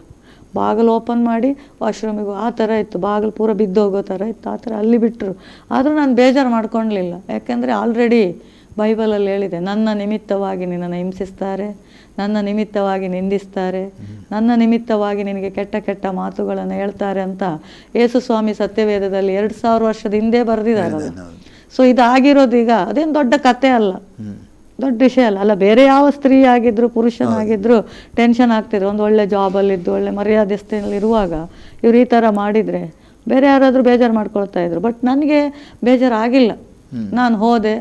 [SPEAKER 2] ಬಾಗಿಲು ಓಪನ್ ಮಾಡಿ ವಾಶ್ರೂಮಿಗೂ ಆ ಥರ ಇತ್ತು, ಬಾಗಿಲು ಪೂರ ಬಿದ್ದೋಗೋ ಥರ ಇತ್ತು, ಆ ಥರ ಅಲ್ಲಿ ಬಿಟ್ಟರು. ಆದರೂ ನಾನು ಬೇಜಾರು ಮಾಡ್ಕೊಳ್ಲಿಲ್ಲ, ಯಾಕೆಂದರೆ ಆಲ್ರೆಡಿ ಬೈಬಲಲ್ಲಿ ಹೇಳಿದೆ, ನನ್ನ ನಿಮಿತ್ತವಾಗಿ ನಿನ್ನನ್ನು ಹಿಂಸಿಸ್ತಾರೆ, ನನ್ನ ನಿಮಿತ್ತವಾಗಿ ನಿಂದಿಸ್ತಾರೆ, ನನ್ನ ನಿಮಿತ್ತವಾಗಿ ನಿನಗೆ ಕೆಟ್ಟ ಕೆಟ್ಟ ಮಾತುಗಳನ್ನು ಹೇಳ್ತಾರೆ ಅಂತ ಯೇಸು ಸ್ವಾಮಿ ಸತ್ಯವೇದದಲ್ಲಿ 2000 ವರ್ಷದ ಹಿಂದೆ ಬರೆದಿದ್ದಾರೆ. ಸೊ ಇದಾಗಿರೋದು ಈಗ ಅದೇನು ದೊಡ್ಡ ಕತೆ ಅಲ್ಲ, ದೊಡ್ಡ ವಿಷಯ ಅಲ್ಲ. ಬೇರೆ ಯಾವ ಸ್ತ್ರೀ ಆಗಿದ್ರು ಪುರುಷನಾಗಿದ್ರು ಟೆನ್ಷನ್ ಆಗ್ತಿದ್ರು. ಒಂದು ಒಳ್ಳೆ ಜಾಬಲ್ಲಿದ್ದು ಒಳ್ಳೆ ಮರ್ಯಾದೆಸ್ಥಿತಿಯಲ್ಲಿರುವಾಗ ಇವ್ರು ಈ ಥರ ಮಾಡಿದರೆ ಬೇರೆ ಯಾರಾದರೂ ಬೇಜಾರು ಮಾಡ್ಕೊಳ್ತಾ ಇದ್ರು. ಬಟ್ ನನಗೆ ಬೇಜಾರಾಗಿಲ್ಲ. ನಾನು ಹೋದೆ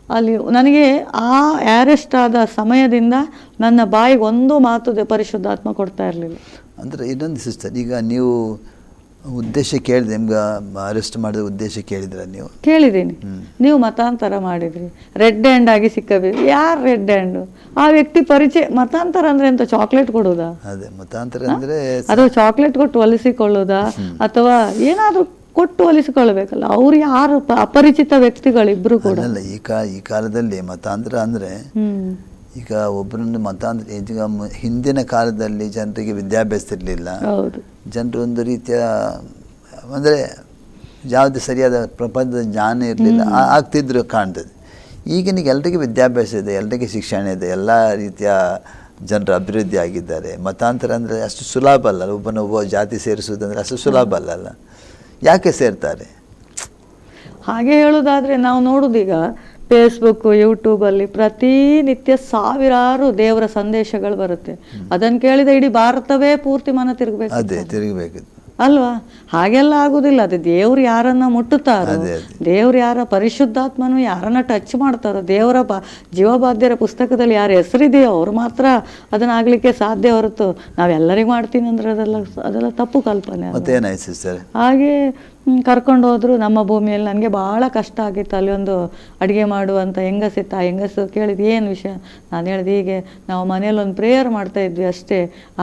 [SPEAKER 2] ಅಲ್ಲಿ, ನನಗೆ ಆ ಅರೆಸ್ಟ್ ಆದ ಸಮಯದಿಂದ ನನ್ನ ಬಾಯಿಗೆ ಒಂದು ಮಾತು ಪರಿಶುದ್ಧಾತ್ಮ ಕೊಡ್ತಾ ಇರಲಿಲ್ಲ.
[SPEAKER 1] ಅಂದರೆ ಇನ್ನೊಂದು ಸಿಸ್ಟರ್, ಈಗ ನೀವು ಉದ್ದೇಶ ಕೇಳಿದೆ, ನಿಮ್ಗೆ ಅರೆಸ್ಟ್ ಮಾಡಿದ ಉದ್ದೇಶ ಕೇಳಿದ್ರೆ ನೀವು?
[SPEAKER 2] ಕೇಳಿದ್ದೀನಿ. ನೀವು ಮತಾಂತರ ಮಾಡಿದ್ರಿ, ರೆಡ್ ಹ್ಯಾಂಡ್ ಆಗಿ ಸಿಕ್ಕಬೇಕು. ಯಾರು ರೆಡ್ ಹ್ಯಾಂಡು? ಆ ವ್ಯಕ್ತಿ ಪರಿಚಯ. ಮತಾಂತರ ಅಂದ್ರೆ ಎಂತ ಚಾಕ್ಲೇಟ್ ಕೊಡೋದಾ?
[SPEAKER 1] ಅದೇ ಮತಾಂತರ ಅಂದರೆ
[SPEAKER 2] ಅಥವಾ ಚಾಕ್ಲೇಟ್ ಕೊಟ್ಟು ಹೊಲಿಸಿಕೊಳ್ಳೋದಾ, ಅಥವಾ ಏನಾದರೂ ಕೊಟ್ಟು ಹೊಲಿಸಿಕೊಳ್ಬೇಕಲ್ಲ. ಅವ್ರು ಯಾರು ಅಪರಿಚಿತ ವ್ಯಕ್ತಿಗಳಿಬ್ರು ಕೂಡ.
[SPEAKER 1] ಅಲ್ಲ, ಈ ಕಾಲದಲ್ಲಿ ಮತಾಂತರ ಅಂದರೆ ಈಗ ಒಬ್ಬರನ್ನು ಮತಾಂತರ, ಈಗ ಹಿಂದಿನ ಕಾಲದಲ್ಲಿ ಜನರಿಗೆ ವಿದ್ಯಾಭ್ಯಾಸ ಇರಲಿಲ್ಲ, ಜನರು ಒಂದು ರೀತಿಯ ಅಂದರೆ ಯಾವುದೇ ಸರಿಯಾದ ಪ್ರಪಂಚದ ಜ್ಞಾನ ಇರಲಿಲ್ಲ, ಆಗ್ತಿದ್ರು ಕಾಣ್ತದೆ. ಈಗಿನ ಎಲ್ರಿಗೂ ವಿದ್ಯಾಭ್ಯಾಸ ಇದೆ, ಎಲ್ರಿಗೂ ಶಿಕ್ಷಣ ಇದೆ, ಎಲ್ಲ ರೀತಿಯ ಜನರು ಅಭಿವೃದ್ಧಿ ಆಗಿದ್ದಾರೆ. ಮತಾಂತರ ಅಂದರೆ ಅಷ್ಟು ಸುಲಭ ಅಲ್ಲ, ಒಬ್ಬ ಜಾತಿ ಸೇರಿಸುವುದಂದರೆ ಅಷ್ಟು ಸುಲಭ ಅಲ್ಲಲ್ಲ. ಯಾಕೆ ಸೇರ್ತಾರೆ?
[SPEAKER 2] ಹಾಗೆ ಹೇಳೋದಾದರೆ ನಾವು ನೋಡೋದೀಗ ಫೇಸ್ಬುಕ್, ಯೂಟ್ಯೂಬಲ್ಲಿ ಪ್ರತಿನಿತ್ಯ ಸಾವಿರಾರು ದೇವರ ಸಂದೇಶಗಳು ಬರುತ್ತೆ. ಅದನ್ನು ಕೇಳಿದ ಇಡೀ ಭಾರತವೇ ಪೂರ್ತಿ ಮನ ತಿರುಗಬೇಕು.
[SPEAKER 1] ಅದೇ ತಿರುಗಬೇಕು
[SPEAKER 2] ಅಲ್ವಾ? ಹಾಗೆಲ್ಲ ಆಗುದಿಲ್ಲ. ಅದು ದೇವ್ರು ಯಾರನ್ನ ಮುಟ್ಟುತ್ತಾರೋ, ದೇವ್ರು ಯಾರ ಪರಿಶುದ್ಧಾತ್ಮನು ಯಾರನ್ನ ಟಚ್ ಮಾಡ್ತಾರೋ, ದೇವರ ಜೀವಬಾಧ್ಯರ ಪುಸ್ತಕದಲ್ಲಿ ಯಾರ ಹೆಸರಿದೆಯೋ ಅವ್ರು ಮಾತ್ರ ಅದನ್ನ ಆಗ್ಲಿಕ್ಕೆ ಸಾಧ್ಯ ಹೊರತು ನಾವೆಲ್ಲರಿಗೂ ಮಾಡ್ತೀನಿ ಅಂದ್ರೆ ಅದೆಲ್ಲ ತಪ್ಪು ಕಲ್ಪನೆ. ಹಾಗೆ ಕರ್ಕೊಂಡು ಹೋದ್ರು ನಮ್ಮ ಭೂಮಿಯಲ್ಲಿ. ನನಗೆ ಭಾಳ ಕಷ್ಟ ಆಗಿತ್ತು. ಅಲ್ಲಿ ಒಂದು ಅಡುಗೆ ಮಾಡುವಂಥ ಹೆಂಗಸಿತ್ತು. ಆ ಹೆಂಗಸು ಕೇಳಿದ್ದು ಏನು ವಿಷಯ? ನಾನು ಹೇಳಿದೆ, ಹೀಗೆ ನಾವು ಮನೇಲಿ ಒಂದು ಪ್ರೇಯರ್ ಮಾಡ್ತಾ ಇದ್ವಿ ಅಷ್ಟೇ,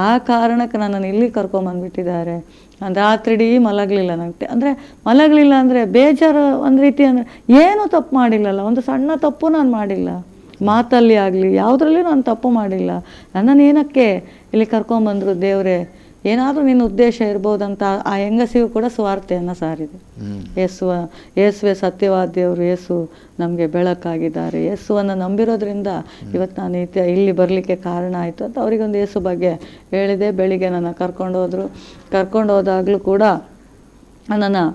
[SPEAKER 2] ಆ ಕಾರಣಕ್ಕೆ ನನ್ನನ್ನು ಇಲ್ಲಿ ಕರ್ಕೊಂಬಂದ್ಬಿಟ್ಟಿದ್ದಾರೆ. ನಾನು ರಾತ್ರಿ ಇಡೀ ಮಲಗಲಿಲ್ಲ. ನನಗೆ ಅಂದರೆ ಮಲಗಲಿಲ್ಲ ಅಂದರೆ ಬೇಜಾರು ಒಂದು ರೀತಿ. ಅಂದರೆ ಏನೂ ತಪ್ಪು ಮಾಡಿಲ್ಲಲ್ಲ, ಒಂದು ಸಣ್ಣ ತಪ್ಪು ನಾನು ಮಾಡಿಲ್ಲ, ಮಾತಲ್ಲಿ ಆಗಲಿ ಯಾವುದ್ರಲ್ಲಿ ನಾನು ತಪ್ಪು ಮಾಡಿಲ್ಲ. ನನ್ನನ್ನು ಏನಕ್ಕೆ ಇಲ್ಲಿ ಕರ್ಕೊಂಬಂದರು ದೇವರೇ? ಏನಾದರೂ ನಿನ್ನ ಉದ್ದೇಶ ಇರ್ಬೋದಂತ ಆ ಹೆಂಗಸಿಗೂ ಕೂಡ ಸ್ವಾರ್ಥೆಯನ್ನು ಸಾರಿದೆ. ಯೇಸುವೆ ಸತ್ಯವಾದ ದೇವರು, ಯೇಸು ನಮಗೆ ಬೆಳಕಾಗಿದ್ದಾರೆ, ಯೇಸುವನ್ನು ನಂಬಿರೋದ್ರಿಂದ ಇವತ್ತು ನಾನು ಇಲ್ಲಿ ಬರಲಿಕ್ಕೆ ಕಾರಣ ಆಯಿತು ಅಂತ ಅವರಿಗೊಂದು ಯೇಸು ಬಗ್ಗೆ ಹೇಳಿದೆ. ಬೆಳಿಗ್ಗೆ ನನ್ನ ಕರ್ಕೊಂಡು ಹೋದಾಗಲೂ ಕೂಡ ನನ್ನನ್ನು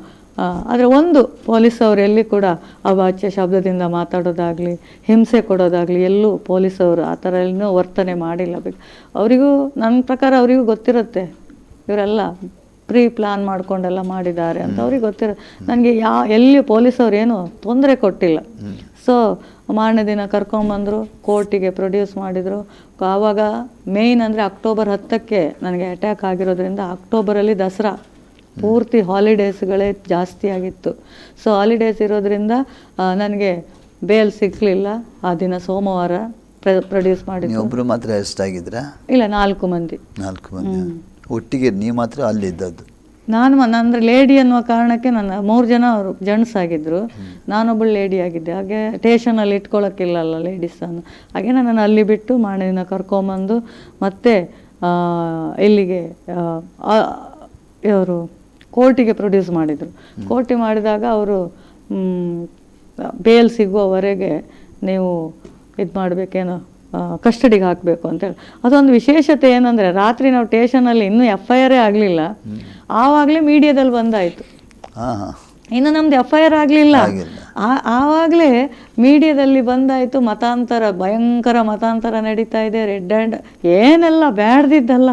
[SPEAKER 2] ಆದರೆ ಒಂದು ಪೊಲೀಸವರು ಎಲ್ಲಿ ಕೂಡ ಅವಾಚ್ಯ ಶಬ್ದದಿಂದ ಮಾತಾಡೋದಾಗಲಿ, ಹಿಂಸೆ ಕೊಡೋದಾಗಲಿ ಎಲ್ಲೂ ಪೊಲೀಸವರು ಆ ಥರ ಏನೂ ವರ್ತನೆ ಮಾಡಿಲ್ಲ. ಅವರಿಗೂ ನನ್ನ ಪ್ರಕಾರ ಅವರಿಗೂ ಗೊತ್ತಿರುತ್ತೆ ಇವರೆಲ್ಲ ಪ್ರೀ ಪ್ಲಾನ್ ಮಾಡ್ಕೊಂಡೆಲ್ಲ ಮಾಡಿದ್ದಾರೆ ಅಂತ ಅವ್ರಿಗೆ ಗೊತ್ತಿರೋ. ನನಗೆ ಎಲ್ಲಿ ಪೊಲೀಸವ್ರು ಏನೂ ತೊಂದರೆ ಕೊಟ್ಟಿಲ್ಲ. ಸೊ ಮಾರನೇ ದಿನ ಕರ್ಕೊಂಬಂದರು, ಕೋರ್ಟಿಗೆ ಪ್ರೊಡ್ಯೂಸ್ ಮಾಡಿದರು. ಆವಾಗ ಮೇಯ್ನ್ ಅಂದರೆ ಅಕ್ಟೋಬರ್ 10ಕ್ಕೆ ನನಗೆ ಅಟ್ಯಾಕ್ ಆಗಿರೋದ್ರಿಂದ ಅಕ್ಟೋಬರಲ್ಲಿ ದಸರಾ ಪೂರ್ತಿ ಹಾಲಿಡೇಸ್ಗಳೇ ಜಾಸ್ತಿ ಆಗಿತ್ತು. ಸೊ ಹಾಲಿಡೇಸ್ ಇರೋದ್ರಿಂದ ನನಗೆ ಬೇಲ್ ಸಿಕ್ಕಲಿಲ್ಲ. ಆ ದಿನ ಸೋಮವಾರ ಪ್ರೊಡ್ಯೂಸ್ ಮಾಡಿದ್ರು.
[SPEAKER 1] ಒಬ್ಬರು ಮಾತ್ರ ಎಷ್ಟಾಗಿದ್ರಾ?
[SPEAKER 2] ಇಲ್ಲ, 4 ಮಂದಿ.
[SPEAKER 1] 4 ಮಂದಿ ಒಟ್ಟಿಗೆ? ನೀವು ಮಾತ್ರ ಅಲ್ಲಿದ್ದದ್ದು?
[SPEAKER 2] ನಾನು ಅಂದರೆ ಲೇಡಿ ಅನ್ನುವ ಕಾರಣಕ್ಕೆ ನನ್ನ 3 ಜನ ಅವರು ಜೆಂಟ್ಸ್ ಆಗಿದ್ದರು, ನಾನೊಬ್ಬಳು ಲೇಡಿ ಆಗಿದ್ದೆ. ಹಾಗೆ ಸ್ಟೇಷನಲ್ಲಿ ಇಟ್ಕೊಳ್ಳೋಕ್ಕಿಲ್ಲಲ್ಲ ಲೇಡೀಸನ್ನು. ಹಾಗೆ ನನ್ನನ್ನು ಅಲ್ಲಿ ಬಿಟ್ಟು ಮಾರನೇ ದಿನ ಕರ್ಕೊಂಬಂದು ಮತ್ತೆ ಇಲ್ಲಿಗೆ ಇವರು ಕೋರ್ಟಿಗೆ ಪ್ರೊಡ್ಯೂಸ್ ಮಾಡಿದರು. ಕೋರ್ಟಿಗೆ ಮಾಡಿದಾಗ ಅವರು ಬೇಲ್ ಸಿಗುವವರೆಗೆ ನೀವು ಇದು ಮಾಡಬೇಕೇನೋ, ಕಸ್ಟಡಿಗೆ ಹಾಕಬೇಕು ಅಂತೇಳಿ. ಅದೊಂದು ವಿಶೇಷತೆ ಏನಂದರೆ, ರಾತ್ರಿ ನಾವು ಸ್ಟೇಷನಲ್ಲಿ ಇನ್ನೂ FIR ಆಗಲಿಲ್ಲ, ಆವಾಗಲೇ ಮೀಡಿಯಾದಲ್ಲಿ ಬಂದಾಯಿತು. ಇನ್ನು ನಮ್ದು FIR ಆಗಲಿಲ್ಲ, ಆವಾಗಲೇ ಮೀಡಿಯಾದಲ್ಲಿ ಬಂದಾಯಿತು. ಮತಾಂತರ, ಭಯಂಕರ ಮತಾಂತರ ನಡೀತಾ ಇದೆ, ರೆಡ್ ಹ್ಯಾಂಡ್ ಏನೆಲ್ಲ ಬ್ಯಾಡ್ದಿದ್ದಲ್ಲ.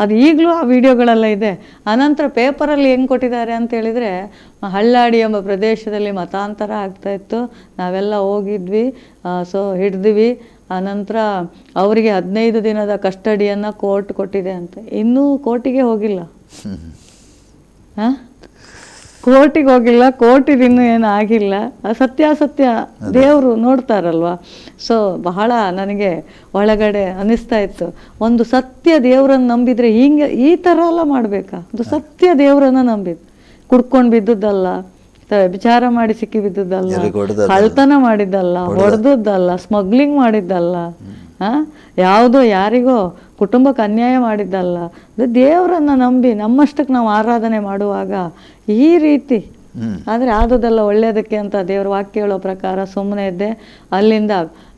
[SPEAKER 2] ಅದು ಈಗಲೂ ಆ ವಿಡಿಯೋಗಳೆಲ್ಲ ಇದೆ. ಆನಂತರ ಪೇಪರಲ್ಲಿ ಹೆಂಗೆ ಕೊಟ್ಟಿದ್ದಾರೆ ಅಂತ ಹೇಳಿದರೆ, ಹಳ್ಳಾಡಿ ಎಂಬ ಪ್ರದೇಶದಲ್ಲಿ ಮತಾಂತರ ಆಗ್ತಾಯಿತ್ತು, ನಾವೆಲ್ಲ ಹೋಗಿದ್ವಿ, ಸೊ ಹಿಡಿದ್ವಿ. ಆನಂತರ ಅವರಿಗೆ 15 ದಿನದ ಕಸ್ಟಡಿಯನ್ನು ಕೋರ್ಟ್ ಕೊಟ್ಟಿದೆ ಅಂತ. ಇನ್ನೂ ಕೋರ್ಟಿಗೆ ಹೋಗಿಲ್ಲ. ಕೋರ್ಟಿಗೆ ಹೋಗಿಲ್ಲ, ಕೋರ್ಟಿಗೆ ಇನ್ನೂ ಏನು ಆಗಿಲ್ಲ. ಸತ್ಯಾಸತ್ಯ ದೇವರು ನೋಡ್ತಾರಲ್ವ. ಸೊ ಬಹಳ ನನಗೆ ಒಳಗಡೆ ಅನ್ನಿಸ್ತಾ ಇತ್ತು, ಒಂದು ಸತ್ಯ ದೇವರನ್ನು ನಂಬಿದರೆ ಹಿಂಗೆ ಈ ಥರ ಎಲ್ಲ ಮಾಡಬೇಕಾ? ಒಂದು ಸತ್ಯ ದೇವರನ್ನು ನಂಬಿದ್ದು, ಕುಡ್ಕೊಂಡು ಬಿದ್ದುದಲ್ಲ, ವಿಚಾರ ಮಾಡಿ ಸಿಕ್ಕಿ ಬಿದ್ದುದಲ್ಲ, ಕಳ್ತನ ಮಾಡಿದ್ದಲ್ಲ, ಹೊಡೆದದ್ದಲ್ಲ, ಸ್ಮಗ್ಲಿಂಗ್ ಮಾಡಿದ್ದಲ್ಲ, ಯಾವುದೋ ಯಾರಿಗೋ ಕುಟುಂಬಕ್ಕೆ ಅನ್ಯಾಯ ಮಾಡಿದ್ದಲ್ಲ. ದೇವರನ್ನು ನಂಬಿ ನಮ್ಮಷ್ಟಕ್ಕೆ ನಾವು ಆರಾಧನೆ ಮಾಡುವಾಗ ಈ ರೀತಿ ಆದರೆ ಆದದೆಲ್ಲ ಒಳ್ಳೆಯದಕ್ಕೆ ಅಂತ ದೇವ್ರ ವಾಕ್ಯ ಹೇಳೋ ಪ್ರಕಾರ ಸುಮ್ಮನೆ ಇದ್ದೆ. ಅಲ್ಲಿಂದ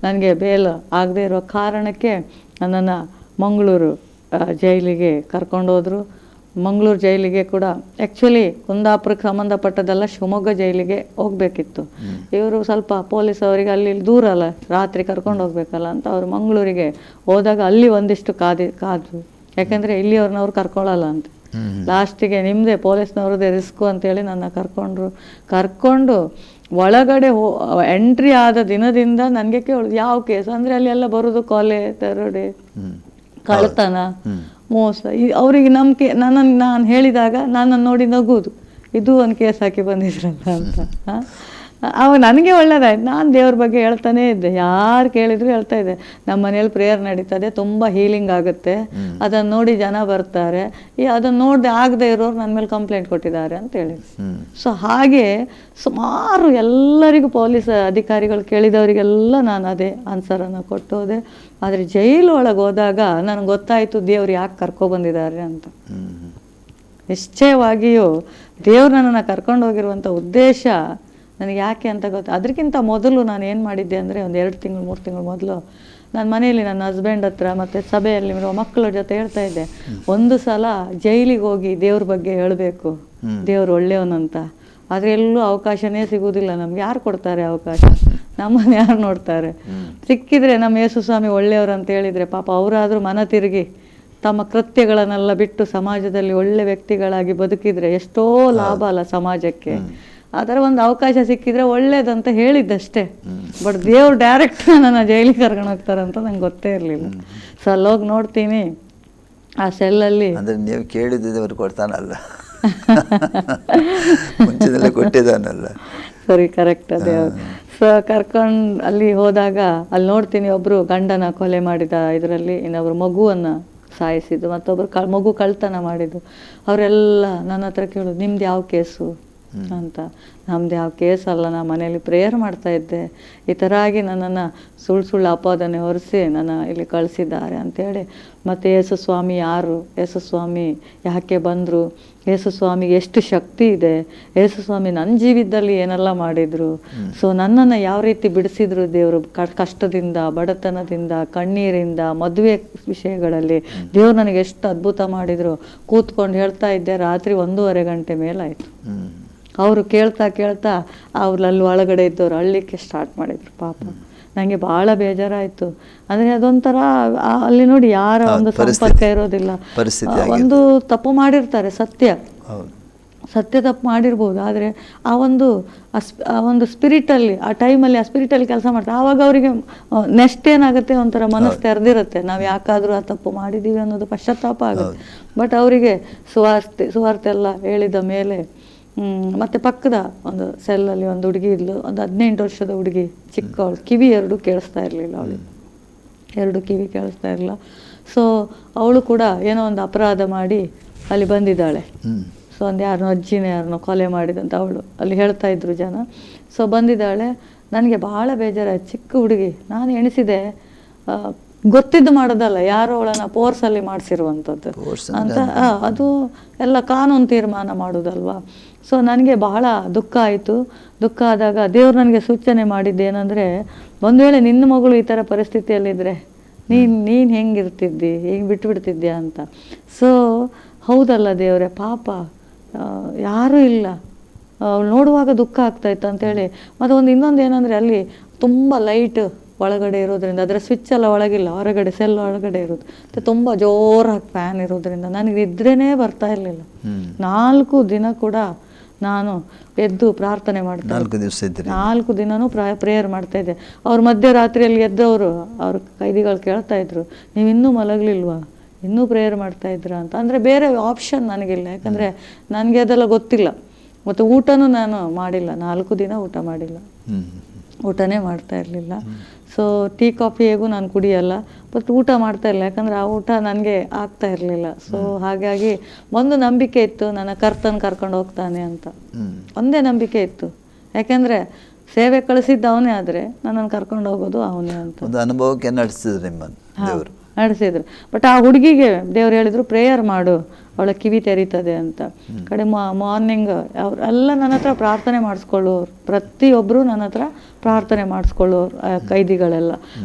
[SPEAKER 2] ನನಗೆ ಬೇಲ್ ಆಗದೆ ಇರೋ ಕಾರಣಕ್ಕೆ ನನ್ನನ್ನು ಮಂಗಳೂರು ಜೈಲಿಗೆ ಕರ್ಕೊಂಡೋದ್ರು. ಮಂಗಳೂರು ಜೈಲಿಗೆ ಕೂಡ ಆ್ಯಕ್ಚುಲಿ ಕುಂದಾಪುರಕ್ಕೆ ಸಂಬಂಧಪಟ್ಟದೆಲ್ಲ ಶಿವಮೊಗ್ಗ ಜೈಲಿಗೆ ಹೋಗಬೇಕಿತ್ತು. ಇವರು ಸ್ವಲ್ಪ ಪೊಲೀಸ್ ಅವರಿಗೆ ಅಲ್ಲಿ ದೂರ ಅಲ್ಲ, ರಾತ್ರಿ ಕರ್ಕೊಂಡು ಹೋಗ್ಬೇಕಲ್ಲ ಅಂತ ಅವರು ಮಂಗಳೂರಿಗೆ ಹೋದಾಗ ಅಲ್ಲಿ ಒಂದಿಷ್ಟು ಕಾದು, ಯಾಕೆಂದರೆ ಇಲ್ಲಿಯವ್ರನ್ನವ್ರು ಕರ್ಕೊಳ್ಳಲ್ಲ ಅಂತ. ಲಾಸ್ಟಿಗೆ ನಿಮ್ಮದೇ ಪೊಲೀಸ್ನವ್ರದ್ದೇ ರಿಸ್ಕು ಅಂತೇಳಿ ನನ್ನ ಕರ್ಕೊಂಡು ಒಳಗಡೆ ಎಂಟ್ರಿ ಆದ ದಿನದಿಂದ ನನಗೆ ಕೇಳೋದು ಯಾವ ಕೇಸ್ ಅಂದರೆ ಅಲ್ಲಿ ಎಲ್ಲ ಬರೋದು ಕೊಲೆ, ದರೋಡೆ, ಕಳ್ತನ, ಮೋಸ. ಅವರಿಗೆ ನಂಬಿಕೆ ನಾನು ಹೇಳಿದಾಗ ನನ್ನನ್ನು ನೋಡಿ ನಗುವುದು, ಇದು ಒಂದು ಕೇಸ್ ಹಾಕಿ ಬಂದಿದ್ರಲ್ಲ ಅಂತ. ಅವಾಗ ನನಗೆ ಒಳ್ಳೇದಾಯ್ತು. ನಾನು ದೇವ್ರ ಬಗ್ಗೆ ಹೇಳ್ತಾನೇ ಇದ್ದೆ, ಯಾರು ಕೇಳಿದ್ರು ಹೇಳ್ತಾ ಇದ್ದೆ. ನಮ್ಮ ಮನೇಲಿ ಪ್ರೇಯರ್ ನಡೀತದೆ, ತುಂಬ ಹೀಲಿಂಗ್ ಆಗುತ್ತೆ, ಅದನ್ನು ನೋಡಿ ಜನ ಬರ್ತಾರೆ, ಅದನ್ನು ನೋಡದೆ ಆಗದೆ ಇರೋರು ನನ್ನ ಮೇಲೆ ಕಂಪ್ಲೇಂಟ್ ಕೊಟ್ಟಿದ್ದಾರೆ ಅಂತ ಹೇಳಿ. ಸೊ ಹಾಗೆ ಸುಮಾರು ಎಲ್ಲರಿಗೂ ಪೊಲೀಸ್ ಅಧಿಕಾರಿಗಳು ಕೇಳಿದವರಿಗೆಲ್ಲ ನಾನು ಅದೇ ಆನ್ಸರನ್ನು ಕೊಟ್ಟೋದೆ. ಆದರೆ ಜೈಲು ಒಳಗೆ ಹೋದಾಗ ನನಗೆ ಗೊತ್ತಾಯಿತು ದೇವ್ರು ಯಾಕೆ ಕರ್ಕೊಬಂದಿದ್ದಾರೆ ಅಂತ. ನಿಶ್ಚಯವಾಗಿಯೂ ದೇವ್ರು ನನ್ನನ್ನು ಕರ್ಕೊಂಡು ಹೋಗಿರುವಂಥ ಉದ್ದೇಶ ನನಗೆ ಯಾಕೆ ಅಂತ ಅದಕ್ಕಿಂತ ಮೊದಲು ನಾನು ಏನು ಮಾಡಿದ್ದೆ ಅಂದರೆ, ಒಂದು 2 ತಿಂಗಳು 3 ತಿಂಗಳು ಮೊದಲು ನಾನು ಮನೆಯಲ್ಲಿ ನನ್ನ ಹಸ್ಬೆಂಡ್ ಹತ್ರ ಮತ್ತು ಸಭೆಯಲ್ಲಿ ಮಕ್ಕಳ ಜೊತೆ ಹೇಳ್ತಾ ಇದ್ದೆ, ಒಂದು ಸಲ ಜೈಲಿಗೆ ಹೋಗಿ ದೇವ್ರ ಬಗ್ಗೆ ಹೇಳಬೇಕು, ದೇವ್ರು ಒಳ್ಳೆಯವನಂತ. ಆದರೆ ಎಲ್ಲೂ ಅವಕಾಶನೇ ಸಿಗೋದಿಲ್ಲ ನಮ್ಗೆ. ಯಾರು ಕೊಡ್ತಾರೆ ಅವಕಾಶ? ನಮ್ಮನ್ನು ಯಾರು ನೋಡ್ತಾರೆ? ಸಿಕ್ಕಿದ್ರೆ ನಮ್ಮ ಯೇಸು ಸ್ವಾಮಿ ಒಳ್ಳೆಯವರು ಅಂತ ಹೇಳಿದರೆ ಪಾಪ ಅವರಾದರೂ ಮನ ತಿರುಗಿ ತಮ್ಮ ಕೃತ್ಯಗಳನ್ನೆಲ್ಲ ಬಿಟ್ಟು ಸಮಾಜದಲ್ಲಿ ಒಳ್ಳೆ ವ್ಯಕ್ತಿಗಳಾಗಿ ಬದುಕಿದರೆ ಎಷ್ಟೋ ಲಾಭ ಅಲ್ಲ ಸಮಾಜಕ್ಕೆ. ಆ ಥರ ಒಂದು ಅವಕಾಶ ಸಿಕ್ಕಿದ್ರೆ ಒಳ್ಳೇದಂತ ಹೇಳಿದ್ದಷ್ಟೇ. ಬಟ್ ದೇವ್ರು ಡೈರೆಕ್ಟ್ ನನ್ನ ಜೈಲಿಗೆ ಕರ್ಕೊಂಡು ಹೋಗ್ತಾರಂತ ನಂಗೆ ಗೊತ್ತೇ ಇರಲಿಲ್ಲ. ಸೊ ಅಲ್ಲೋಗಿ ನೋಡ್ತೀನಿ, ಆ ಸೆಲ್ಲಲ್ಲಿ
[SPEAKER 1] ಅಂದರೆ ನೀವು ಕೇಳಿದ್ದವರು ಕೊಡ್ತಾನಲ್ಲ, ಮುಂಚೆದೆಲ್ಲ ಕೊಟ್ಟಿದ್ದಾನಲ್ಲ.
[SPEAKER 2] ಸರಿ, ಕರೆಕ್ಟ್ ಅದೇ. ಸೊ ಕರ್ಕೊಂಡು ಅಲ್ಲಿ ಹೋದಾಗ ಅಲ್ಲಿ ನೋಡ್ತೀನಿ, ಒಬ್ಬರು ಗಂಡನ ಕೊಲೆ ಮಾಡಿದ ಇದರಲ್ಲಿ, ಇನ್ನೊಬ್ರು ಮಗುವನ್ನು ಸಾಯಿಸಿದ್ದು, ಮತ್ತೊಬ್ಬರು ಮಗು ಕಳ್ತನ ಮಾಡಿದ್ದು. ಅವರೆಲ್ಲ ನನ್ನ ಹತ್ರ ಕೇಳೋದು, ನಿಮ್ದು ಯಾವ ಕೇಸು ಅಂತ. ನಮ್ದು ಯಾವ ಕೇಸ್ ಅಲ್ಲ, ನಾ ಮನೇಲಿ ಪ್ರೇಯರ್ ಮಾಡ್ತಾ ಇದ್ದೆ, ಈ ಥರ ಆಗಿ ನನ್ನನ್ನು ಸುಳ್ಳು ಆಪಾದನೆ ಹೊರಿಸಿ ನನ್ನ ಇಲ್ಲಿ ಕಳಿಸಿದ್ದಾರೆ ಅಂಥೇಳಿ. ಮತ್ತು ಯೇಸು ಸ್ವಾಮಿ ಯಾರು, ಯೇಸು ಸ್ವಾಮಿ ಯಾಕೆ ಬಂದರು, ಯೇಸು ಸ್ವಾಮಿಗೆ ಎಷ್ಟು ಶಕ್ತಿ ಇದೆ, ಯೇಸು ಸ್ವಾಮಿ ನನ್ನ ಜೀವಿತದಲ್ಲಿ ಏನೆಲ್ಲ ಮಾಡಿದರು, ಸೊ ನನ್ನನ್ನು ಯಾವ ರೀತಿ ಬಿಡಿಸಿದ್ರು ದೇವರು, ಕಷ್ಟದಿಂದ, ಬಡತನದಿಂದ, ಕಣ್ಣೀರಿಂದ, ಮದುವೆ ವಿಷಯಗಳಲ್ಲಿ ದೇವ್ರು ನನಗೆ ಎಷ್ಟು ಅದ್ಭುತ ಮಾಡಿದರು. ಕೂತ್ಕೊಂಡು ಹೇಳ್ತಾ ಇದ್ದೆ, ರಾತ್ರಿ 1:30 ಗಂಟೆ ಮೇಲಾಯಿತು. ಅವರು ಕೇಳ್ತಾ ಅವ್ರಲ್ಲಿ ಒಳಗಡೆ ಇದ್ದವ್ರು ಅಳ್ಲಿಕ್ಕೆ ಸ್ಟಾರ್ಟ್ ಮಾಡಿದರು. ಪಾಪ ನನಗೆ ಭಾಳ ಬೇಜಾರಾಯಿತು. ಅಂದರೆ ಅದೊಂಥರ ಅಲ್ಲಿ ನೋಡಿ ಯಾರ ಒಂದು ಸಂಪರ್ಕ ಇರೋದಿಲ್ಲ. ಒಂದು ತಪ್ಪು ಮಾಡಿರ್ತಾರೆ, ಸತ್ಯ ತಪ್ಪು ಮಾಡಿರ್ಬೋದು, ಆದರೆ ಆ ಒಂದು ಸ್ಪಿರಿಟಲ್ಲಿ, ಆ ಟೈಮಲ್ಲಿ ಆ ಸ್ಪಿರಿಟಲ್ಲಿ ಕೆಲಸ ಮಾಡ್ತಾರೆ. ಆವಾಗ ಅವರಿಗೆ ನೆಕ್ಸ್ಟ್ ಏನಾಗುತ್ತೆ, ಒಂಥರ ಮನಸ್ಸು ತೆರೆದಿರುತ್ತೆ, ನಾವು ಯಾಕಾದರೂ ಆ ತಪ್ಪು ಮಾಡಿದ್ದೀವಿ ಅನ್ನೋದು ಪಶ್ಚಾತ್ತಾಪ ಆಗುತ್ತೆ. ಬಟ್ ಅವರಿಗೆ ಸುವಾರ್ತೆ ಎಲ್ಲ ಹೇಳಿದ ಮೇಲೆ ಮತ್ತು ಪಕ್ಕದ ಒಂದು ಸೆಲ್ಲಲ್ಲಿ ಒಂದು ಹುಡುಗಿ ಇದ್ಲು, ಒಂದು 18 ವರ್ಷದ ಹುಡುಗಿ, ಚಿಕ್ಕವಳು, ಕಿವಿ 2 ಕೇಳಿಸ್ತಾ ಇರಲಿಲ್ಲ, ಅವಳಿಗೆ 2 ಕಿವಿ ಕೇಳಿಸ್ತಾ ಇರಲಿಲ್ಲ. ಸೊ ಅವಳು ಕೂಡ ಏನೋ ಒಂದು ಅಪರಾಧ ಮಾಡಿ ಅಲ್ಲಿ ಬಂದಿದ್ದಾಳೆ. ಸೊ ಒಂದು ಯಾರನ್ನೋ ಕೊಲೆ ಮಾಡಿದಂತ ಅವಳು ಅಲ್ಲಿ ಹೇಳ್ತಾ ಇದ್ರು ಜನ. ಸೊ ಬಂದಿದ್ದಾಳೆ. ನನಗೆ ಭಾಳ ಬೇಜಾರಾಯ್ತು. ಚಿಕ್ಕ ಹುಡುಗಿ, ನಾನು ಎಣಿಸಿದೆ ಗೊತ್ತಿದ್ದು ಮಾಡೋದಲ್ಲ, ಯಾರೋ ಅವಳನ್ನು ಫೋರ್ಸಲ್ಲಿ ಮಾಡಿಸಿರುವಂಥದ್ದು ಅಂತ. ಅದು ಎಲ್ಲ ಕಾನೂನು ತೀರ್ಮಾನ ಮಾಡೋದಲ್ವಾ. ಸೊ ನನಗೆ ಬಹಳ ದುಃಖ ಆಯಿತು. ದುಃಖ ಆದಾಗ ದೇವ್ರು ನನಗೆ ಸೂಚನೆ ಮಾಡಿದ್ದೇನೆಂದರೆ, ಒಂದು ವೇಳೆ ನಿನ್ನ ಮಗಳು ಈ ಥರ ಪರಿಸ್ಥಿತಿಯಲ್ಲಿದ್ದರೆ ನೀನು ಹೆಂಗಿರ್ತಿದ್ದಿ, ಹೆಂಗೆ ಬಿಟ್ಬಿಡ್ತಿದ್ಯಾ ಅಂತ. ಸೊ ಹೌದಲ್ಲ ದೇವರೇ, ಪಾಪ ಯಾರೂ ಇಲ್ಲ, ಅವಳು ನೋಡುವಾಗ ದುಃಖ ಆಗ್ತಾಯಿತ್ತು ಅಂಥೇಳಿ. ಮತ್ತು ಇನ್ನೊಂದು ಏನಂದರೆ, ಅಲ್ಲಿ ತುಂಬ ಲೈಟ್ ಒಳಗಡೆ ಇರೋದ್ರಿಂದ, ಅದರ ಸ್ವಿಚ್ ಎಲ್ಲ ಒಳಗಿಲ್ಲ, ಹೊರಗಡೆ ಸೆಲ್ ಒಳಗಡೆ ಇರೋದು, ಮತ್ತು ತುಂಬ ಜೋರಾಗಿ ಫ್ಯಾನ್ ಇರೋದ್ರಿಂದ ನನಗೆ ನಿದ್ರೆನೇ ಬರ್ತಾ ಇರಲಿಲ್ಲ. 4 ದಿನ ಕೂಡ ನಾನು ಎದ್ದು ಪ್ರಾರ್ಥನೆ ಮಾಡ್ತಾ ಇದ್ದೆ. 4 ದಿನನೂ ಪ್ರೇಯರ್ ಮಾಡ್ತಾಯಿದ್ದೆ. ಅವ್ರು ಮಧ್ಯರಾತ್ರಿಯಲ್ಲಿ ಎದ್ದವರು, ಅವ್ರ ಕೈದಿಗಳು ಕೇಳ್ತಾ ಇದ್ರು, ನೀವು ಇನ್ನೂ ಮಲಗಲಿಲ್ವಾ, ಇನ್ನೂ ಪ್ರೇಯರ್ ಮಾಡ್ತಾಯಿದ್ರ ಅಂತ. ಅಂದರೆ ಬೇರೆ ಆಪ್ಷನ್ ನನಗಿಲ್ಲ, ಯಾಕಂದರೆ ನನಗೆ ಅದೆಲ್ಲ ಗೊತ್ತಿಲ್ಲ. ಮತ್ತು ಊಟನೂ ನಾನು ಮಾಡಿಲ್ಲ, 4 ದಿನ ಊಟ ಮಾಡಿಲ್ಲ,
[SPEAKER 1] ಹ್ಮ್.
[SPEAKER 2] ಊಟನೇ ಮಾಡ್ತಾ ಇರಲಿಲ್ಲ. ಸೊ ಟೀ ಕಾಫಿ ಹೇಗೂ ನಾನು ಕುಡಿಯಲ್ಲ, ಬಟ್ ಊಟ ಮಾಡ್ತಾ ಇಲ್ಲ, ಯಾಕಂದರೆ ಆ ಊಟ ನನಗೆ ಆಗ್ತಾ ಇರಲಿಲ್ಲ. ಸೊ ಹಾಗಾಗಿ ಒಂದು ನಂಬಿಕೆ ಇತ್ತು, ನನ್ನ ಕರ್ತನ ಕರ್ಕೊಂಡು ಹೋಗ್ತಾನೆ ಅಂತ, ಒಂದೇ ನಂಬಿಕೆ ಇತ್ತು. ಯಾಕೆಂದರೆ ಸೇವೆ ಕಳಿಸಿದ್ದು ಅವನೇ, ಆದರೆ ನನ್ನನ್ನು ಕರ್ಕೊಂಡು ಹೋಗೋದು ಅವನೇ ಅಂತ
[SPEAKER 1] ಒಂದು ಅನುಭವಕ್ಕೆ ನಡೆಸಿದ್ರು ನಿಮ್ಮನ್ನು ದೇವರು.
[SPEAKER 2] ನಡೆಸಿದ್ರು. ಬಟ್ ಆ ಹುಡುಗಿಗೆ ದೇವ್ರು ಹೇಳಿದ್ರು ಪ್ರೇಯರ್ ಮಾಡು, ಅವಳ ಕಿವಿ ತೆರೀತದೆ ಅಂತ. ಕಡೆ ಮಾರ್ನಿಂಗ್ ಅವರೆಲ್ಲ ನನ್ನ ಹತ್ರ ಪ್ರಾರ್ಥನೆ ಮಾಡಿಸ್ಕೊಳ್ಳೋರು, ಪ್ರತಿಯೊಬ್ಬರು ನನ್ನ ಹತ್ರ ಪ್ರಾರ್ಥನೆ ಮಾಡಿಸ್ಕೊಳ್ಳೋರು, ಕೈದಿಗಳೆಲ್ಲ.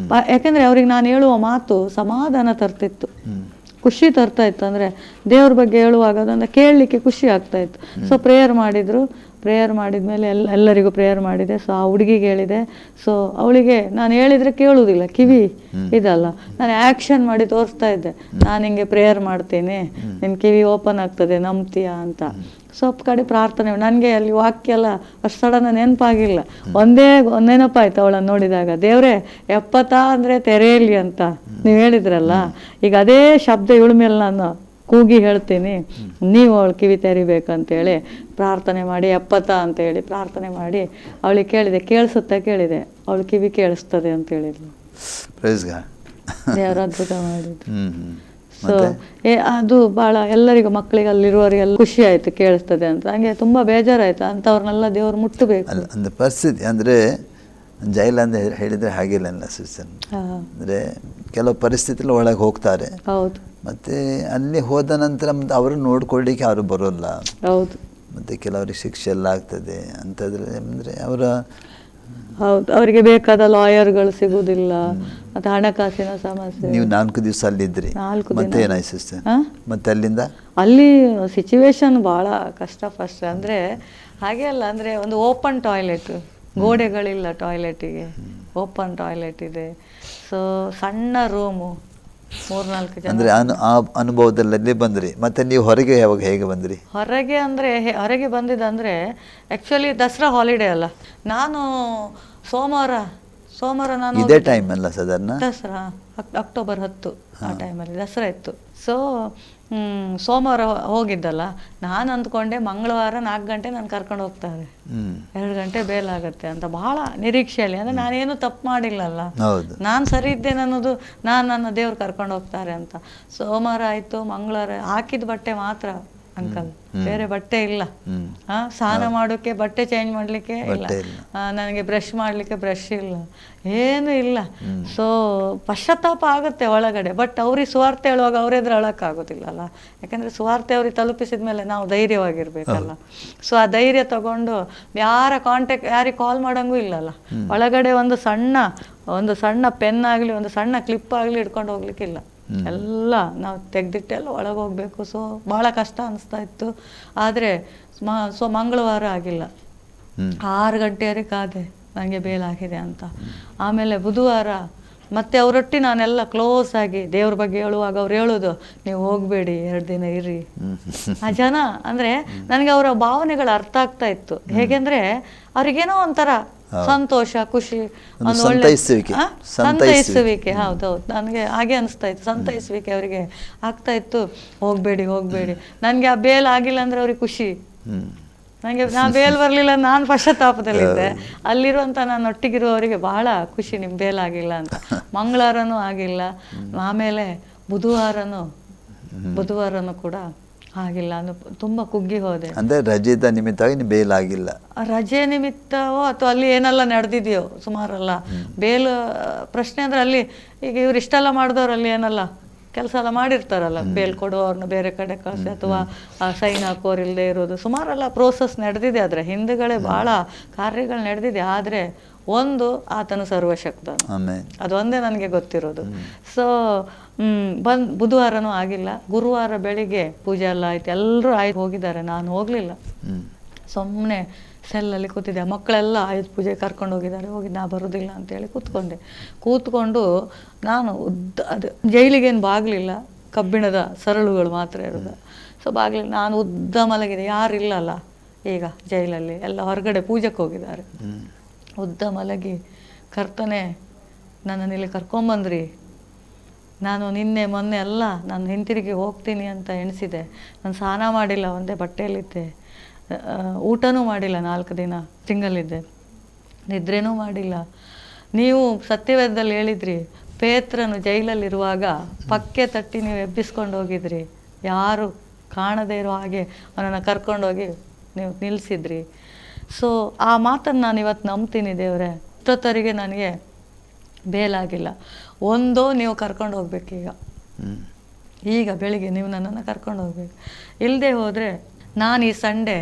[SPEAKER 2] ಯಾಕೆಂದರೆ ಅವ್ರಿಗೆ ನಾನು ಹೇಳುವ ಮಾತು ಸಮಾಧಾನ ತರ್ತಿತ್ತು, ಖುಷಿ ತರ್ತಾ ಇತ್ತು. ಅಂದರೆ ದೇವ್ರ ಬಗ್ಗೆ ಹೇಳುವಾಗ ಅದನ್ನು ಕೇಳಲಿಕ್ಕೆ ಖುಷಿ ಆಗ್ತಾ ಇತ್ತು. ಸೊ ಪ್ರೇಯರ್ ಮಾಡಿದರು. ಪ್ರೇಯರ್ ಮಾಡಿದ್ಮೇಲೆ ಎಲ್ಲರಿಗೂ ಪ್ರೇಯರ್ ಮಾಡಿದೆ. ಸೊ ಆ ಹುಡುಗಿಗೆ ಹೇಳಿದೆ. ಸೊ ಅವಳಿಗೆ ನಾನು ಹೇಳಿದರೆ ಕೇಳುವುದಿಲ್ಲ, ಕಿವಿ ಇದಲ್ಲ, ನಾನು ಆ್ಯಕ್ಷನ್ ಮಾಡಿ ತೋರಿಸ್ತಾ ಇದ್ದೆ. ನಾನು ಹಿಂಗೆ ಪ್ರೇಯರ್ ಮಾಡ್ತೀನಿ, ನಿನ್ನ ಕಿವಿ ಓಪನ್ ಆಗ್ತದೆ, ನಂಬ್ತೀಯಾ ಅಂತ. ಸ್ವಲ್ಪ ಕಡೆ ಪ್ರಾರ್ಥನೆ, ನನಗೆ ಅಲ್ಲಿ ವಾಕ್ಯ ಎಲ್ಲ ಅಷ್ಟು ಸಡನ್ ನೆನಪಾಗಿಲ್ಲ, ಒಂದೇ ನೆನಪಾಯ್ತು ಅವಳನ್ನು ನೋಡಿದಾಗ, ದೇವರೇ 70 ಅಂದರೆ ತೆರೆಯಲಿ ಅಂತ ನೀವು ಹೇಳಿದ್ರಲ್ಲ, ಈಗ ಅದೇ ಶಬ್ದ ಇವಳ ಮೇಲೆ ನಾನು ಕೂಗಿ ಹೇಳ್ತೀನಿ, ನೀವು ಅವಳು ಕಿವಿ ತೆರಿಬೇಕಂತೇಳಿ ಪ್ರಾರ್ಥನೆ ಮಾಡಿ 70 ಅಂತೇಳಿ ಪ್ರಾರ್ಥನೆ ಮಾಡಿ ಅವಳಿಗೆ ಕೇಳಿದೆ, ಕೇಳಿಸುತ್ತಾ ಕೇಳಿದೆ, ಅವಳು ಕಿವಿ ಕೇಳಿಸ್ತದೆ ಅಂತ ಹೇಳಿದ್ಲು. ದೇವರ ಅದ್ಭುತ ಮಾಡಿದ್ರು. ಸೊ ಅದು ಭಾಳ ಎಲ್ಲರಿಗೂ, ಮಕ್ಕಳಿಗೆ ಅಲ್ಲಿರುವವರಿಗೆಲ್ಲ ಖುಷಿ ಆಯಿತು, ಕೇಳಿಸ್ತದೆ ಅಂತ. ಹಂಗೆ ತುಂಬ ಬೇಜಾರಾಯಿತು, ಅಂಥವ್ರನ್ನೆಲ್ಲ ದೇವ್ರು ಮುಟ್ಟಬೇಕು.
[SPEAKER 1] ಒಂದು ಪರಿಸ್ಥಿತಿ ಅಂದರೆ ಜೈಲ್ ಅಂತ ಹೇಳಿದರೆ ಹಾಗಿಲ್ಲ ಸಿಸ್ಟರ್, ಅಂದರೆ ಕೆಲವು ಪರಿಸ್ಥಿತಿಯಲ್ಲಿ ಒಳಗೆ ಹೋಗ್ತಾರೆ.
[SPEAKER 2] ಹೌದು.
[SPEAKER 1] ಮತ್ತು ಅಲ್ಲಿ ಹೋದ ನಂತರ ಅವರು ನೋಡ್ಕೊಳ್ಳಿಕ್ಕೆ ಅವರು ಬರೋಲ್ಲ.
[SPEAKER 2] ಹೌದು.
[SPEAKER 1] ಮತ್ತು ಕೆಲವರಿಗೆ ಶಿಕ್ಷೆ ಎಲ್ಲ ಆಗ್ತದೆ ಅಂತಂದರೆ, ಅಂದರೆ ಅವರ
[SPEAKER 2] ಹೌದು, ಅವರಿಗೆ ಬೇಕಾದ ಲಾಯರ್ಗಳು ಸಿಗುವುದಿಲ್ಲ, ಮತ್ತು ಹಣಕಾಸಿನ ಸಮಸ್ಯೆ.
[SPEAKER 1] ನೀವು 4 ದಿವಸ ಅಲ್ಲಿದ್ರಿ,
[SPEAKER 2] 4 ದಿನ.
[SPEAKER 1] ಮತ್ತೆ ಏನಾಯ್ತು ಸಿಸ್ಟರ್? ಮತ್ತೆ ಅಲ್ಲಿಂದ
[SPEAKER 2] ಅಲ್ಲಿ ಸಿಚುವೇಶನ್ ಭಾಳ ಕಷ್ಟ ಫಸ್ಟ್. ಅಂದರೆ ಹಾಗೆ ಅಲ್ಲ, ಅಂದರೆ ಒಂದು ಓಪನ್ ಟಾಯ್ಲೆಟ್, ಗೋಡೆಗಳಿಲ್ಲ ಟಾಯ್ಲೆಟಿಗೆ, ಓಪನ್ ಟಾಯ್ಲೆಟ್ ಇದೆ. ಸೊ ಸಣ್ಣ ರೂಮು, 3-4 ಜನ.
[SPEAKER 1] ಅಂದರೆ ಆ ಅನುಭವದಲ್ಲಿ ಬಂದ್ರಿ. ಮತ್ತೆ ನೀವು ಹೊರಗೆ ಯಾವಾಗ ಹೇಗೆ ಬಂದ್ರಿ?
[SPEAKER 2] ಹೊರಗೆ ಅಂದರೆ ಹೊರಗೆ ಬಂದಿದ್ದಂದರೆ ಆ್ಯಕ್ಚುಲಿ ದಸರಾ ಹಾಲಿಡೇ ಅಲ್ಲ, ನಾನು ಸೋಮವಾರ ನಾನು
[SPEAKER 1] ಇದೇ ಟೈಮ್ ಅಲ್ಲ ಸಾಧಾರಣ
[SPEAKER 2] ದಸರಾ ಅಕ್ಟೋಬರ್ 10 ಆ ಟೈಮಲ್ಲಿ ದಸರಾ ಇತ್ತು. ಸೊ ಸೋಮವಾರ ಹೋಗಿದ್ದಲ್ಲ, ನಾನು ಅಂದ್ಕೊಂಡೆ ಮಂಗಳವಾರ 4 ಗಂಟೆ ನಾನು ಕರ್ಕೊಂಡು ಹೋಗ್ತಾರೆ, 2 ಗಂಟೆ ಬೇಲಾಗತ್ತೆ ಅಂತ ಭಾಳ ನಿರೀಕ್ಷೆಯಲ್ಲಿ. ಅಂದರೆ ನಾನೇನು ತಪ್ಪು ಮಾಡಿಲ್ಲಲ್ಲ, ನಾನು ಸರಿ ಇದ್ದೇನೆ ಅನ್ನೋದು, ನನ್ನ ದೇವ್ರು ಕರ್ಕೊಂಡು ಹೋಗ್ತಾರೆ ಅಂತ. ಸೋಮವಾರ ಆಯಿತು, ಮಂಗಳವಾರ ಹಾಕಿದ ಬಟ್ಟೆ ಮಾತ್ರ ಅಂಕಲ್, ಬೇರೆ ಬಟ್ಟೆ ಇಲ್ಲ. ಸ್ನಾನ ಮಾಡೋಕ್ಕೆ ಬಟ್ಟೆ ಚೇಂಜ್ ಮಾಡಲಿಕ್ಕೆ ಇಲ್ಲ, ನನಗೆ ಬ್ರಷ್ ಮಾಡಲಿಕ್ಕೆ ಬ್ರಷ್ ಇಲ್ಲ, ಏನೂ ಇಲ್ಲ. ಸೊ ಪಶ್ಚಾತ್ತಾಪ ಆಗುತ್ತೆ ಒಳಗಡೆ. ಬಟ್ ಅವ್ರಿಗೆ ಸುವಾರ್ತೆ ಹೇಳುವಾಗ ಅವರೆದ್ರೆ ಅಳಕ್ಕಾಗೋದಿಲ್ಲಲ್ಲ, ಯಾಕಂದರೆ ಸುವಾರ್ತೆ ಅವ್ರಿಗೆ ತಲುಪಿಸಿದ ಮೇಲೆ ನಾವು ಧೈರ್ಯವಾಗಿರ್ಬೇಕಲ್ಲ. ಸೊ ಆ ಧೈರ್ಯ ತಗೊಂಡು ಯಾರಿಗೆ ಕಾಲ್ ಮಾಡೋಂಗೂ ಇಲ್ಲಲ್ಲ, ಒಳಗಡೆ ಒಂದು ಸಣ್ಣ ಪೆನ್ ಆಗಲಿ, ಒಂದು ಸಣ್ಣ ಕ್ಲಿಪ್ ಆಗಲಿ ಇಟ್ಕೊಂಡು ಹೋಗ್ಲಿಕ್ಕಿಲ್ಲ, ಎಲ್ಲ ನಾವು ತೆಗೆದಿಟ್ಟೆಲ್ಲ ಒಳಗೆ ಹೋಗಬೇಕು. ಸೊ ಭಾಳ ಕಷ್ಟ ಅನಿಸ್ತಾ ಇತ್ತು. ಆದರೆ ಮಂಗಳವಾರ ಆಗಿಲ್ಲ, 6 ಗಂಟೆವರೆಗೆ ಕಾದೆ ನನಗೆ ಬೇಲಾಗಿದೆ ಅಂತ. ಆಮೇಲೆ ಬುಧವಾರ ಮತ್ತೆ ಅವರೊಟ್ಟಿಗೆ ನಾನೆಲ್ಲ ಕ್ಲೋಸ್ ಆಗಿ ದೇವ್ರ ಬಗ್ಗೆ ಹೇಳುವಾಗ ಅವ್ರು ಹೇಳೋದು, ನೀವು ಹೋಗಬೇಡಿ, 2 ದಿನ ಇರ್ರಿ. ಆ ಜನ ಅಂದರೆ ನನಗೆ ಅವರ ಭಾವನೆಗಳು ಅರ್ಥ ಆಗ್ತಾ ಇತ್ತು. ಹೇಗೆಂದರೆ ಅವ್ರಿಗೇನೋ ಒಂಥರ ಸಂತೋಷ, ಖುಷಿ, ಒಂದು ಒಳ್ಳೆ ಸಂತೈಸುವಿಕೆ. ಹೌದೌದು, ನನಗೆ ಹಾಗೆ ಅನಿಸ್ತಾ ಇತ್ತು, ಸಂತೈಸುವಿಕೆ ಅವರಿಗೆ ಆಗ್ತಾ ಇತ್ತು. ಹೋಗಬೇಡಿ, ನನಗೆ ಆ ಬೇಲ್ ಆಗಿಲ್ಲ ಅಂದರೆ ಅವ್ರಿಗೆ ಖುಷಿ, ನಾ ಬೇಲ್ ಬರಲಿಲ್ಲ, ನಾನು ಪಶ್ಚಾತ್ತಾಪದಲ್ಲಿದ್ದೆ. ಅಲ್ಲಿರುವಂಥ ನಾನು ಒಟ್ಟಿಗಿರುವವರಿಗೆ ಬಹಳ ಖುಷಿ, ನಿಮ್ಮ ಬೇಲಾಗಿಲ್ಲ ಅಂತ. ಮಂಗಳವಾರನೂ ಆಗಿಲ್ಲ, ಆಮೇಲೆ ಬುಧವಾರನೂ ಕೂಡ ಆಗಿಲ್ಲ. ತುಂಬ ಕುಗ್ಗಿ ಹೋದೆ.
[SPEAKER 1] ಅಂದರೆ ರಜೆದ ನಿಮಿತ್ತವಾಗಿ ಬೇಲಾಗಿಲ್ಲ,
[SPEAKER 2] ರಜೆ ನಿಮಿತ್ತವೋ ಅಥವಾ ಅಲ್ಲಿ ಏನೆಲ್ಲ ನಡೆದಿದೆಯೋ ಸುಮಾರಲ್ಲ. ಬೇಲು ಪ್ರಶ್ನೆ ಅಂದರೆ ಅಲ್ಲಿ ಈಗ ಇವ್ರು ಇಷ್ಟೆಲ್ಲ ಮಾಡಿದವ್ರು ಅಲ್ಲಿ ಏನೆಲ್ಲ ಕೆಲಸ ಎಲ್ಲ ಮಾಡಿರ್ತಾರಲ್ಲ, ಬೇಲ್ ಕೊಡುವವ್ರನ್ನ ಬೇರೆ ಕಡೆ ಕಳಿಸಿ ಅಥವಾ ಸೈನ್ ಹಾಕೋರು ಇಲ್ಲದೆ ಇರೋದು, ಸುಮಾರೆಲ್ಲ ಪ್ರೋಸೆಸ್ ನಡೆದಿದೆ. ಆದರೆ ಹಿಂದುಗಳೇ ಭಾಳ ಕಾರ್ಯಗಳು ನಡೆದಿದೆ. ಆದರೆ ಒಂದು, ಆತನು ಸರ್ವಶಕ್ತ, ಅದೊಂದೇ ನನಗೆ ಗೊತ್ತಿರೋದು. ಸೊ ಬುಧವಾರನೂ ಆಗಿಲ್ಲ. ಗುರುವಾರ ಬೆಳಿಗ್ಗೆ ಪೂಜೆ ಎಲ್ಲ ಆಯ್ತು, ಎಲ್ಲರೂ ಆಯ್ತು ಹೋಗಿದ್ದಾರೆ, ನಾನು ಹೋಗಲಿಲ್ಲ. ಸುಮ್ಮನೆ ಸೆಲ್ಲಲ್ಲಿ ಕೂತಿದ್ದೆ, ಮಕ್ಕಳೆಲ್ಲ ಆಯುಧ ಪೂಜೆ ಕರ್ಕೊಂಡು ಹೋಗಿ ನಾ ಬರೋದಿಲ್ಲ ಅಂತೇಳಿ ಕೂತ್ಕೊಂಡು ನಾನು ಅದು ಜೈಲಿಗೇನು ಬಾಗಿಲಿಲ್ಲ, ಕಬ್ಬಿಣದ ಸರಳುಗಳು ಮಾತ್ರ ಇರೋದು. ಸೊ ಬಾಗಿಲಿಗೆ ನಾನು ಉದ್ದ ಮಲಗಿದೆ, ಯಾರಿಲ್ಲಲ್ಲ ಈಗ ಜೈಲಲ್ಲಿ, ಎಲ್ಲ ಹೊರಗಡೆ ಪೂಜೆಗೆ ಹೋಗಿದ್ದಾರೆ. ಉದ್ದ ಮಲಗಿ ಕರ್ತನೆ ನನ್ನನ್ನು ಇಲ್ಲಿ ಕರ್ಕೊಂಬಂದ್ರಿ, ನಾನು ನಿನ್ನೆ ಮೊನ್ನೆ ಎಲ್ಲ ನಾನು ಹಿಂತಿರುಗಿ ಹೋಗ್ತೀನಿ ಅಂತ ಎಣಿಸಿದೆ. ನಾನು ಸ್ನಾನ ಮಾಡಿಲ್ಲ, ಒಂದೇ ಬಟ್ಟೆಯಲ್ಲಿದ್ದೆ. ಊಟನೂ ಮಾಡಿಲ್ಲ 4 ದಿನ, ಸಿಂಗಲ್ ಇದ್ದೆ, ನಿದ್ರೆನೂ ಮಾಡಿಲ್ಲ. ನೀವು ಸತ್ಯವೇದದಲ್ಲಿ ಹೇಳಿದ್ರಿ, ಪೇತ್ರನು ಜೈಲಲ್ಲಿರುವಾಗ ಪಕ್ಕೆ ತಟ್ಟಿ ನೀವು ಎಬ್ಬಿಸ್ಕೊಂಡು ಹೋಗಿದ್ರಿ, ಯಾರು ಕಾಣದೇ ಇರೋ ಹಾಗೆ ಅವನನ್ನು ಕರ್ಕೊಂಡೋಗಿ ನೀವು ನಿಲ್ಲಿಸಿದ್ರಿ. ಸೊ ಆ ಮಾತನ್ನು ನಾನು ಇವತ್ತು ನಂಬ್ತೀನಿ ದೇವರೇ. ಇಷ್ಟೊತ್ತವರೆಗೆ ನನಗೆ ಬೇಲಾಗಿಲ್ಲ. ಒಂದೋ ನೀವು ಕರ್ಕೊಂಡು ಹೋಗ್ಬೇಕೀಗ, ಈಗ ಬೆಳಿಗ್ಗೆ ನೀವು ನನ್ನನ್ನು ಕರ್ಕೊಂಡು ಹೋಗ್ಬೇಕು. ಇಲ್ಲದೆ ಹೋದರೆ ನಾನು ಈ ಸಂಡೇ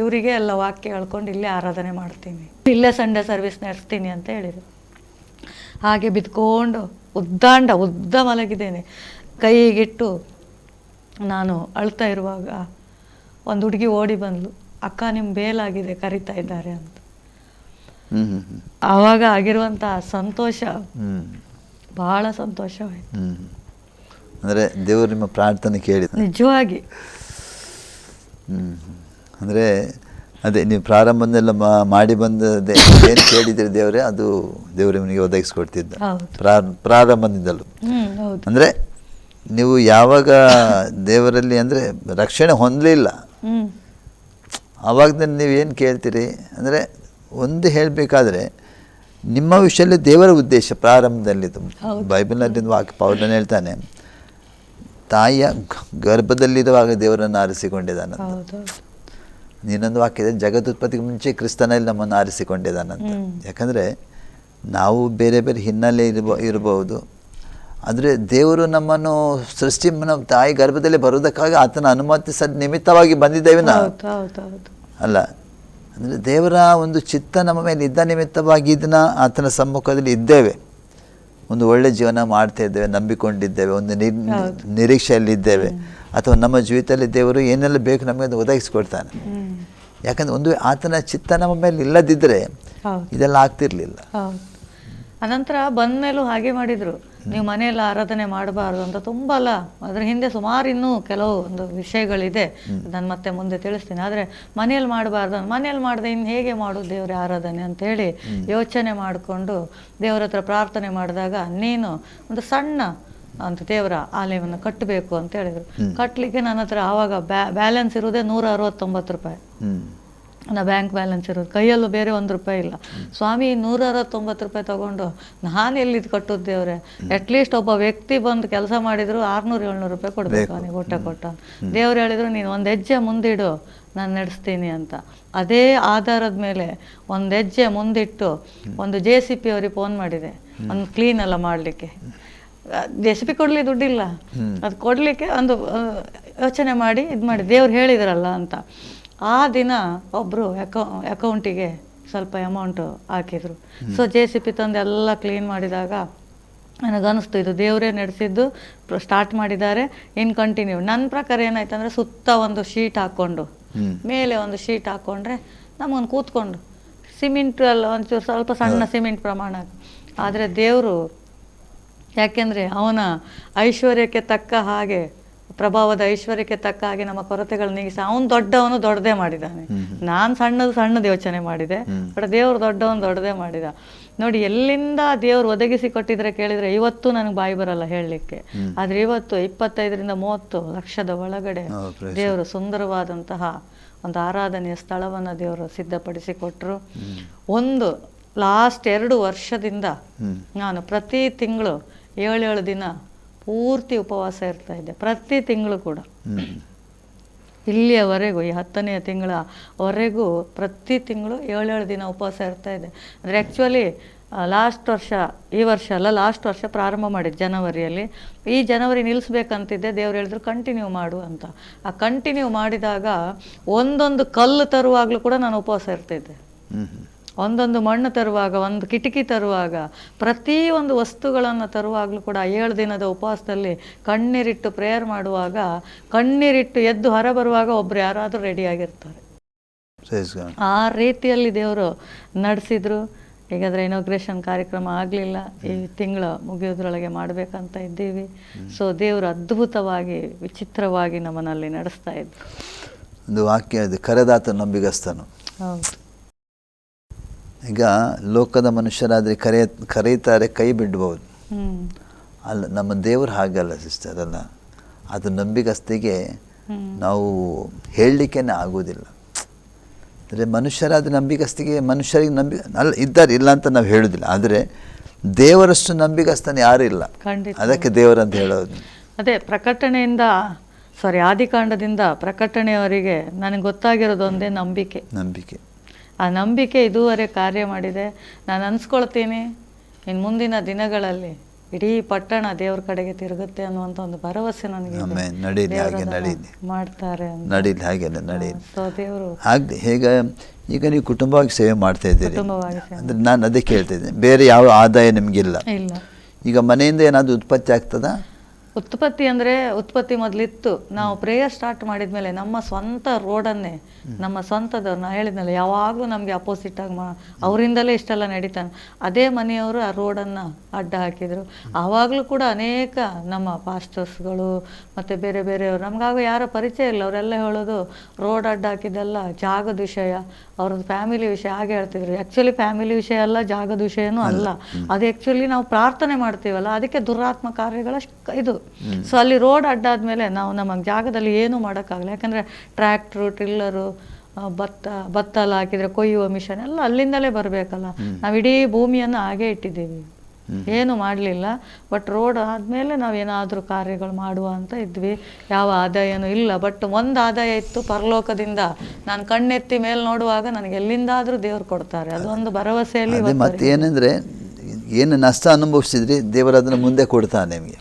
[SPEAKER 2] ಇವರಿಗೆ ಎಲ್ಲ ವಾಕ್ಯ ಹೇಳ್ಕೊಂಡು ಇಲ್ಲೇ ಆರಾಧನೆ ಮಾಡ್ತೀನಿ, ಇಲ್ಲೇ ಸಂಡೇ ಸರ್ವಿಸ್ ನಡೆಸ್ತೀನಿ ಅಂತ ಹೇಳಿದರು. ಹಾಗೆ ಬಿದ್ಕೊಂಡು ಉದ್ದ ಮಲಗಿದ್ದೇನೆ. ಕೈಗಿಟ್ಟು ನಾನು ಅಳ್ತಾ ಇರುವಾಗ ಒಂದು ಹುಡುಗಿ ಓಡಿ ಬಂದ್ಲು, ಅಕ್ಕ ನಿಮ್ಮ ಬೇಲಾಗಿದೆ, ಕರಿತಾ ಇದ್ದಾರೆ ಅಂತ. ಆವಾಗ ಆಗಿರುವಂಥ ಸಂತೋಷ ಬಹಳ ಸಂತೋಷವಾಯಿತು.
[SPEAKER 1] ಅಂದರೆ ದೇವರು ನಿಮ್ಮ ಪ್ರಾರ್ಥನೆ ಕೇಳಿದ
[SPEAKER 2] ನಿಜವಾಗಿ.
[SPEAKER 1] ಅಂದರೆ ಅದೇ ನೀವು ಪ್ರಾರಂಭದೆಲ್ಲ ಮಾಡಿ ಬಂದದೇ ಏನು ಕೇಳಿದ್ರಿ ದೇವರೇ, ಅದು ದೇವರು ನಿಮಗೆ ಒದಗಿಸ್ಕೊಡ್ತಿದ್ದ ಪ್ರಾರಂಭದಿಂದಲೂ. ಅಂದರೆ ನೀವು ಯಾವಾಗ ದೇವರಲ್ಲಿ ಅಂದರೆ ರಕ್ಷಣೆ ಹೊಂದಲಿಲ್ಲ ಆವಾಗ ನೀವೇನು ಕೇಳ್ತೀರಿ ಅಂದರೆ, ಒಂದು ಹೇಳಬೇಕಾದ್ರೆ ನಿಮ್ಮ ವಿಷಯದಲ್ಲಿ ದೇವರ ಉದ್ದೇಶ ಪ್ರಾರಂಭದಲ್ಲಿದ್ದು. ಬೈಬಲ್ನಲ್ಲಿ ವಾಕ್ಯ ಪೌಲನು ಹೇಳ್ತಾನೆ, ತಾಯಿಯ ಗರ್ಭದಲ್ಲಿರುವಾಗ ದೇವರನ್ನು ಆರಿಸಿಕೊಂಡಿದ್ದಾನಂತ. ಇನ್ನೊಂದು ವಾಕ್ಯದ ಜಗದುತ್ಪತ್ತಿಗೆ ಮುಂಚೆ ಕ್ರಿಸ್ತನಲ್ಲಿ ನಮ್ಮನ್ನು ಆರಿಸಿಕೊಂಡಿದ್ದಾನಂತ. ಯಾಕಂದರೆ ನಾವು ಬೇರೆ ಬೇರೆ ಹಿನ್ನೆಲೆ ಇರಬಹುದು, ಆದರೆ ದೇವರು ನಮ್ಮನ್ನು ಸೃಷ್ಟಿ ನಮ್ಮ ತಾಯಿ ಗರ್ಭದಲ್ಲಿ ಬರುವುದಕ್ಕಾಗಿ ಆತನ ಅನುಮತಿ ನಿಮಿತ್ತವಾಗಿ ಬಂದಿದ್ದೇವೆ ನಾವು, ಅಲ್ಲ. ಅಂದರೆ ದೇವರ ಒಂದು ಚಿತ್ತ ನಮ್ಮ ಮೇಲೆ ಇದ್ದ ನಿಮಿತ್ತವಾಗಿ ಇದನ್ನ ಆತನ ಸಮ್ಮುಖದಲ್ಲಿ ಇದ್ದೇವೆ, ಒಂದು ಒಳ್ಳೆ ಜೀವನ ಮಾಡ್ತಾ ಇದ್ದೇವೆ, ನಂಬಿಕೊಂಡಿದ್ದೇವೆ, ಒಂದು ನಿರೀಕ್ಷೆಯಲ್ಲಿದ್ದೇವೆ, ಅಥವಾ ನಮ್ಮ ಜೀವಿತದಲ್ಲಿ ದೇವರು ಏನೆಲ್ಲ ಬೇಕು ನಮಗೆ ಅದು ಒದಗಿಸ್ಕೊಡ್ತಾನೆ. ಯಾಕಂದರೆ ಒಂದು ಆತನ ಚಿತ್ತ ನಮ್ಮ ಮೇಲೆ ಇಲ್ಲದಿದ್ದರೆ ಇದೆಲ್ಲ ಆಗ್ತಿರ್ಲಿಲ್ಲ.
[SPEAKER 2] ಅನಂತರ ಬಂದ ಮೇಲೂ ಹಾಗೆ ಮಾಡಿದರು, ನೀವು ಮನೆಯಲ್ಲಿ ಆರಾಧನೆ ಮಾಡಬಾರ್ದು ಅಂತ. ತುಂಬ ಅಲ್ಲ, ಅದ್ರ ಹಿಂದೆ ಸುಮಾರು ಇನ್ನೂ ಕೆಲವು ಒಂದು ವಿಷಯಗಳಿದೆ, ನಾನು ಮತ್ತೆ ಮುಂದೆ ತಿಳಿಸ್ತೀನಿ. ಆದರೆ ಮನೆಯಲ್ಲಿ ಮಾಡಬಾರ್ದು, ಮನೆಯಲ್ಲಿ ಮಾಡದೆ ಇನ್ನು ಹೇಗೆ ಮಾಡೋದು ದೇವರ ಆರಾಧನೆ ಅಂತೇಳಿ ಯೋಚನೆ ಮಾಡಿಕೊಂಡು ದೇವರ ಹತ್ರ ಪ್ರಾರ್ಥನೆ ಮಾಡಿದಾಗ, ನೀನು ಒಂದು ಸಣ್ಣ ಅಂತ ದೇವರ ಆಲಯವನ್ನು ಕಟ್ಟಬೇಕು ಅಂತ ಹೇಳಿದರು. ಕಟ್ಟಲಿಕ್ಕೆ ನನ್ನ ಹತ್ರ ಆವಾಗ ಬ್ಯಾಲೆನ್ಸ್ ಇರೋದೇ 169 ರೂಪಾಯಿ. ನನ್ನ ಬ್ಯಾಂಕ್ ಬ್ಯಾಲೆನ್ಸ್ ಇರೋದು, ಕೈಯಲ್ಲೂ ಬೇರೆ 1 ರೂಪಾಯಿ ಇಲ್ಲ. ಸ್ವಾಮಿ 169 ರೂಪಾಯಿ ತಗೊಂಡು ನಾನು ಎಲ್ಲಿದ್ದು ಕಟ್ಟೋದು ದೇವ್ರೆ? ಅಟ್ಲೀಸ್ಟ್ ಒಬ್ಬ ವ್ಯಕ್ತಿ ಬಂದು ಕೆಲಸ ಮಾಡಿದ್ರು 600-700 ರೂಪಾಯಿ ಕೊಡಬೇಕು ಅವನಿಗೆ, ಕೊಟ್ಟ ದೇವ್ರು ಹೇಳಿದ್ರು, ನೀನು ಒಂದು ಹೆಜ್ಜೆ ಮುಂದಿಡು, ನಾನು ನಡೆಸ್ತೀನಿ ಅಂತ. ಅದೇ ಆಧಾರದ ಮೇಲೆ ಒಂದು ಹೆಜ್ಜೆ ಮುಂದಿಟ್ಟು ಒಂದು JCP ಅವ್ರಿಗೆ ಫೋನ್ ಮಾಡಿದೆ, ಒಂದು ಕ್ಲೀನ್ ಎಲ್ಲ ಮಾಡಲಿಕ್ಕೆ. JCP ಕೊಡಲಿ ದುಡ್ಡಿಲ್ಲ, ಅದು ಕೊಡಲಿಕ್ಕೆ ಒಂದು ಯೋಚನೆ ಮಾಡಿ ಇದು ಮಾಡಿ ದೇವ್ರು ಹೇಳಿದ್ರಲ್ಲ ಅಂತ. ಆ ದಿನ ಒಬ್ಬರು ಅಕೌಂಟಿಗೆ ಸ್ವಲ್ಪ ಅಮೌಂಟು ಹಾಕಿದರು. ಸೊ JCP ತಂದು ಎಲ್ಲ ಕ್ಲೀನ್ ಮಾಡಿದಾಗ ನನಗನ್ನಿಸ್ತು, ಇದು ದೇವರೇ ನಡೆಸಿದ್ದು, ಸ್ಟಾರ್ಟ್ ಮಾಡಿದ್ದಾರೆ, ಇನ್ನು ಕಂಟಿನ್ಯೂ. ನನ್ನ ಪ್ರಕಾರ ಏನಾಯ್ತು ಅಂದರೆ, ಸುತ್ತ ಒಂದು ಶೀಟ್ ಹಾಕ್ಕೊಂಡು, ಮೇಲೆ ಒಂದು ಶೀಟ್ ಹಾಕ್ಕೊಂಡ್ರೆ ನಮಗೊಂದು ಕೂತ್ಕೊಂಡು ಸಿಮೆಂಟ್ ಎಲ್ಲ ಒಂಚೂರು ಸ್ವಲ್ಪ ಸಣ್ಣ ಸಿಮೆಂಟ್ ಪ್ರಮಾಣ. ಆದರೆ ದೇವರು, ಯಾಕೆಂದರೆ ಅವನ ಐಶ್ವರ್ಯಕ್ಕೆ ತಕ್ಕ ಹಾಗೆ, ಪ್ರಭಾವದ ಐಶ್ವರ್ಯಕ್ಕೆ ತಕ್ಕ ಹಾಗೆ ನಮ್ಮ ಕೊರತೆಗಳು ನೀಗಿಸಿ, ಅವನು ದೊಡ್ಡವನು ದೊಡ್ಡದೇ ಮಾಡಿದ್ದಾನೆ. ನಾನು ಸಣ್ಣದು ಯೋಚನೆ ಮಾಡಿದೆ, ಬಟ್ ದೇವರು ದೊಡ್ಡದೇ ಮಾಡಿದ. ನೋಡಿ, ಎಲ್ಲಿಂದ ದೇವರು ಒದಗಿಸಿ ಕೊಟ್ಟಿದ್ರೆ ಕೇಳಿದರೆ ಇವತ್ತು ನನಗೆ ಬಾಯಿ ಬರಲ್ಲ ಹೇಳಲಿಕ್ಕೆ. ಆದರೆ ಇವತ್ತು 25-30 ಲಕ್ಷದ ಒಳಗಡೆ ದೇವರು ಸುಂದರವಾದಂತಹ ಒಂದು ಆರಾಧನೆಯ ಸ್ಥಳವನ್ನು ದೇವರು ಸಿದ್ಧಪಡಿಸಿ ಕೊಟ್ಟರು. ಒಂದು ಲಾಸ್ಟ್ 2 ವರ್ಷದಿಂದ ನಾನು ಪ್ರತಿ ತಿಂಗಳು 7 ದಿನ ಪೂರ್ತಿ ಉಪವಾಸ ಇರ್ತಾ ಇದ್ದೆ, ಪ್ರತಿ ತಿಂಗಳು ಕೂಡ. ಇಲ್ಲಿಯವರೆಗೂ, ಈ 10ನೇ ತಿಂಗಳವರೆಗೂ ಪ್ರತಿ ತಿಂಗಳು 7 ದಿನ ಉಪವಾಸ ಇರ್ತಾ ಇದ್ದೆ. ಅಂದರೆ ಆ್ಯಕ್ಚುಲಿ ಲಾಸ್ಟ್ ವರ್ಷ, ಈ ವರ್ಷ ಅಲ್ಲ, ಲಾಸ್ಟ್ ವರ್ಷ ಪ್ರಾರಂಭ ಮಾಡಿದ್ದು ಜನವರಿಯಲ್ಲಿ. ಈ ಜನವರಿ ನಿಲ್ಲಿಸ್ಬೇಕಂತಿದ್ದೆ, ದೇವ್ರು ಹೇಳಿದ್ರು ಕಂಟಿನ್ಯೂ ಮಾಡು ಅಂತ. ಆ ಕಂಟಿನ್ಯೂ ಮಾಡಿದಾಗ ಒಂದೊಂದು ಕಲ್ಲು ತರುವಾಗಲೂ ಕೂಡ ನಾನು ಉಪವಾಸ ಇರ್ತಿದ್ದೆ. ಒಂದೊಂದು ಮಣ್ಣು ತರುವಾಗ, ಒಂದು ಕಿಟಕಿ ತರುವಾಗ, ಪ್ರತಿಯೊಂದು ವಸ್ತುಗಳನ್ನು ತರುವಾಗಲೂ ಕೂಡ 7 ದಿನದ ಉಪವಾಸದಲ್ಲಿ ಕಣ್ಣೀರಿಟ್ಟು ಪ್ರೇಯರ್ ಮಾಡುವಾಗ, ಕಣ್ಣೀರಿಟ್ಟು ಎದ್ದು ಹೊರ ಬರುವಾಗ ಒಬ್ರು ಯಾರಾದರೂ ರೆಡಿಯಾಗಿರ್ತಾರೆ. ಆ ರೀತಿಯಲ್ಲಿ ದೇವರು ನಡೆಸಿದ್ರು. ಈಗಾದರೆ ಇನಾಗ್ರೇಷನ್ ಕಾರ್ಯಕ್ರಮ ಆಗಲಿಲ್ಲ, ಈ ತಿಂಗಳ ಮುಗಿಯೋದ್ರೊಳಗೆ ಮಾಡಬೇಕಂತ ಇದ್ದೀವಿ. ಸೊ ದೇವರು ಅದ್ಭುತವಾಗಿ, ವಿಚಿತ್ರವಾಗಿ ನಮ್ಮನ್ನಲ್ಲಿ ನಡೆಸ್ತಾ ಇದ್ರು.
[SPEAKER 1] ಒಂದು ವಾಕ್ಯ ಇದೆ, ಕರೆದಾತ ನಂಬಿಗಸ್ತನು.
[SPEAKER 2] ಹೌದು.
[SPEAKER 1] ಈಗ ಲೋಕದ ಮನುಷ್ಯರಾದರೆ ಕರೆಯುತ್ತಾರೆ, ಕೈ ಬಿಡ್ಬೋದು. ಅಲ್ಲ, ನಮ್ಮ ದೇವರು ಹಾಗಲ್ಲ ಸಿಸ್ಟರ್, ಅಲ್ಲ. ಅದು ನಂಬಿಗಸ್ತಿಗೆ ನಾವು ಹೇಳಲಿಕ್ಕೇ ಆಗೋದಿಲ್ಲ. ಅಂದರೆ ಮನುಷ್ಯರಾದ ನಂಬಿಗಸ್ತಿಗೆ ಮನುಷ್ಯರಿಗೆ ಇದ್ದಾರೆ, ಇಲ್ಲ ಅಂತ ನಾವು ಹೇಳೋದಿಲ್ಲ. ಆದರೆ ದೇವರಷ್ಟು ನಂಬಿಗಸ್ತನ ಯಾರೂ ಇಲ್ಲ.
[SPEAKER 2] ಖಂಡಿತ.
[SPEAKER 1] ಅದಕ್ಕೆ ದೇವರಂತ ಹೇಳೋದು.
[SPEAKER 2] ಅದೇ ಪ್ರಕಟಣೆಯಿಂದ ಆದಿಕಾಂಡದಿಂದ ಪ್ರಕಟಣೆಯವರೆಗೆ ನನಗೆ ಗೊತ್ತಾಗಿರೋದು ಒಂದೇ ನಂಬಿಕೆ. ಆ ನಂಬಿಕೆ ಇದುವರೆ ಕಾರ್ಯ ಮಾಡಿದೆ. ನಾನು ಅನ್ಸ್ಕೊಳ್ತೀನಿ ಇನ್ನು ಮುಂದಿನ ದಿನಗಳಲ್ಲಿ ಇಡೀ ಪಟ್ಟಣ ದೇವ್ರ ಕಡೆಗೆ ತಿರುಗುತ್ತೆ ಅನ್ನುವಂಥ ಒಂದು ಭರವಸೆ ನನಗೆ ಮಾಡ್ತಾರೆ. ಸೊ ದೇವರು
[SPEAKER 1] ಹಾಗೆ ಹೇಗೆ ಈಗ ನೀವು ಕುಟುಂಬವಾಗಿ ಸೇವೆ ಮಾಡ್ತಾ ಇದ್ದೀರಿ ಅಂದರೆ ನಾನು ಅದೇ ಕೇಳ್ತಾ ಇದ್ದೀನಿ, ಬೇರೆ ಯಾವ ಆದಾಯ ನಿಮಗಿಲ್ಲ. ಈಗ ಮನೆಯಿಂದ ಏನಾದರೂ ಉತ್ಪತ್ತಿ ಆಗ್ತದಾ?
[SPEAKER 2] ಉತ್ಪತ್ತಿ ಮೊದಲಿತ್ತು. ನಾವು ಪ್ರೇಯರ್ ಸ್ಟಾರ್ಟ್ ಮಾಡಿದ್ಮೇಲೆ ನಮ್ಮ ಸ್ವಂತ ರೋಡನ್ನೇ, ನಮ್ಮ ಸ್ವಂತದವ್ರು ನಾ ಹೇಳಿದ್ನಲ್ಲ, ಯಾವಾಗಲೂ ನಮಗೆ ಅಪೋಸಿಟ್ ಆಗಿ ಅವರಿಂದಲೇ ಇಷ್ಟೆಲ್ಲ ನಡೀತಾನೆ. ಅದೇ ಮನೆಯವರು ಆ ರೋಡನ್ನು ಅಡ್ಡ ಹಾಕಿದರು. ಆವಾಗಲೂ ಕೂಡ ಅನೇಕ ನಮ್ಮ ಪಾಸ್ಟರ್ಸ್ಗಳು ಮತ್ತು ಬೇರೆ ಬೇರೆಯವರು, ನಮಗಾಗ ಯಾರ ಪರಿಚಯ ಇಲ್ಲ, ಅವರೆಲ್ಲ ಹೇಳೋದು ರೋಡ್ ಅಡ್ಡ ಹಾಕಿದ್ದೆಲ್ಲ ಜಾಗದ ವಿಷಯ, ಅವ್ರದ್ದು ಫ್ಯಾಮಿಲಿ ವಿಷಯ ಹಾಗೆ ಹೇಳ್ತಿದ್ರು. ಆ್ಯಕ್ಚುಲಿ ಫ್ಯಾಮಿಲಿ ವಿಷಯ ಅಲ್ಲ, ಜಾಗದ ವಿಷಯನೂ ಅಲ್ಲ. ಅದು ಆ್ಯಕ್ಚುಲಿ ನಾವು ಪ್ರಾರ್ಥನೆ ಮಾಡ್ತೀವಲ್ಲ, ಅದಕ್ಕೆ ದುರಾತ್ಮ ಕಾರ್ಯಗಳ ಇದು. ಸೊ ಅಲ್ಲಿ ರೋಡ್ ಅಡ್ಡಾದ್ಮೇಲೆ ನಾವು ನಮಗೆ ಜಾಗದಲ್ಲಿ ಏನೂ ಮಾಡೋಕ್ಕಾಗಲ್ಲ. ಯಾಕಂದರೆ ಟ್ರ್ಯಾಕ್ಟ್ರು, ಟ್ರಿಲ್ಲರು, ಭತ್ತ ಎಲ್ಲ ಹಾಕಿದರೆ ಕೊಯ್ಯುವ ಮಿಷನ್ ಎಲ್ಲ ಅಲ್ಲಿಂದಲೇ ಬರಬೇಕಲ್ಲ. ನಾವು ಇಡೀ ಭೂಮಿಯನ್ನು ಹಾಗೆ ಇಟ್ಟಿದ್ದೀವಿ, ಏನು ಮಾಡಲಿಲ್ಲ. ಬಟ್ ರೋಡ್ ಆದಮೇಲೆ ನಾವೇನಾದರೂ ಕಾರ್ಯಗಳು ಮಾಡುವ ಅಂತ ಇದ್ವಿ. ಯಾವ ಆದಾಯನೂ ಇಲ್ಲ. ಬಟ್ ಒಂದು ಆದಾಯ ಇತ್ತು ಪರಲೋಕದಿಂದ. ನಾನು ಕಣ್ಣೆತ್ತಿ ಮೇಲೆ ನೋಡುವಾಗ ನನಗೆ ಎಲ್ಲಿಂದಾದರೂ ದೇವ್ರು ಕೊಡ್ತಾರೆ, ಅದೊಂದು ಭರವಸೆಯಲ್ಲಿ.
[SPEAKER 1] ಮತ್ತೆ ಏನಂದರೆ ಏನು ನಷ್ಟ ಅನುಭವಿಸಿದ್ರಿ ದೇವರು ಅದನ್ನು ಮುಂದೆ ಕೊಡ್ತಾನೆ ನಿಮಗೆ.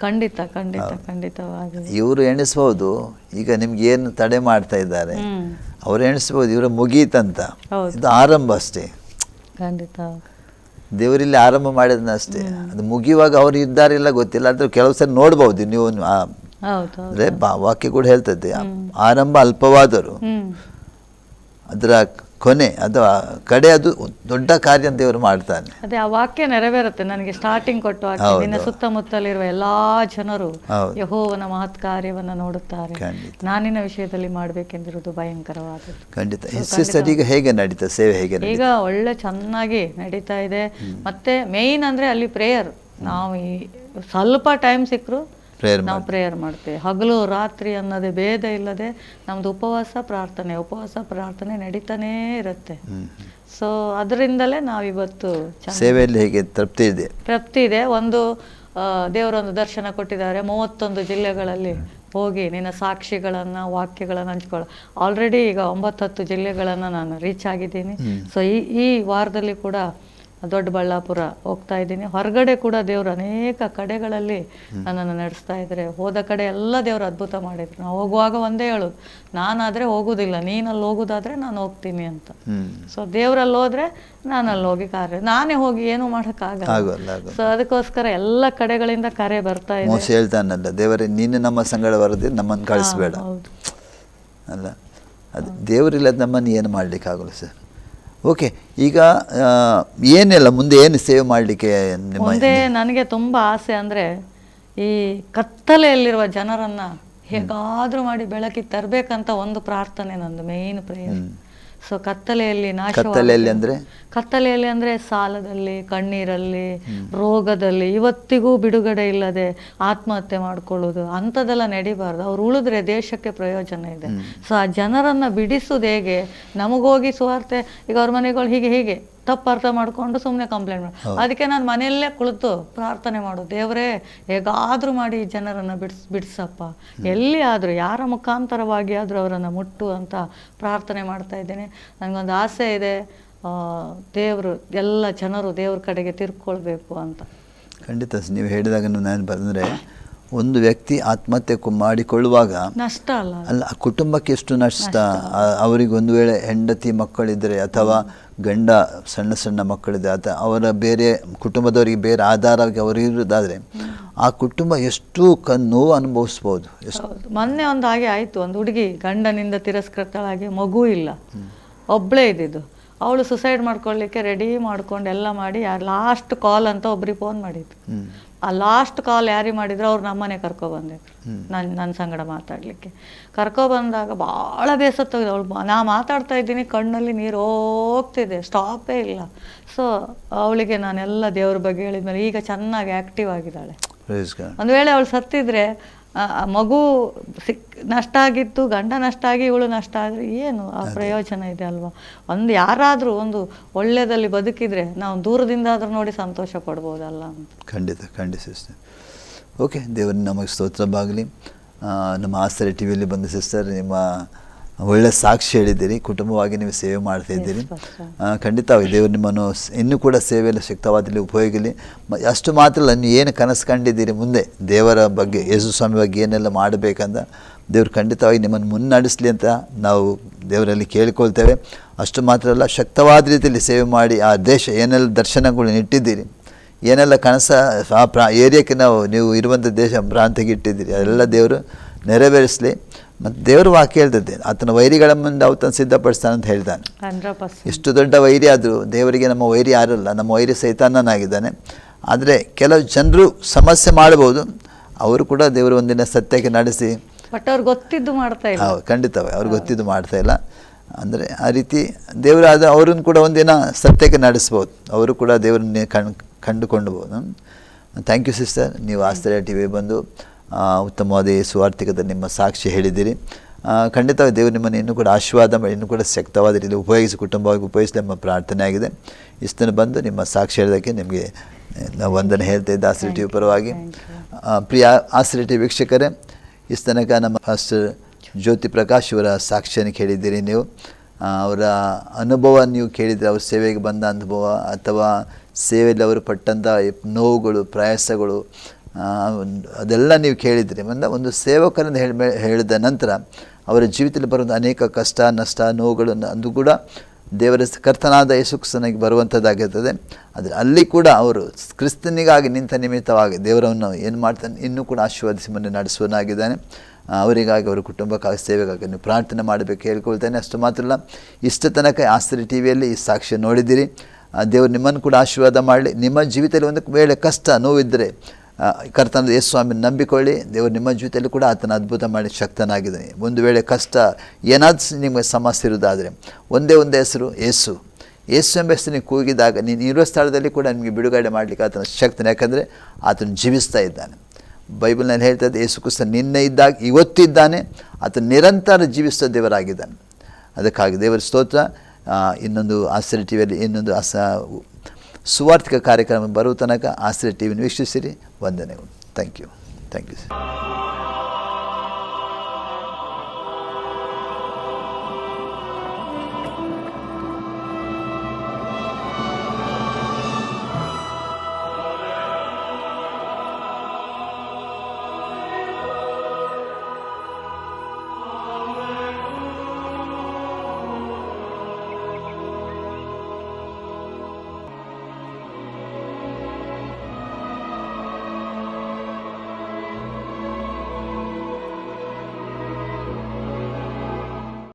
[SPEAKER 2] ಖಂಡಿತವಾಗಿ
[SPEAKER 1] ಇವರು ಎಣಿಸ್ಬೋದು, ಈಗ ನಿಮ್ಗೆ ಏನು ತಡೆ ಮಾಡ್ತಾ ಇದ್ದಾರೆ ಅವ್ರು ಎಣಿಸ್ಬೋದು ಇವರು ಮುಗೀತಂತ. ಇದು ಆರಂಭ ಅಷ್ಟೇ.
[SPEAKER 2] ಖಂಡಿತ
[SPEAKER 1] ದೇವರಲ್ಲಿ ಆರಂಭ ಮಾಡಿದ್ನ ಅಷ್ಟೇ. ಅದು ಮುಗಿಯುವಾಗ ಅವ್ರು ಇದ್ದಾರಿಲ್ಲ ಗೊತ್ತಿಲ್ಲ, ಆದರೆ ಕೆಲವು ಸರಿ ನೋಡ್ಬೋದು ನೀವು. ಅಂದರೆ ವಾಕ್ಯ ಕೂಡ ಹೇಳ್ತದೆ, ಆರಂಭ ಅಲ್ಪವಾದರು ಅದರ ಕೊನೆ ಅದು ಕಡೆ ಅದು ದೊಡ್ಡ ಕಾರ್ಯ ದೇವರು ಮಾಡ್ತಾನೆ.
[SPEAKER 2] ಅದೇ ಆ ವಾಕ್ಯ ನೆರವೇರುತ್ತೆ. ನನಗೆ ಸ್ಟಾರ್ಟಿಂಗ್ ಕೊಟ್ಟು ನಿನ್ನ ಸುತ್ತಮುತ್ತಲಿರುವ ಎಲ್ಲಾ ಜನರು ಯೆಹೋವನ ಮಹತ್ ಕಾರ್ಯವನ್ನು ನೋಡುತ್ತಾರೆ, ನಾನಿನ ವಿಷಯದಲ್ಲಿ ಮಾಡಬೇಕೆಂದಿರುವುದು ಭಯಂಕರವಾದದ್ದು.
[SPEAKER 1] ಖಂಡಿತ. ಈಗ ಹೇಗೆ ನಡೀತಾ ಸೇವೆ? ಹೇಗೆ
[SPEAKER 2] ಈಗ ಒಳ್ಳೆ ಚೆನ್ನಾಗಿ ನಡೀತಾ ಇದೆ. ಮತ್ತೆ ಮೇಯ್ನ್ ಅಂದ್ರೆ ಅಲ್ಲಿ ಪ್ರೇಯರ್. ನಾವು ಸ್ವಲ್ಪ ಟೈಮ್ ಸಿಕ್ಕರು ನಾವು ಪ್ರೇಯರ್ ಮಾಡ್ತೇವೆ. ಹಗಲು ರಾತ್ರಿ ಅನ್ನೋದೇ ಭೇದ ಇಲ್ಲದೆ ನಮ್ದು ಉಪವಾಸ ಪ್ರಾರ್ಥನೆ ನಡೀತಾನೇ ಇರುತ್ತೆ. ಸೊ ಅದರಿಂದಲೇ ನಾವಿವತ್ತು
[SPEAKER 1] ಸೇವೆಯಲ್ಲಿ ಹೇಗೆ ತೃಪ್ತಿ
[SPEAKER 2] ಇದೆ. ಒಂದು ದೇವರೊಂದು ದರ್ಶನ ಕೊಟ್ಟಿದ್ದಾರೆ, 31 ಜಿಲ್ಲೆಗಳಲ್ಲಿ ಹೋಗಿ ನಿನ್ನ ಸಾಕ್ಷಿಗಳನ್ನು ವಾಕ್ಯಗಳನ್ನು ಹಂಚ್ಕೊಳ್ಳೋ. ಆಲ್ರೆಡಿ ಈಗ 9-10 ಜಿಲ್ಲೆಗಳನ್ನು ನಾನು ರೀಚ್ ಆಗಿದ್ದೀನಿ. ಸೊ ಈ ವಾರದಲ್ಲಿ ಕೂಡ ದೊಡ್ಡಬಳ್ಳಾಪುರ ಹೋಗ್ತಾ ಇದ್ದೀನಿ. ಹೊರಗಡೆ ಕೂಡ ದೇವರು ಅನೇಕ ಕಡೆಗಳಲ್ಲಿ ನನ್ನನ್ನು ನಡೆಸ್ತಾ ಇದ್ದಾರೆ. ಹೋದ ಕಡೆ ಎಲ್ಲ ದೇವರು ಅದ್ಭುತ ಮಾಡಿದ್ರು. ನಾವು ಹೋಗುವಾಗ ಒಂದೇ ಹೇಳೋದು, ನಾನಾದರೆ ಹೋಗೋದಿಲ್ಲ, ನೀನಲ್ಲಿ ಹೋಗೋದಾದ್ರೆ ನಾನು ಹೋಗ್ತೀನಿ ಅಂತ. ಸೊ ದೇವರಲ್ಲಿ ಹೋದ್ರೆ ನಾನಲ್ಲಿ ಹೋಗಿ ಕಾರ್ಯ, ನಾನೇ ಹೋಗಿ ಏನೂ ಮಾಡೋಕ್ಕಾಗಲ್ಲ. ಸೊ ಅದಕ್ಕೋಸ್ಕರ ಎಲ್ಲ ಕಡೆಗಳಿಂದ ಕರೆ ಬರ್ತಾ ಇದೆ.
[SPEAKER 1] ಹೇಳ್ತಾನಲ್ಲ, ದೇವರೇ ನೀನು ನಮ್ಮ ಸಂಗಡ ಬರದೆ ನಮ್ಮನ್ನು ಕಳಿಸ್ಬೇಡ ಅಲ್ಲ. ಅದು ದೇವರಿಲ್ಲದ ನಮ್ಮನ್ನು ಏನು ಮಾಡಲಿಕ್ಕಾಗಲ್ಲ ಸರ್. ಓಕೆ, ಈಗ ಏನೆಲ್ಲ ಮುಂದೆ ಏನು ಸೇವೆ ಮಾಡಲಿಕ್ಕೆ?
[SPEAKER 2] ಮುಂದೆ ನನಗೆ ತುಂಬ ಆಸೆ ಅಂದರೆ ಈ ಕತ್ತಲೆಯಲ್ಲಿರುವ ಜನರನ್ನು ಹೇಗಾದರೂ ಮಾಡಿ ಬೆಳಕಿ ತರಬೇಕಂತ ಒಂದು ಪ್ರಾರ್ಥನೆ ನಂದು, ಮೇಯ್ನ್ ಪ್ರೇಯರ್. ಸೊ ಕತ್ತಲೆಯಲ್ಲಿ ಕತ್ತಲೆಯಲ್ಲಿ ಅಂದರೆ ಸಾಲದಲ್ಲಿ, ಕಣ್ಣೀರಲ್ಲಿ, ರೋಗದಲ್ಲಿ, ಇವತ್ತಿಗೂ ಬಿಡುಗಡೆ ಇಲ್ಲದೆ ಆತ್ಮಹತ್ಯೆ ಮಾಡ್ಕೊಳ್ಳೋದು ಅಂಥದ್ದೆಲ್ಲ ನಡಿಬಾರ್ದು. ಅವ್ರು ಉಳಿದ್ರೆ ದೇಶಕ್ಕೆ ಪ್ರಯೋಜನ ಇದೆ. ಸೊ ಆ ಜನರನ್ನು ಬಿಡಿಸೋದು ಹೇಗೆ? ನಮಗೋಗಿ ಸುವಾರ್ತೆ, ಈಗ ಅವ್ರ ಮನೆಗಳು ಹೀಗೆ ತಪ್ಪು ಅರ್ಥ ಮಾಡಿಕೊಂಡು ಸುಮ್ಮನೆ ಕಂಪ್ಲೇಂಟ್ ಮಾಡಿ, ಅದಕ್ಕೆ ನಾನು ಮನೆಯಲ್ಲೇ ಕುಳಿತು ಪ್ರಾರ್ಥನೆ ಮಾಡೋದು, ದೇವರೇ ಹೇಗಾದರೂ ಮಾಡಿ ಈ ಜನರನ್ನು ಬಿಡಿಸಪ್ಪ, ಎಲ್ಲಿ ಆದರೂ ಯಾರ ಮುಖಾಂತರವಾಗಿ ಆದರೂ ಅವರನ್ನು ಮುಟ್ಟು ಅಂತ ಪ್ರಾರ್ಥನೆ ಮಾಡ್ತಾ ಇದ್ದೇನೆ. ನನಗೊಂದು ಆಸೆ ಇದೆ, ದೇವರು ಎಲ್ಲ ಜನರು ದೇವ್ರ ಕಡೆಗೆ ತಿರ್ಕೊಳ್ಬೇಕು ಅಂತ.
[SPEAKER 1] ಖಂಡಿತ ನೀವು ಹೇಳಿದಾಗ ನಾನು ಬಂದರೆ, ಒಂದು ವ್ಯಕ್ತಿ ಆತ್ಮಹತ್ಯೆ ಮಾಡಿಕೊಳ್ಳುವಾಗ
[SPEAKER 2] ನಷ್ಟ
[SPEAKER 1] ಅಲ್ಲ, ಆ ಕುಟುಂಬಕ್ಕೆ ಎಷ್ಟು ನಷ್ಟ. ಅವರಿಗೆ ಒಂದು ವೇಳೆ ಹೆಂಡತಿ ಮಕ್ಕಳಿದ್ದರೆ ಅಥವಾ ಗಂಡ ಸಣ್ಣ ಮಕ್ಕಳಿದೆ, ಅಥವಾ ಅವರ ಬೇರೆ ಕುಟುಂಬದವರಿಗೆ ಬೇರೆ ಆಧಾರವಾಗಿ ಅವರು ಇರೋದಾದರೆ ಆ ಕುಟುಂಬ ಎಷ್ಟು ನೋವು ಅನುಭವಿಸ್ಬೋದು.
[SPEAKER 2] ಮೊನ್ನೆ ಒಂದು ಹಾಗೆ ಆಯಿತು, ಒಂದು ಹುಡುಗಿ ಗಂಡನಿಂದ ತಿರಸ್ಕೃತಳಾಗಿ, ಮಗು ಇಲ್ಲ, ಒಬ್ಬಳೇ ಇದ್ದಿದ್ದು. ಅವಳು ಸುಸೈಡ್ ಮಾಡ್ಕೊಳ್ಳಿಕ್ಕೆ ರೆಡಿ ಮಾಡ್ಕೊಂಡು ಎಲ್ಲ ಮಾಡಿ, ಲಾಸ್ಟ್ ಕಾಲ್ ಅಂತ ಒಬ್ರಿಗೆ ಫೋನ್ ಮಾಡಿದ್ದು. ಆ ಲಾಸ್ಟ್ ಕಾಲ್ ಯಾರಿಗೆ ಮಾಡಿದ್ರು, ಅವ್ರು ನಮ್ಮನೆ ಕರ್ಕೊಬಂದಿದ್ರು ನನ್ನ ಸಂಗಡ ಮಾತಾಡಲಿಕ್ಕೆ. ಕರ್ಕೊಬಂದಾಗ ಭಾಳ ಬೇಸತ್ತೋಗಿದೆ. ನಾ ಮಾತಾಡ್ತಾ ಇದ್ದೀನಿ, ಕಣ್ಣಲ್ಲಿ ನೀರು ಹೋಗ್ತಿದೆ, ಸ್ಟಾಪೇ ಇಲ್ಲ. ಸೊ ಅವಳಿಗೆ ನಾನೆಲ್ಲ ದೇವ್ರ ಬಗ್ಗೆ ಹೇಳಿದ್ಮೇಲೆ ಈಗ ಚೆನ್ನಾಗಿ ಆ್ಯಕ್ಟಿವ್ ಆಗಿದ್ದಾಳೆ. ಒಂದು ವೇಳೆ ಅವಳು ಸತ್ತಿದ್ರೆ ಆ ಮಗು ನಷ್ಟ ಆಗಿತ್ತು, ಗಂಡ ನಷ್ಟ ಆಗಿ ಇವಳು ನಷ್ಟ ಆದರೆ ಏನು ಆ ಪ್ರಯೋಜನ ಇದೆ ಅಲ್ವಾ? ಒಂದು ಯಾರಾದರೂ ಒಂದು ಒಳ್ಳೆಯದಲ್ಲಿ ಬದುಕಿದರೆ ನಾವು ದೂರದಿಂದ ಆದರೂ ನೋಡಿ ಸಂತೋಷ ಪಡ್ಬೋದಲ್ಲ ಅಂತ.
[SPEAKER 1] ಖಂಡಿತ ಸಿಸ್ಟರ್. ಓಕೆ, ದೇವರ ನಮಗೆ ಸ್ತೋತ್ರವಾಗಲಿ. ನಮ್ಮ ಆಸರೆ ಟಿ ವಿಯಲ್ಲಿ ಬಂದ ಸಿಸ್ಟರ್, ನಿಮ್ಮ ಒಳ್ಳೆ ಸಾಕ್ಷಿ ಹೇಳಿದ್ದೀರಿ, ಕುಟುಂಬವಾಗಿ ನೀವು ಸೇವೆ ಮಾಡ್ತಾಯಿದ್ದೀರಿ. ಖಂಡಿತವಾಗಿ ದೇವರು ನಿಮ್ಮನ್ನು ಇನ್ನೂ ಕೂಡ ಸೇವೆಯಲ್ಲಿ ಶಕ್ತವಾದಲ್ಲಿ ಉಪಯೋಗಿಲಿ. ಅಷ್ಟು ಮಾತ್ರ ಅಲ್ಲ, ನೀವು ಏನು ಕನಸು ಕಂಡಿದ್ದೀರಿ ಮುಂದೆ ದೇವರ ಬಗ್ಗೆ, ಯೇಸು ಸ್ವಾಮಿ ಬಗ್ಗೆ ಏನೆಲ್ಲ ಮಾಡಬೇಕಂತ ದೇವರು ಖಂಡಿತವಾಗಿ ನಿಮ್ಮನ್ನು ಮುನ್ನಡೆಸಲಿ ಅಂತ ನಾವು ದೇವರಲ್ಲಿ ಕೇಳಿಕೊಳ್ತೇವೆ. ಅಷ್ಟು ಮಾತ್ರ ಅಲ್ಲ, ಶಕ್ತವಾದ ರೀತಿಯಲ್ಲಿ ಸೇವೆ ಮಾಡಿ ಆ ದೇಶ ಏನೆಲ್ಲ ದರ್ಶನಗಳನ್ನ ಇಟ್ಟಿದ್ದೀರಿ, ಏನೆಲ್ಲ ಆ ಏರಿಯಾಕ್ಕೆ ನೀವು ಇರುವಂಥ ದೇಶ ಪ್ರಾಂತ್ಯಕ್ಕೆ ಇಟ್ಟಿದ್ದೀರಿ, ಅದೆಲ್ಲ ದೇವರು ನೆರವೇರಿಸಲಿ. ಮತ್ತು ದೇವರು ವಾಕ್ಯ ಹೇಳ್ತದೆ, ಆತನ ವೈರಿಗಳ ಮುಂದೆ ಆತನ ಸಿದ್ಧಪಡಿಸ್ತಾನೆ ಅಂತ ಹೇಳ್ತಾನೆ. ಎಷ್ಟು ದೊಡ್ಡ ವೈರಿ ಆದರೂ ದೇವರಿಗೆ ನಮ್ಮ ವೈರಿ ಯಾರಲ್ಲ, ನಮ್ಮ ವೈರಿ ಸೈತಾನನಾಗಿದ್ದಾನೆ. ಆದರೆ ಕೆಲವು ಜನರು ಸಮಸ್ಯೆ ಮಾಡ್ಬೋದು, ಅವರು ಕೂಡ ದೇವರು ಒಂದಿನ ಸತ್ಯಕ್ಕೆ ನಡೆಸಿ,
[SPEAKER 2] ಬಟ್ ಅವ್ರು ಗೊತ್ತಿದ್ದು ಮಾಡ್ತಾ ಇಲ್ಲ.
[SPEAKER 1] ಖಂಡಿತವಾಗಿ ಅವ್ರು ಗೊತ್ತಿದ್ದು ಮಾಡ್ತಾ ಇಲ್ಲ. ಅಂದರೆ ಆ ರೀತಿ ದೇವರು ಅವ್ರನ್ನ ಕೂಡ ಒಂದಿನ ಸತ್ಯಕ್ಕೆ ನಡೆಸ್ಬೋದು, ಅವರು ಕೂಡ ದೇವರನ್ನೇ ಕಂಡುಕೊಂಡ್ಬೋದು. ಥ್ಯಾಂಕ್ ಯು ಸಿಸ್ಟರ್, ನೀವು ಆಶ್ರಯ ಟಿ ವಿ ಬಂದು ಉತ್ತಮವಾದ ಸುವಾರ್ಥಿಕದ ನಿಮ್ಮ ಸಾಕ್ಷಿ ಹೇಳಿದ್ದೀರಿ. ಖಂಡಿತವಾಗಿ ದೇವರು ನಿಮ್ಮನ್ನು ಇನ್ನೂ ಕೂಡ ಆಶೀರ್ವಾದ ಮಾಡಿ ಇನ್ನೂ ಕೂಡ ಶಕ್ತವಾದ ರೀತಿಯಲ್ಲಿ ಉಪಯೋಗಿಸಿ, ಕುಟುಂಬವಾಗಿ ಉಪಯೋಗಿಸಲಿ ನಮ್ಮ ಪ್ರಾರ್ಥನೆ ಆಗಿದೆ. ಇಷ್ಟನ್ನು ಬಂದು ನಿಮ್ಮ ಸಾಕ್ಷಿ ಹೇಳೋದಕ್ಕೆ ನಿಮಗೆ ನಾವು ವಂದನೆ ಹೇಳ್ತಾ ಇದ್ದೆ ಆಶ್ರಯ ಟಿ ವಿ ಪರವಾಗಿ. ಪ್ರಿಯ ಆಶ್ರಯ ಟಿ ವಿ ವೀಕ್ಷಕರೇ, ಇಷ್ಟು ತನಕ ನಮ್ಮ ಪಾಸ್ಟರ್ ಜ್ಯೋತಿ ಪ್ರಕಾಶ್ ಅವರ ಸಾಕ್ಷಿಯನ್ನು ಕೇಳಿದ್ದೀರಿ. ನೀವು ಅವರ ಅನುಭವ ನೀವು ಕೇಳಿದರೆ, ಅವ್ರ ಸೇವೆಗೆ ಬಂದ ಅನುಭವ ಅಥವಾ ಸೇವೆಯಲ್ಲಿ ಅವರು ಪಟ್ಟಂಥ ನೋವುಗಳು, ಪ್ರಯಾಸಗಳು, ಅದೆಲ್ಲ ನೀವು ಕೇಳಿದ್ರಿ. ಒಂದು ಸೇವಕರನ್ನು ಹೇಳಿದ ನಂತರ ಅವರ ಜೀವಿತದಲ್ಲಿ ಬರುವಂಥ ಅನೇಕ ಕಷ್ಟ, ನಷ್ಟ, ನೋವುಗಳನ್ನು ಅದು ಕೂಡ ದೇವರ ಕರ್ತನಾದ ಯೇಸು ಕ್ರಿಸ್ತನಿಗೆ ಬರುವಂಥದ್ದಾಗಿರ್ತದೆ. ಆದರೆ ಅಲ್ಲಿ ಕೂಡ ಅವರು ಕ್ರಿಸ್ತನಿಗಾಗಿ ನಿಂತ ನಿಮಿತ್ತವಾಗಿ ದೇವರನ್ನು ಏನು ಮಾಡ್ತಾನೆ, ಇನ್ನೂ ಕೂಡ ಆಶೀರ್ವದಿಸಿ ಮನೆ ನಡೆಸುವನಾಗಿದ್ದಾನೆ. ಅವರಿಗಾಗಿ, ಅವರ ಕುಟುಂಬಕ್ಕಾಗಿ, ಸೇವೆಗಾಗಿ ನೀವು ಪ್ರಾರ್ಥನೆ ಮಾಡಬೇಕು ಹೇಳ್ಕೊಳ್ತೇನೆ. ಅಷ್ಟು ಮಾತ್ರ ಅಲ್ಲ, ಇಷ್ಟು ತನಕ ಆಶ್ರಯ ಟಿ ವಿಯಲ್ಲಿ ಈ ಸಾಕ್ಷ್ಯ ನೋಡಿದ್ದೀರಿ. ದೇವರು ನಿಮ್ಮನ್ನು ಕೂಡ ಆಶೀರ್ವಾದ ಮಾಡಲಿ. ನಿಮ್ಮ ಜೀವಿತದಲ್ಲಿ ಒಂದು ವೇಳೆ ಕಷ್ಟ, ನೋವಿದ್ದರೆ ಕರ್ತನಾದ ಯೇಸು ಸ್ವಾಮಿನ ನಂಬಿಕೊಳ್ಳಿ. ದೇವರು ನಿಮ್ಮ ಜೀವಿತದಲ್ಲಿ ಕೂಡ ಆತನ ಅದ್ಭುತ ಮಾಡಿ ಶಕ್ತನಾಗಿದ್ದಾನೆ. ಒಂದು ವೇಳೆ ಕಷ್ಟ ಏನಾದರೂ ನಿಮಗೆ ಸಮಸ್ಯೆ ಇರೋದಾದರೆ ಒಂದೇ ಹೆಸರು ಯೇಸು. ಯೇಸು ಎಂಬ ಹೆಸರು ನೀವು ಕೂಗಿದಾಗ ನೀನು ಇರೋ ಸ್ಥಳದಲ್ಲಿ ಕೂಡ ನಿಮಗೆ ಬಿಡುಗಡೆ ಮಾಡಲಿಕ್ಕೆ ಆತನ ಶಕ್ತನ, ಯಾಕಂದರೆ ಆತನು ಜೀವಿಸ್ತಾ ಇದ್ದಾನೆ. ಬೈಬಲ್ನಲ್ಲಿ ಹೇಳ್ತದೆ, ಯೇಸು ಕ್ರಿಸ್ತ ನಿನ್ನೆ ಇದ್ದಾಗ ಇವತ್ತಿದ್ದಾನೆ, ಆತನು ನಿರಂತರ ಜೀವಿಸುವ ದೇವರಾಗಿದ್ದಾನೆ. ಅದಕ್ಕಾಗಿ ದೇವರ ಸ್ತೋತ್ರ. ಇನ್ನೊಂದು ಆಶ್ರಯ ಟಿ ವಿಯಲ್ಲಿ ಇನ್ನೊಂದು ಸುವಾರ್ಥಿಕ ಕಾರ್ಯಕ್ರಮ ಬರುವ ತನಕ ಆಶ್ರಯ ಟಿ ವಿನ ವೀಕ್ಷಿಸಿರಿ. ವಂದನೆಗಳು. Thank you.